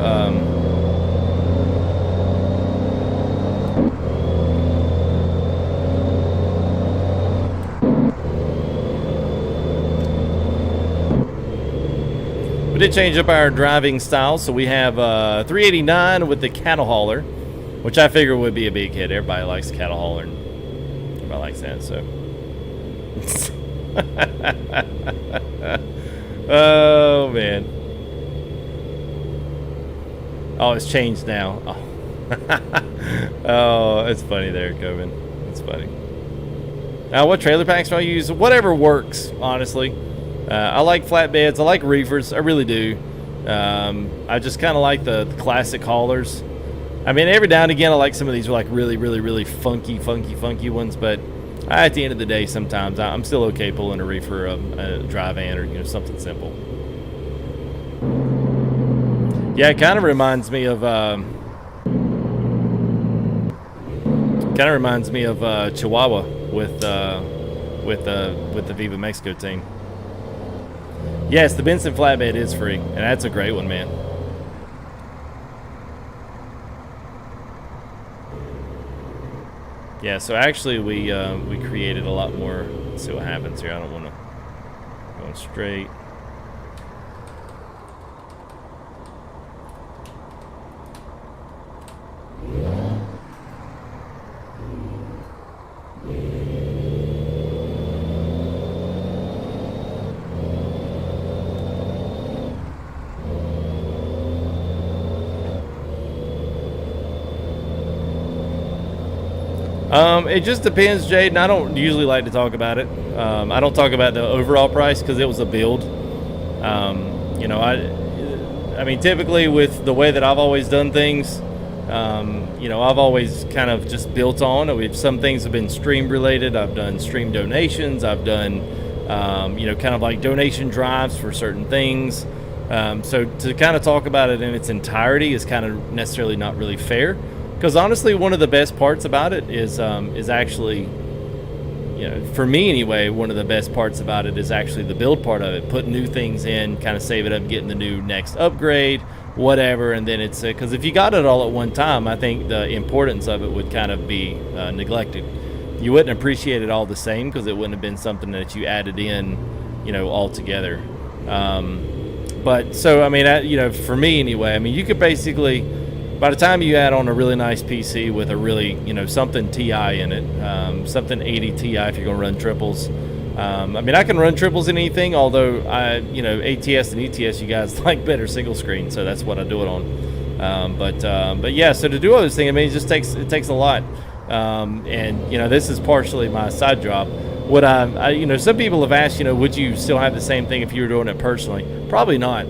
driving style. So we have 389 with the cattle hauler, which I figure would be a big hit. Everybody likes cattle hauler. Everybody likes that, so. Oh man. Oh, it's changed now. Oh, oh, it's funny there, Coven. It's funny. Now, what trailer packs do I use? Whatever works, honestly. I like flatbeds. I like reefers. I really do. I just kind of like the classic haulers. I mean, every now and again, I like some of these like really funky ones, but at the end of the day, sometimes I'm still okay pulling a reefer, a dry van, or something simple. Yeah, it kind of reminds me of Chihuahua with the Viva Mexico team. Yes, the Benson flatbed is free, and that's a great one, man. Yeah, so actually we created a lot more. Let's see what happens here. I don't want to go straight. It just depends, Jade, and I don't usually like to talk about it. I don't talk about the overall price because it was a build. You know, I mean, typically with the way that I've always done things, you know, I've always kind of just built on. Some things have been stream related. I've done stream donations. I've done, you know, kind of like donation drives for certain things. So to kind of talk about it in its entirety is kind of necessarily not really fair. Because honestly, one of the best parts about it is actually, you know, for me anyway, one of the best parts about it is actually the build part of it. Putting new things in, kind of save it up, getting the new next upgrade, whatever, and then it's because if you got it all at one time, I think the importance of it would kind of be neglected. You wouldn't appreciate it all the same because it wouldn't have been something that you added in, you know, all together. But so I mean, you know, for me anyway, I mean, you could basically, by the time you add on a really nice PC with a really, you know, something TI in it, something 80 Ti if you're going to run triples. I mean, I can run triples in anything, although you know, ATS and ETS, you guys like better single screen, so that's what I do it on. But yeah, so to do all this thing, I mean, it takes a lot. And you know, this is partially my side job. Would I, you know, some people have asked, you know, would you still have the same thing if you were doing it personally? Probably not.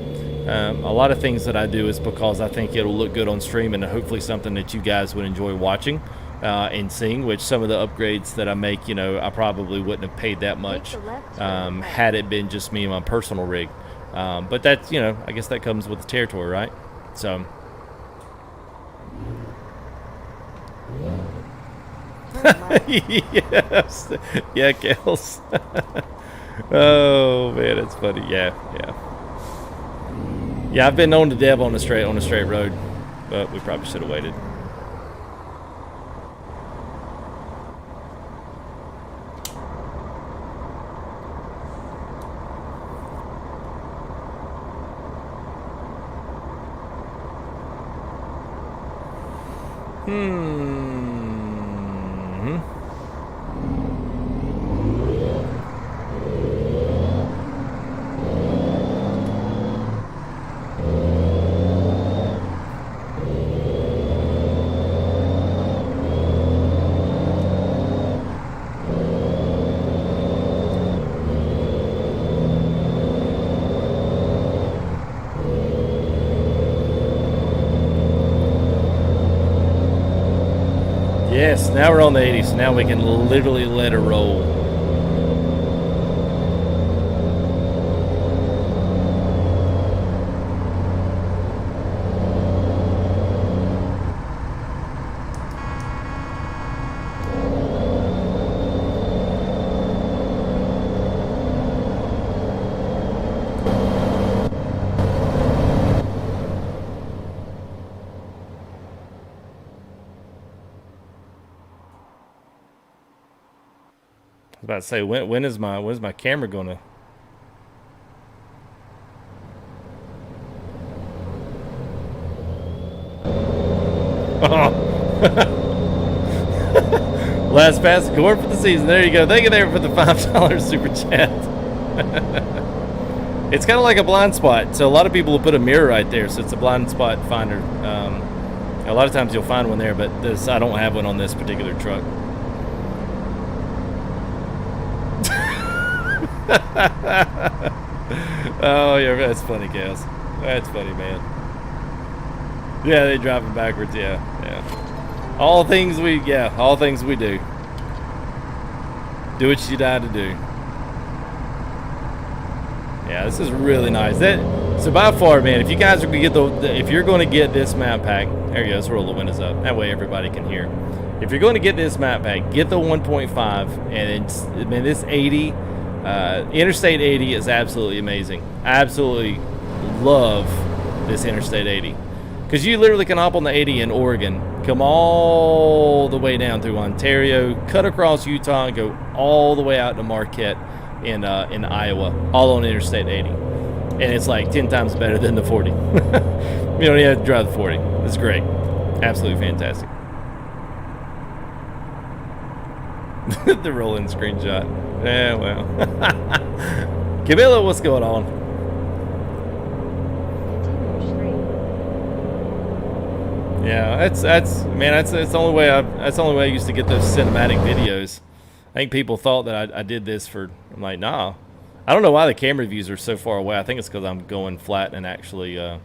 A lot of things that I do is because I think it'll look good on stream and hopefully something that you guys would enjoy watching and seeing, which some of the upgrades that I make, you know, I probably wouldn't have paid that much had it been just me and my personal rig. But that's, you know, I guess that comes with the territory, right? So. Yes. Yeah, Kels. Oh, man, it's funny. Yeah. Yeah, I've been known to dev on a straight road, but we probably should have waited. Yes, now we're on the 80, so now we can literally let her roll. I was about to say, when's my camera gonna? Last pass score for the season. There you go. Thank you there for the $5 super chat. It's kind of like a blind spot. So a lot of people will put a mirror right there, so it's a blind spot finder. A lot of times you'll find one there, but I don't have one on this particular truck. Oh yeah, that's funny, Chaos. That's funny, man. Yeah, they driving backwards. Yeah. All things we do. Do what you die to do. Yeah, this is really nice. So by far, man, if you guys are gonna get if you're going to get this map pack, there you go. Let's roll the windows up. That way everybody can hear. If you're going to get this map pack, get the 1.5, and man, this 80. Interstate 80 is absolutely amazing. I absolutely love this Interstate 80 Because you literally can hop on the 80 in Oregon, come all the way down through Ontario, cut across Utah, and go all the way out to Marquette in Iowa, all on Interstate 80. And it's like 10 times better than the 40. You don't even have to drive the 40. It's great. Absolutely fantastic. The rolling screenshot. Yeah, well. Camilla, what's going on? Yeah, that's the only way I used to get those cinematic videos. I think people thought that I did this for. I'm like, nah. I don't know why the camera views are so far away. I think it's because I'm going flat and actually. Yeah,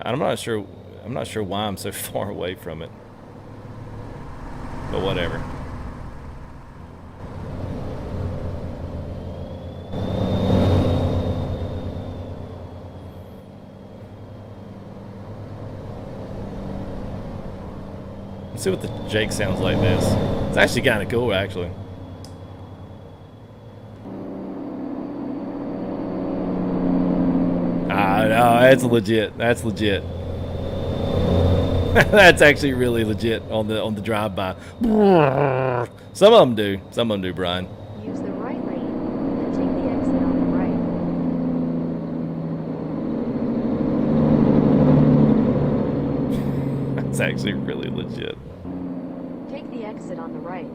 I'm not sure. I'm not sure why I'm so far away from it. But whatever. Let's see what the Jake sounds like this. It's actually kind of cool, actually. Ah, no, that's legit. That's legit. That's actually really legit on the drive-by. Some of them do. Some of them do, Brian. Use the right lane and take the exit on the right. That's actually really legit. Take the exit on the right.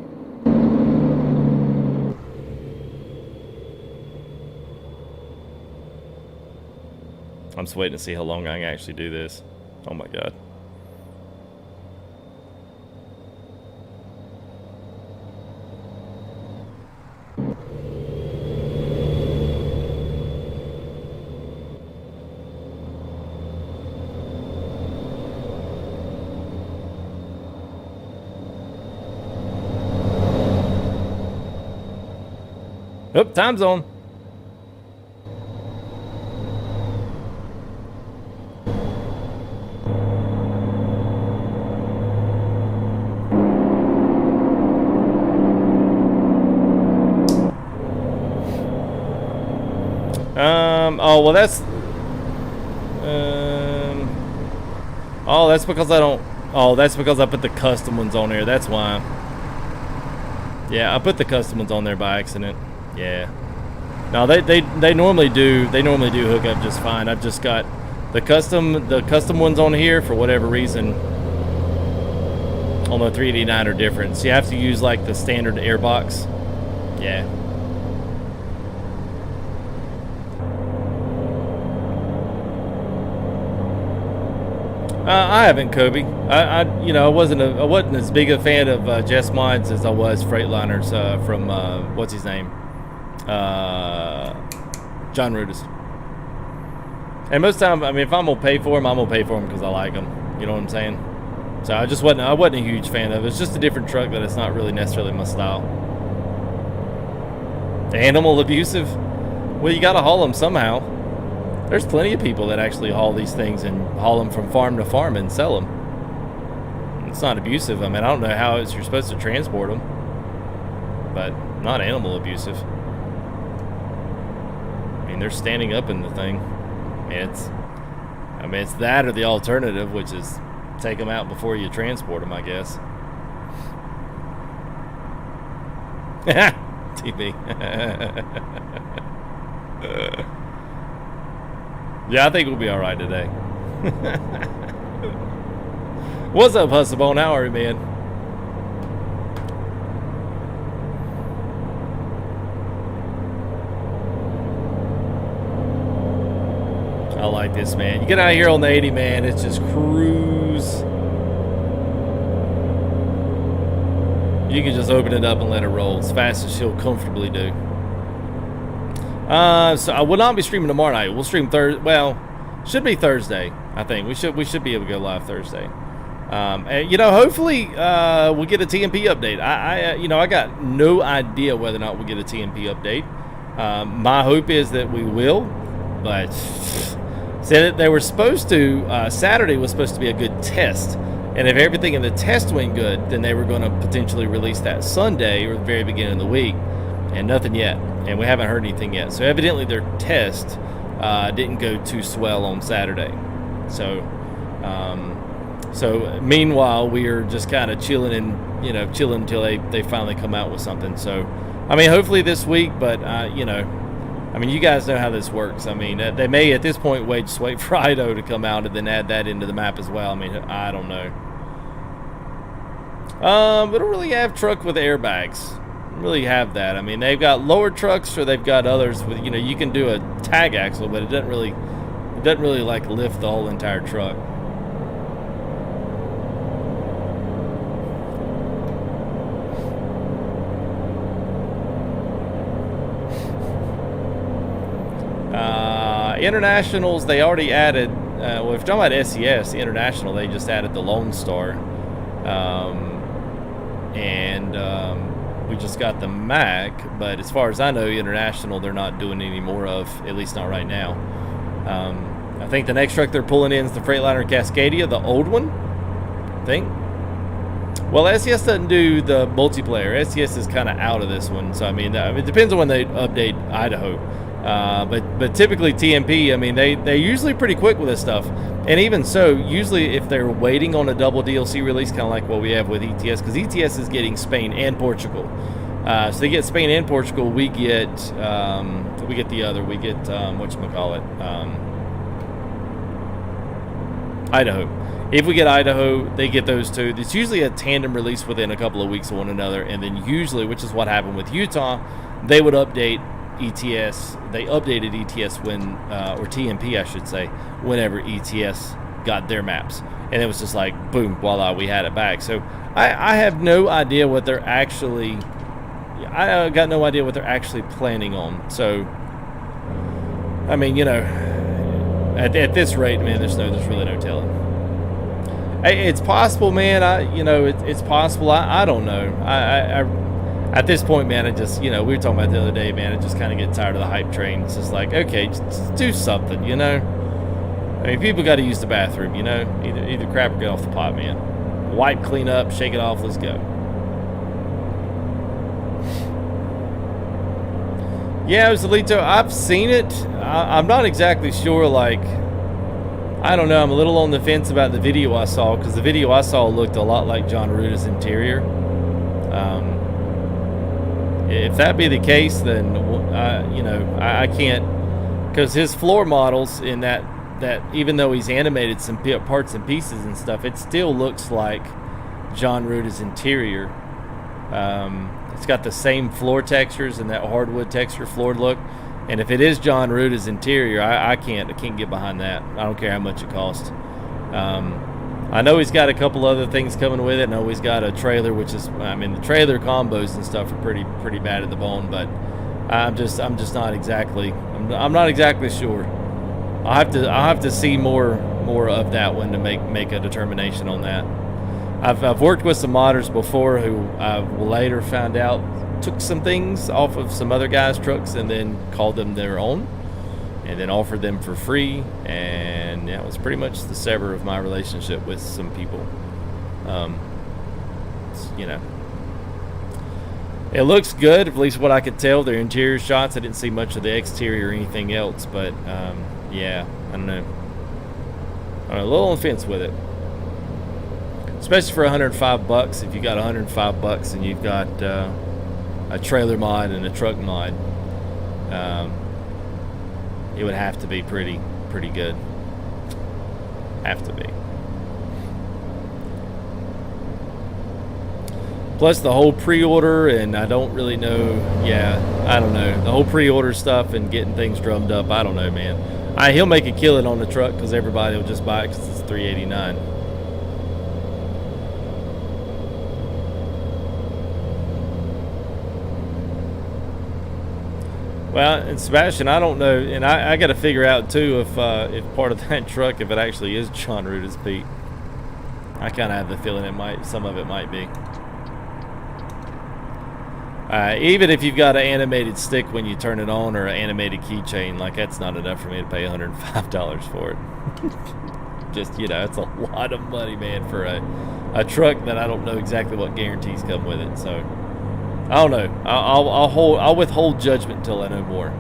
I'm just waiting to see how long I can actually do this. Oh my god. Oh, time zone. Oh, well, that's, oh, that's because I don't, oh, that's because I put the custom ones on there. That's why. Yeah, I put the custom ones on there by accident. Yeah. No, they normally do hook up just fine. I've just got the custom ones on here for whatever reason. On the 389 are different. So you have to use like the standard airbox. Yeah. I haven't, Kobe. You know, I wasn't as big a fan of Jess Mods as I was Freightliners from what's his name, John Ruda's. And most time, I mean, if I'm gonna pay for him, I'm gonna pay for him because I like him. You know what I'm saying? So I wasn't a huge fan of it. It's just a different truck that it's not really necessarily my style. Animal abusive? Well, you gotta haul them somehow. There's plenty of people that actually haul these things and haul them from farm to farm and sell them. It's not abusive. I mean, I don't know how you're supposed to transport them, but not animal abusive. I mean, they're standing up in the thing. I mean, it's that or the alternative, which is take them out before you transport them, I guess. TV. Yeah, I think we'll be all right today. What's up, Hustlebone? How are you, man? I like this, man. You get out of here on the 80, man. It's just cruise. You can just open it up and let it roll as fast as she'll comfortably do. So I will not be streaming tomorrow night. We'll stream Thursday. Well, should be Thursday. I think we should be able to go live Thursday. And you know, hopefully we'll get a TMP update. I got no idea whether or not we'll get a TMP update. My hope is that we will, but said that they were supposed to. Saturday was supposed to be a good test, and if everything in the test went good, then they were going to potentially release that Sunday or the very beginning of the week, and nothing yet. And we haven't heard anything yet. So evidently their test didn't go too swell on Saturday. So, so meanwhile, we are just kind of chilling and, you know, chilling until they finally come out with something. So, I mean, hopefully this week, but, you know, I mean, you guys know how this works. I mean, they may at this point just wait for Idaho to come out and then add that into the map as well. I mean, I don't know. We don't really have truck with airbags. Don't really have that. I mean, they've got lower trucks or they've got others with, you know, you can do a tag axle, but it doesn't really like lift the whole entire truck. Internationals, they already added, well, if you're talking about SES, the International, they just added the Lone Star. We just got the Mac, but as far as I know, International, they're not doing any more of, at least not right now. I think the next truck they're pulling in is the Freightliner Cascadia, the old one, I think. Well, SES doesn't do the multiplayer. SES is kind of out of this one, so I mean, it depends on when they update Idaho. But typically TMP, I mean, they're usually pretty quick with this stuff. And even so, usually if they're waiting on a double DLC release, kind of like what we have with ETS, because ETS is getting Spain and Portugal. So they get Spain and Portugal, we get the other, we get, whatchamacallit, Idaho. If we get Idaho, they get those two. It's usually a tandem release within a couple of weeks of one another, and then usually, which is what happened with Utah, they would update ETS. They updated ETS when, or TMP I should say, whenever ETS got their maps, and it was just like boom, voila, we had it back. So I have no idea what they're actually, I got no idea what they're actually planning on. So I mean, you know, at this rate, man, there's really no telling. It's possible, man. It's possible. I don't know. At this point, man, I just, you know, we were talking about the other day, man, I just kind of get tired of the hype train. It's just like, okay, just do something, you know? I mean, people got to use the bathroom, you know? Either crap or get off the pot, man. Wipe, clean up, shake it off, let's go. Yeah, Zalito, I've seen it. I'm not exactly sure, like, I don't know, I'm a little on the fence about the video I saw, because the video I saw looked a lot like John Ruda's interior. If that be the case, then you know, I can't, because his floor models in that even though he's animated some parts and pieces and stuff, it still looks like John Ruda's interior. It's got the same floor textures and that hardwood texture floor look. And if it is John Ruda's interior, I can't get behind that. I don't care how much it costs. I know he's got a couple other things coming with it. I know he's got a trailer, which is, I mean, the trailer combos and stuff are pretty bad at the bone. But I'm just not exactly, I'm not exactly sure. I'll have to see more of that one to make a determination on that. I've worked with some modders before who I later found out took some things off of some other guys' trucks and then called them their own, and then offered them for free, and yeah, it was pretty much the sever of my relationship with some people. You know, it looks good, at least what I could tell. Their interior shots, I didn't see much of the exterior or anything else, but yeah, I don't know. I'm a little on the fence with it, especially for $105. If you got $105 and you've got a trailer mod and a truck mod, it would have to be pretty good. Have to be. Plus the whole pre-order, and I don't really know. Yeah, I don't know, the whole pre-order stuff and getting things drummed up. I don't know, man. He'll make a killing on the truck because everybody will just buy it because it's $389. Well, and Sebastian, I don't know, and I got to figure out too if part of that truck, if it actually is John Ruda's Pete. I kind of have the feeling some of it might be. Even if you've got an animated stick when you turn it on or an animated keychain, like that's not enough for me to pay $105 for it. Just, you know, it's a lot of money, man, for a truck that I don't know exactly what guarantees come with it. So I don't know. I'll withhold judgment until I know more.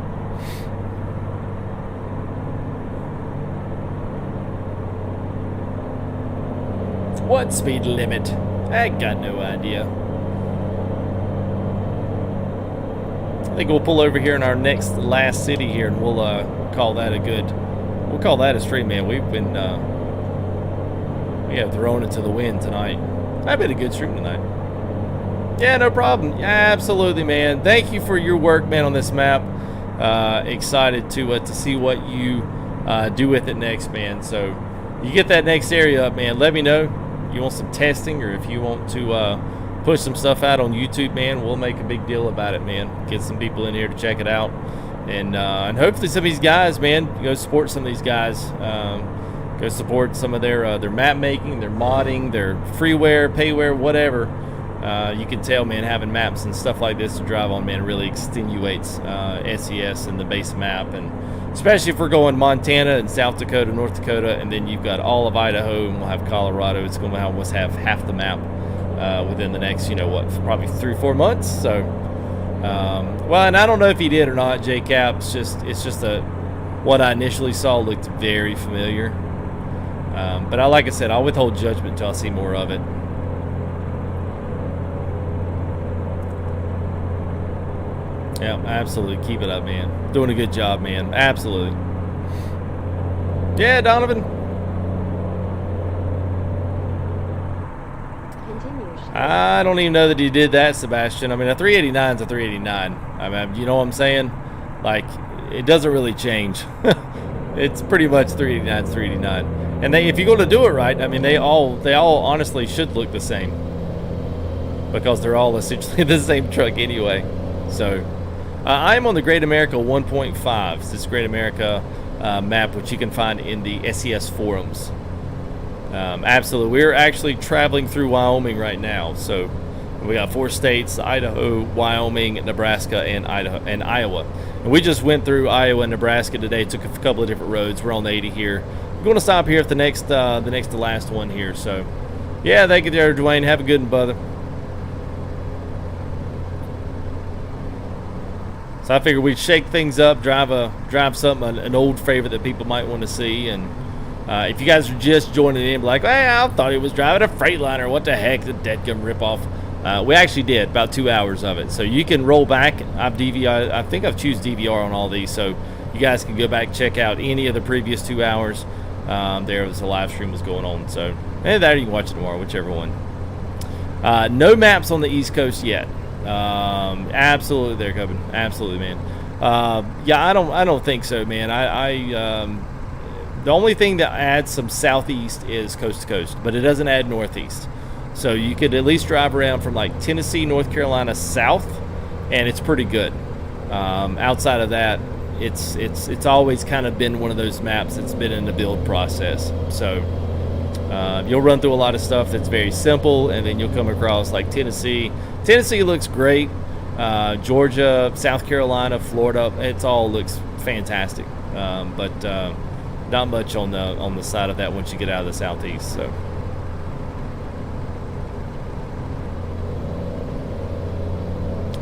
What speed limit? I got no idea. I think we'll pull over here in our last city here, and we'll call that a good. We'll call that a stream, man. We've been we have thrown it to the wind tonight. I've been a good stream tonight. Yeah, no problem. Yeah, absolutely, man. Thank you for your work, man, on this map. Excited to see what you do with it next, man. So you get that next area up, man. Let me know. You want some testing, or if you want to push some stuff out on YouTube, man, we'll make a big deal about it, man. Get some people in here to check it out, and hopefully some of these guys, man, go support some of these guys. Go support some of their map making, their modding, their freeware, payware, whatever. You can tell, man, having maps and stuff like this to drive on, man, really extenuates SES and the base map, and especially if we're going Montana and South Dakota, North Dakota, and then you've got all of Idaho, and we'll have Colorado. It's going to almost have half the map within the next, probably 3 or 4 months. So, well, and I don't know if he did or not, J-Cap. It's just what I initially saw looked very familiar. But like I said, I'll withhold judgment until I see more of it. Yeah, absolutely. Keep it up, man. Doing a good job, man. Absolutely. Yeah, Donovan. I don't even know that he did that, Sebastian. I mean, a 389 is a 389. I mean, you know what I'm saying? Like, it doesn't really change. It's pretty much 389 is 389. And if you're going to do it right, I mean, they all honestly should look the same, because they're all essentially the same truck anyway. So, I'm on the Great America 1.5. It's this Great America map, which you can find in the SES forums. Absolutely. We're actually traveling through Wyoming right now. So we got 4 states: Idaho, Wyoming, Nebraska, and Iowa. And we just went through Iowa and Nebraska today. Took a couple of different roads. We're on the 80 here. We're going to stop here at the next to last one here. So yeah, thank you there, Dwayne. Have a good one, brother. So I figured we'd shake things up, drive something, an old favorite that people might want to see. And if you guys are just joining in, like, hey, I thought he was driving a Freightliner. What the heck, the deadgum ripoff. We actually did about 2 hours of it. So you can roll back. I think I've choose DVR on all these. So you guys can go back, check out any of the previous 2 hours. There was a live stream was going on. So there you can watch it tomorrow, whichever one. No maps on the East Coast yet. Absolutely there, Coven. Absolutely, man. Yeah, I don't think so, man. The only thing that adds some southeast is coast to coast, but it doesn't add northeast. So you could at least drive around from like Tennessee, North Carolina south, and it's pretty good. Outside of that, it's always kind of been one of those maps that's been in the build process. So you'll run through a lot of stuff that's very simple, and then you'll come across like Tennessee. Tennessee looks great. Georgia, South Carolina, Florida, it all looks fantastic. But not much on the side of that once you get out of the southeast. So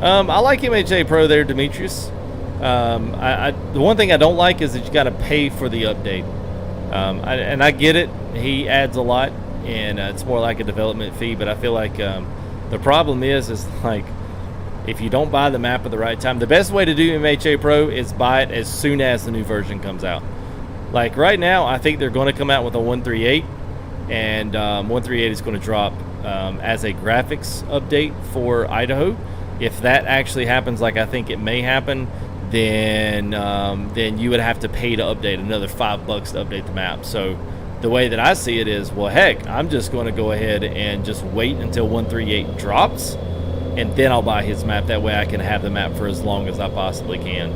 I like MHA Pro there, Demetrius. The one thing I don't like is that you got to pay for the update. And I get it. He adds a lot, and it's more like a development fee. But I feel like the problem is like, if you don't buy the map at the right time, the best way to do MHA Pro is buy it as soon as the new version comes out. Like right now, I think they're going to come out with a 138, and 138 is going to drop as a graphics update for Idaho. If that actually happens, like I think it may happen, then you would have to pay to update another $5 to update the map. So the way that I see it is, well, heck, I'm just going to go ahead and just wait until 138 drops, and then I'll buy his map. That way I can have the map for as long as I possibly can.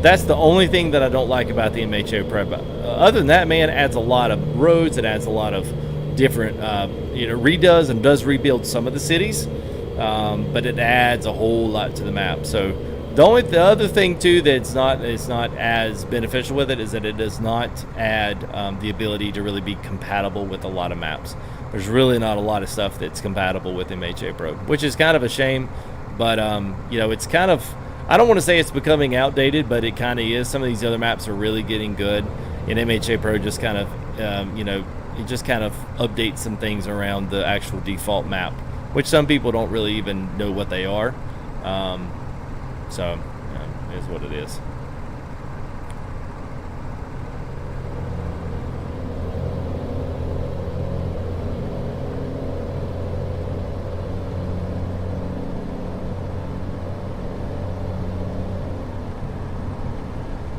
That's the only thing that I don't like about the MHA Pro. Other than that, man, it adds a lot of roads. It adds a lot of different, redoes and does rebuild some of the cities, but it adds a whole lot to the map. So the other thing too that's not as beneficial with it is that it does not add the ability to really be compatible with a lot of maps. There's really not a lot of stuff that's compatible with MHA Pro, which is kind of a shame. But it's kind of, I don't want to say it's becoming outdated, but it kind of is. Some of these other maps are really getting good, and MHA Pro just kind of It just kind of updates some things around the actual default map, which some people don't really even know what they are. So it is what it is.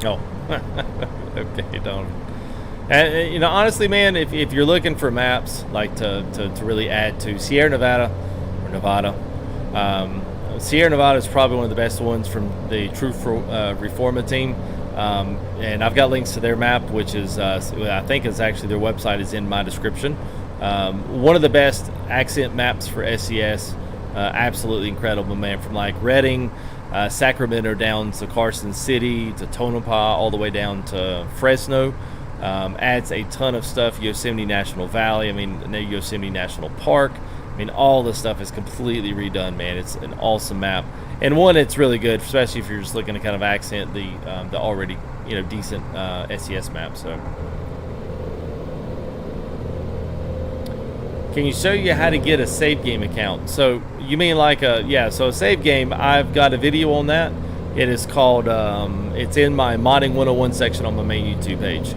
Oh, okay, Donovan. And, you know, honestly, man, if you're looking for maps, like to really add to Sierra Nevada, or Nevada, Sierra Nevada is probably one of the best ones from the True Reforma team. And I've got links to their map, which is, I think is actually, their website is in my description. One of the best accent maps for SCS. Absolutely incredible, man. From like Redding, Sacramento down to Carson City, to Tonopah, all the way down to Fresno. Adds a ton of stuff. Yosemite National Valley, I mean, Yosemite National Park. I mean, all this stuff is completely redone, man. It's an awesome map. And one, it's really good, especially if you're just looking to kind of accent the already, you know, decent SCS map. So, can you show you how to get a save game account? So you mean like so a save game, I've got a video on that. It is called, it's in my Modding 101 section on my main YouTube page.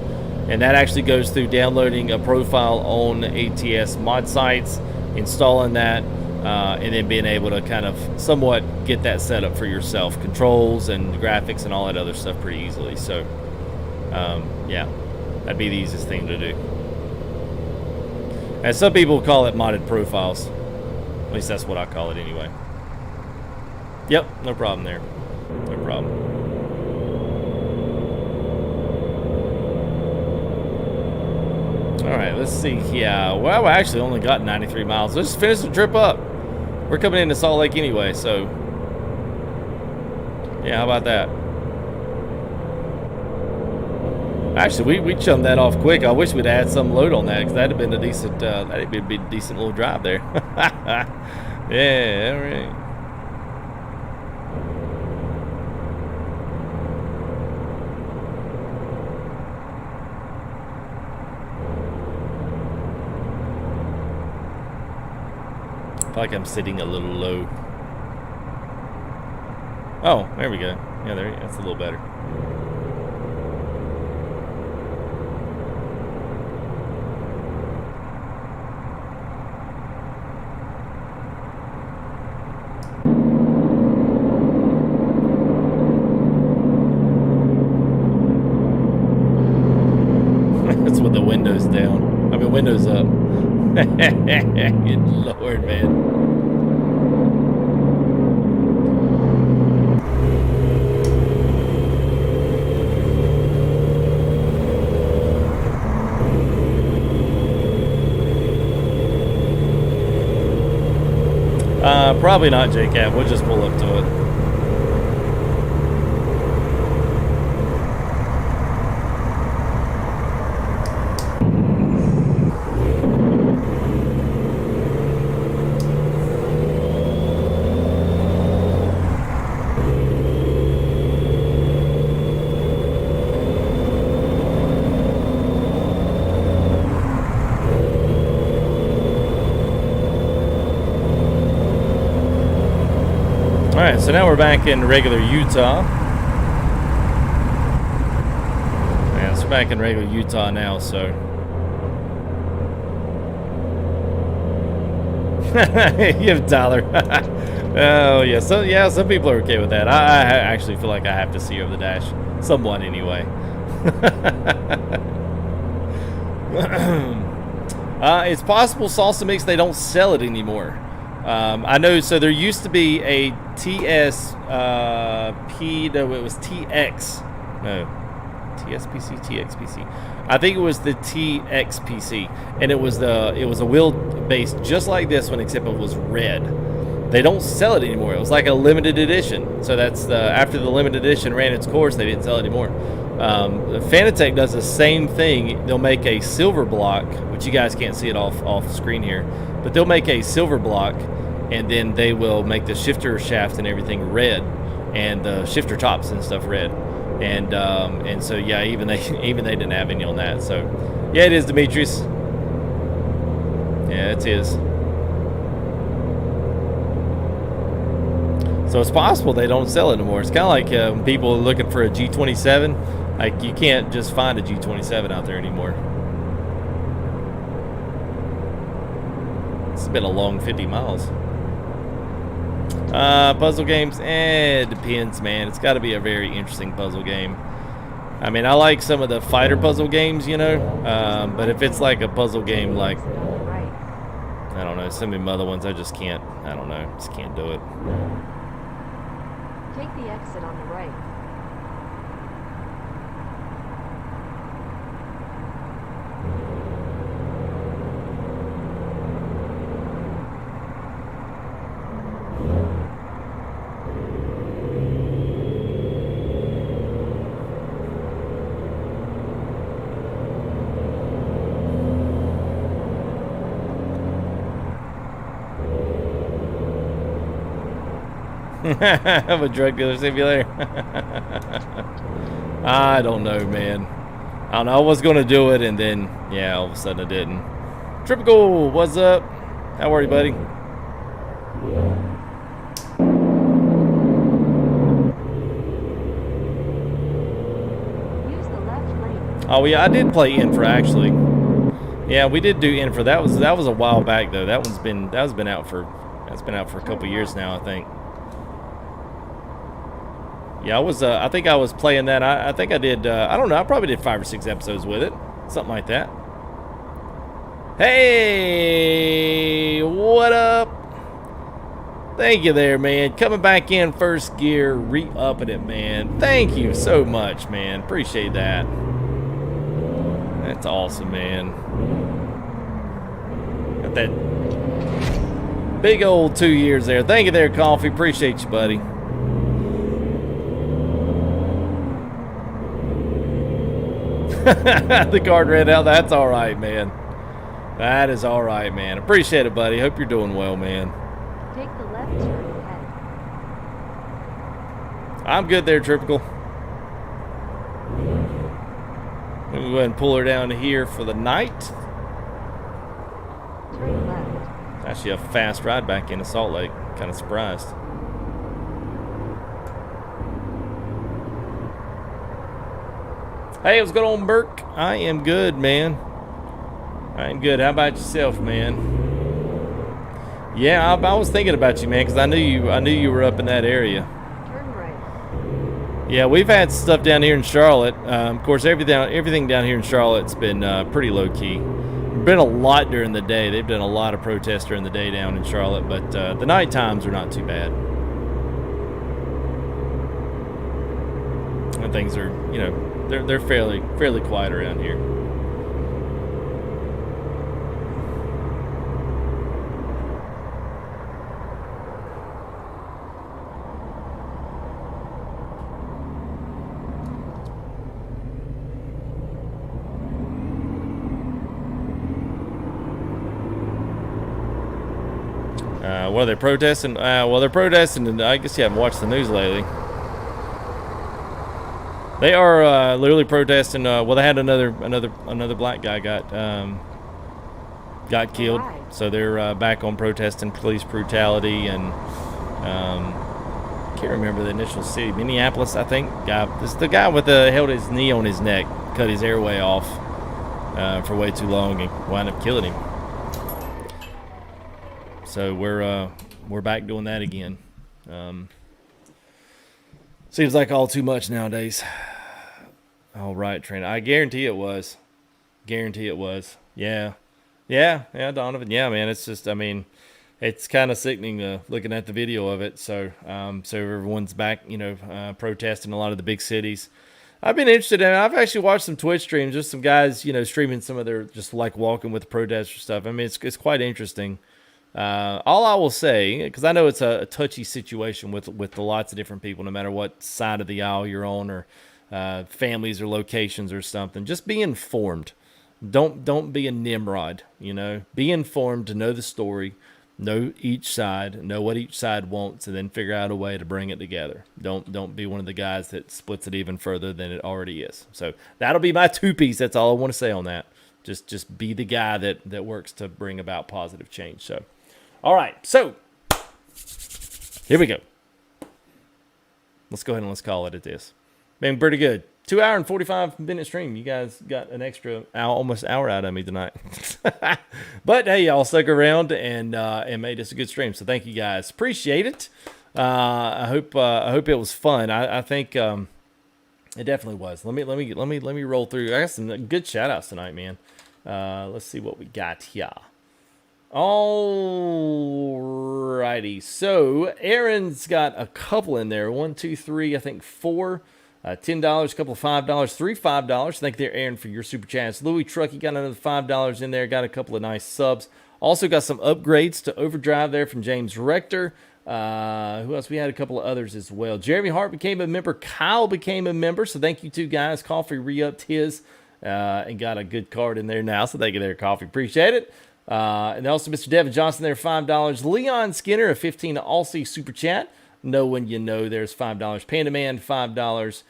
And that actually goes through downloading a profile on ATS mod sites, installing that, and then being able to kind of somewhat get that set up for yourself. Controls and graphics and all that other stuff pretty easily. So, yeah, that'd be the easiest thing to do. And some people call it modded profiles. At least that's what I call it anyway. Yep, no problem there. No problem. Alright, let's see. Yeah, well, I actually only got 93 miles. Let's finish the trip up. We're coming into Salt Lake anyway, so yeah, how about that? Actually, we chummed that off quick. I wish we'd had some load on that, because that'd have been a decent, that'd be a decent little drive there. Yeah, all right. I feel like I'm sitting a little low. Oh, there we go. Yeah, that's a little better. That's with the windows down. I mean, windows up. Good Lord, man. Probably not, JCap. We'll just pull up to it. Alright, so now we're back in regular Utah. Yeah, so we're back in regular Utah now, so. You have Tyler. Oh, yeah. So, yeah, some people are okay with that. I actually feel like I have to see over the dash. Somewhat, anyway. It's possible Salsa Mix, they don't sell it anymore. I know, so there used to be a TSP, no, it was TX, no, TSPC, TXPC. I think it was the TXPC, and it was a wheel base just like this one, except it was red. They don't sell it anymore. It was like a limited edition. So that's after the limited edition ran its course, they didn't sell it anymore. Fanatec does the same thing. They'll make a silver block, which you guys can't see it off screen here, but they'll make a silver block, and then they will make the shifter shaft and everything red, and the shifter tops and stuff red, and so yeah, even they didn't have any on that. So yeah, it is, Demetrius. Yeah, it's his. So it's possible they don't sell it anymore. It's kind of like when people are looking for a G27. Like, you can't just find a G27 out there anymore. It's been a long 50 miles. Puzzle games, it depends, man. It's got to be a very interesting puzzle game. I mean, I like some of the fighter puzzle games, you know, but if it's like a puzzle game like, I don't know, some of the other ones, I just can't, I don't know, just can't do it. Take the exit on the right. Of a drug dealer simulator. I don't know, man. I don't know. I was going to do it, and then, yeah, all of a sudden I didn't. Triple, what's up? How are you, buddy? Use the left lane. Oh, yeah, I did play Infra, actually. Yeah, we did do Infra. That was a while back, though. That's been out for a couple years now, I think. Yeah, I think I was playing that. I think I did, I don't know, I probably did 5 or 6 episodes with it. Something like that. Hey, what up? Thank you there, man. Coming back in first gear, re-upping it, man. Thank you so much, man. Appreciate that. That's awesome, man. Got that big old 2 years there. Thank you there, Coffee. Appreciate you, buddy. The card ran out. That's all right, man. That is all right, man. Appreciate it, buddy. Hope you're doing well, man. Take the left turn ahead. I'm good there, Tripical. Let me go ahead and pull her down here for the night. Turn left. Actually, a fast ride back into Salt Lake. Kind of surprised. Hey, what's going on, Burke? I am good, man. I am good. How about yourself, man? Yeah, I was thinking about you, man, because I knew you were up in that area. Turn right. Yeah, we've had stuff down here in Charlotte. Of course, everything down here in Charlotte's been pretty low key. Been a lot during the day. They've done a lot of protests during the day down in Charlotte, but the night times are not too bad. And things are, you know, they're fairly quiet around here. What are they protesting? Well, they're protesting, and I guess you haven't watched the news lately. They are literally protesting. Well, they had another black guy got killed, so they're back on protesting police brutality, and can't remember the initial city, Minneapolis, I think. This is the guy with held his knee on his neck, cut his airway off for way too long, and wound up killing him. So we're back doing that again. Seems like all too much nowadays. All right, Trina. I guarantee it was. Guarantee it was. Yeah, Donovan. Yeah, man. It's just, I mean, it's kind of sickening looking at the video of it. So everyone's back, you know, protesting a lot of the big cities. I've been interested in it. I've actually watched some Twitch streams, just some guys, you know, streaming some of their, just like walking with protesters stuff. I mean, it's quite interesting. All I will say, because I know it's a touchy situation with lots of different people, no matter what side of the aisle you're on, or families or locations or something, just be informed. Don't be a Nimrod, you know. Be informed to know the story, know each side, know what each side wants, and then figure out a way to bring it together. Don't be one of the guys that splits it even further than it already is. So that'll be my two piece. That's all I want to say on that. Just be the guy that works to bring about positive change. So, all right. So here we go. Let's go ahead and let's call it at this. Been pretty good. 2 hour and 45-minute stream. You guys got an extra almost hour out of me tonight. But hey, y'all stuck around and made this a good stream. So thank you guys. Appreciate it. I hope it was fun. I think it definitely was. Let me roll through. I got some good shout outs tonight, man. Let's see what we got here. Alrighty. So Aaron's got a couple in there. 1, 2, 3, I think 4. $10, a couple of $5, 3 $5. Thank you there, Aaron, for your super chats. Louis Truckee got another $5 in there. Got a couple of nice subs. Also got some upgrades to Overdrive there from James Rector. Who else? We had a couple of others as well. Jeremy Hart became a member. Kyle became a member. So thank you two guys. Coffee re-upped his and got a good card in there now. So thank you there, Coffee. Appreciate it. And also Mr. Devin Johnson there, $5. Leon Skinner, a 15 Aussie super chat. Know when you know, there's $5. Panda Man, $5.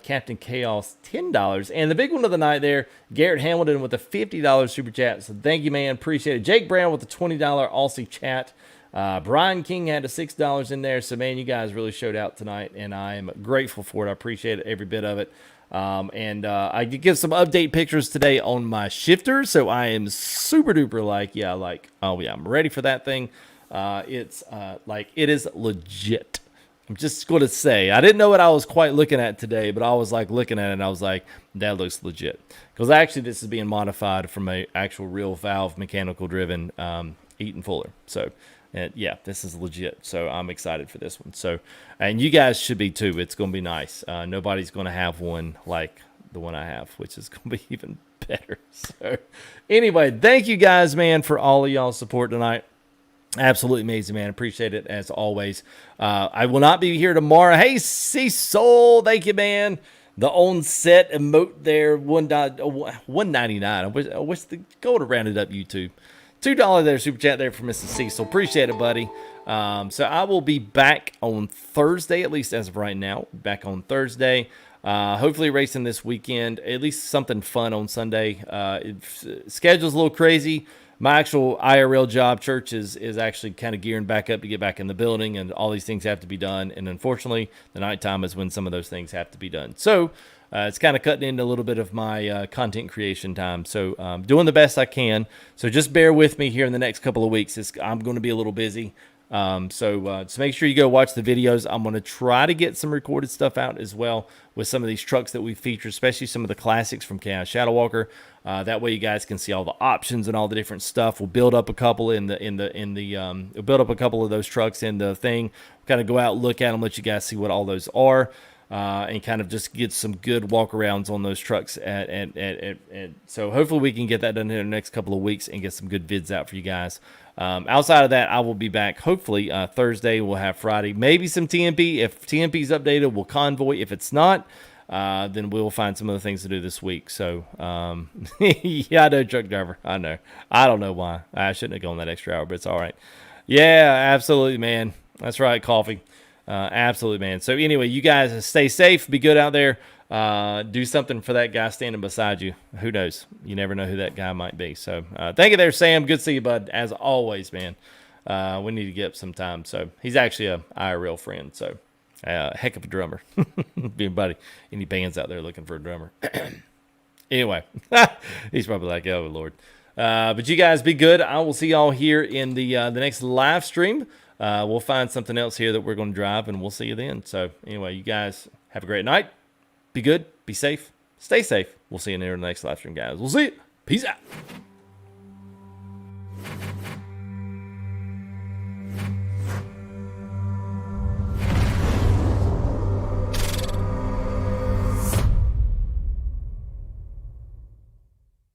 Captain Chaos, $10. And the big one of the night there, Garrett Hamilton with a $50 super chat. So thank you, man. Appreciate it. Jake Brown with a $20 Aussie chat. Brian King had a $6 in there. So, man, you guys really showed out tonight, and I am grateful for it. I appreciate every bit of it. I did give some update pictures today on my shifter. So I am super duper I'm ready for that thing. It is legit. I'm just going to say, I didn't know what I was quite looking at today, but I was like looking at it and I was like, that looks legit. Because actually this is being modified from a actual real valve mechanical driven Eaton Fuller. So yeah, this is legit. So I'm excited for this one. So, and you guys should be too. It's going to be nice. Nobody's going to have one like the one I have, which is going to be even better. So anyway, thank you guys, man, for all of y'all's support tonight. Absolutely amazing, man. Appreciate it as always. I will not be here tomorrow. Hey, C-Soul, thank you, man. The on-set emote there, $1.99. I wish the go to round it up, YouTube. $2 there, super chat there for Mr. Cecil. Appreciate it, buddy. So I will be back on Thursday, at least as of right now. Back on Thursday. Hopefully racing this weekend. At least something fun on Sunday. Schedule's a little crazy. My actual IRL job, church, is actually kind of gearing back up to get back in the building, and all these things have to be done. And unfortunately, the nighttime is when some of those things have to be done. So it's kind of cutting into a little bit of my content creation time. So doing the best I can. So just bear with me here in the next couple of weeks. I'm going to be a little busy. So make sure you go watch the videos. I'm going to try to get some recorded stuff out as well with some of these trucks that we feature, especially some of the classics from Chaos Shadow Walker. That way you guys can see all the options and all the different stuff. We'll build up a couple we'll build up a couple of those trucks in the thing. Kind of go out, look at them, let you guys see what all those are. And kind of just get some good walkarounds on those trucks. And so hopefully we can get that done in the next couple of weeks and get some good vids out for you guys. Outside of that, I will be back hopefully Thursday. We'll have Friday, maybe some TMP. If TMP is updated, we'll convoy. If it's not, then we'll find some other things to do this week. So yeah, I know, truck driver. I know. I don't know why. I shouldn't have gone that extra hour, but it's all right. Yeah, absolutely, man. That's right, Coffee. Absolutely, man. So anyway, you guys stay safe, be good out there. Do something for that guy standing beside you. Who knows? You never know who that guy might be. So thank you there, Sam. Good to see you, bud. As always, man. We need to get up sometime. So he's actually a IRL friend. So heck of a drummer. Being buddy. Any bands out there looking for a drummer? Anyway, he's probably like, oh Lord. But you guys be good. I will see y'all here in the next live stream. We'll find something else here that we're going to drive, and we'll see you then. So anyway, you guys have a great night. Be good. Be safe. Stay safe. We'll see you in the next live stream, guys. We'll see you. Peace out.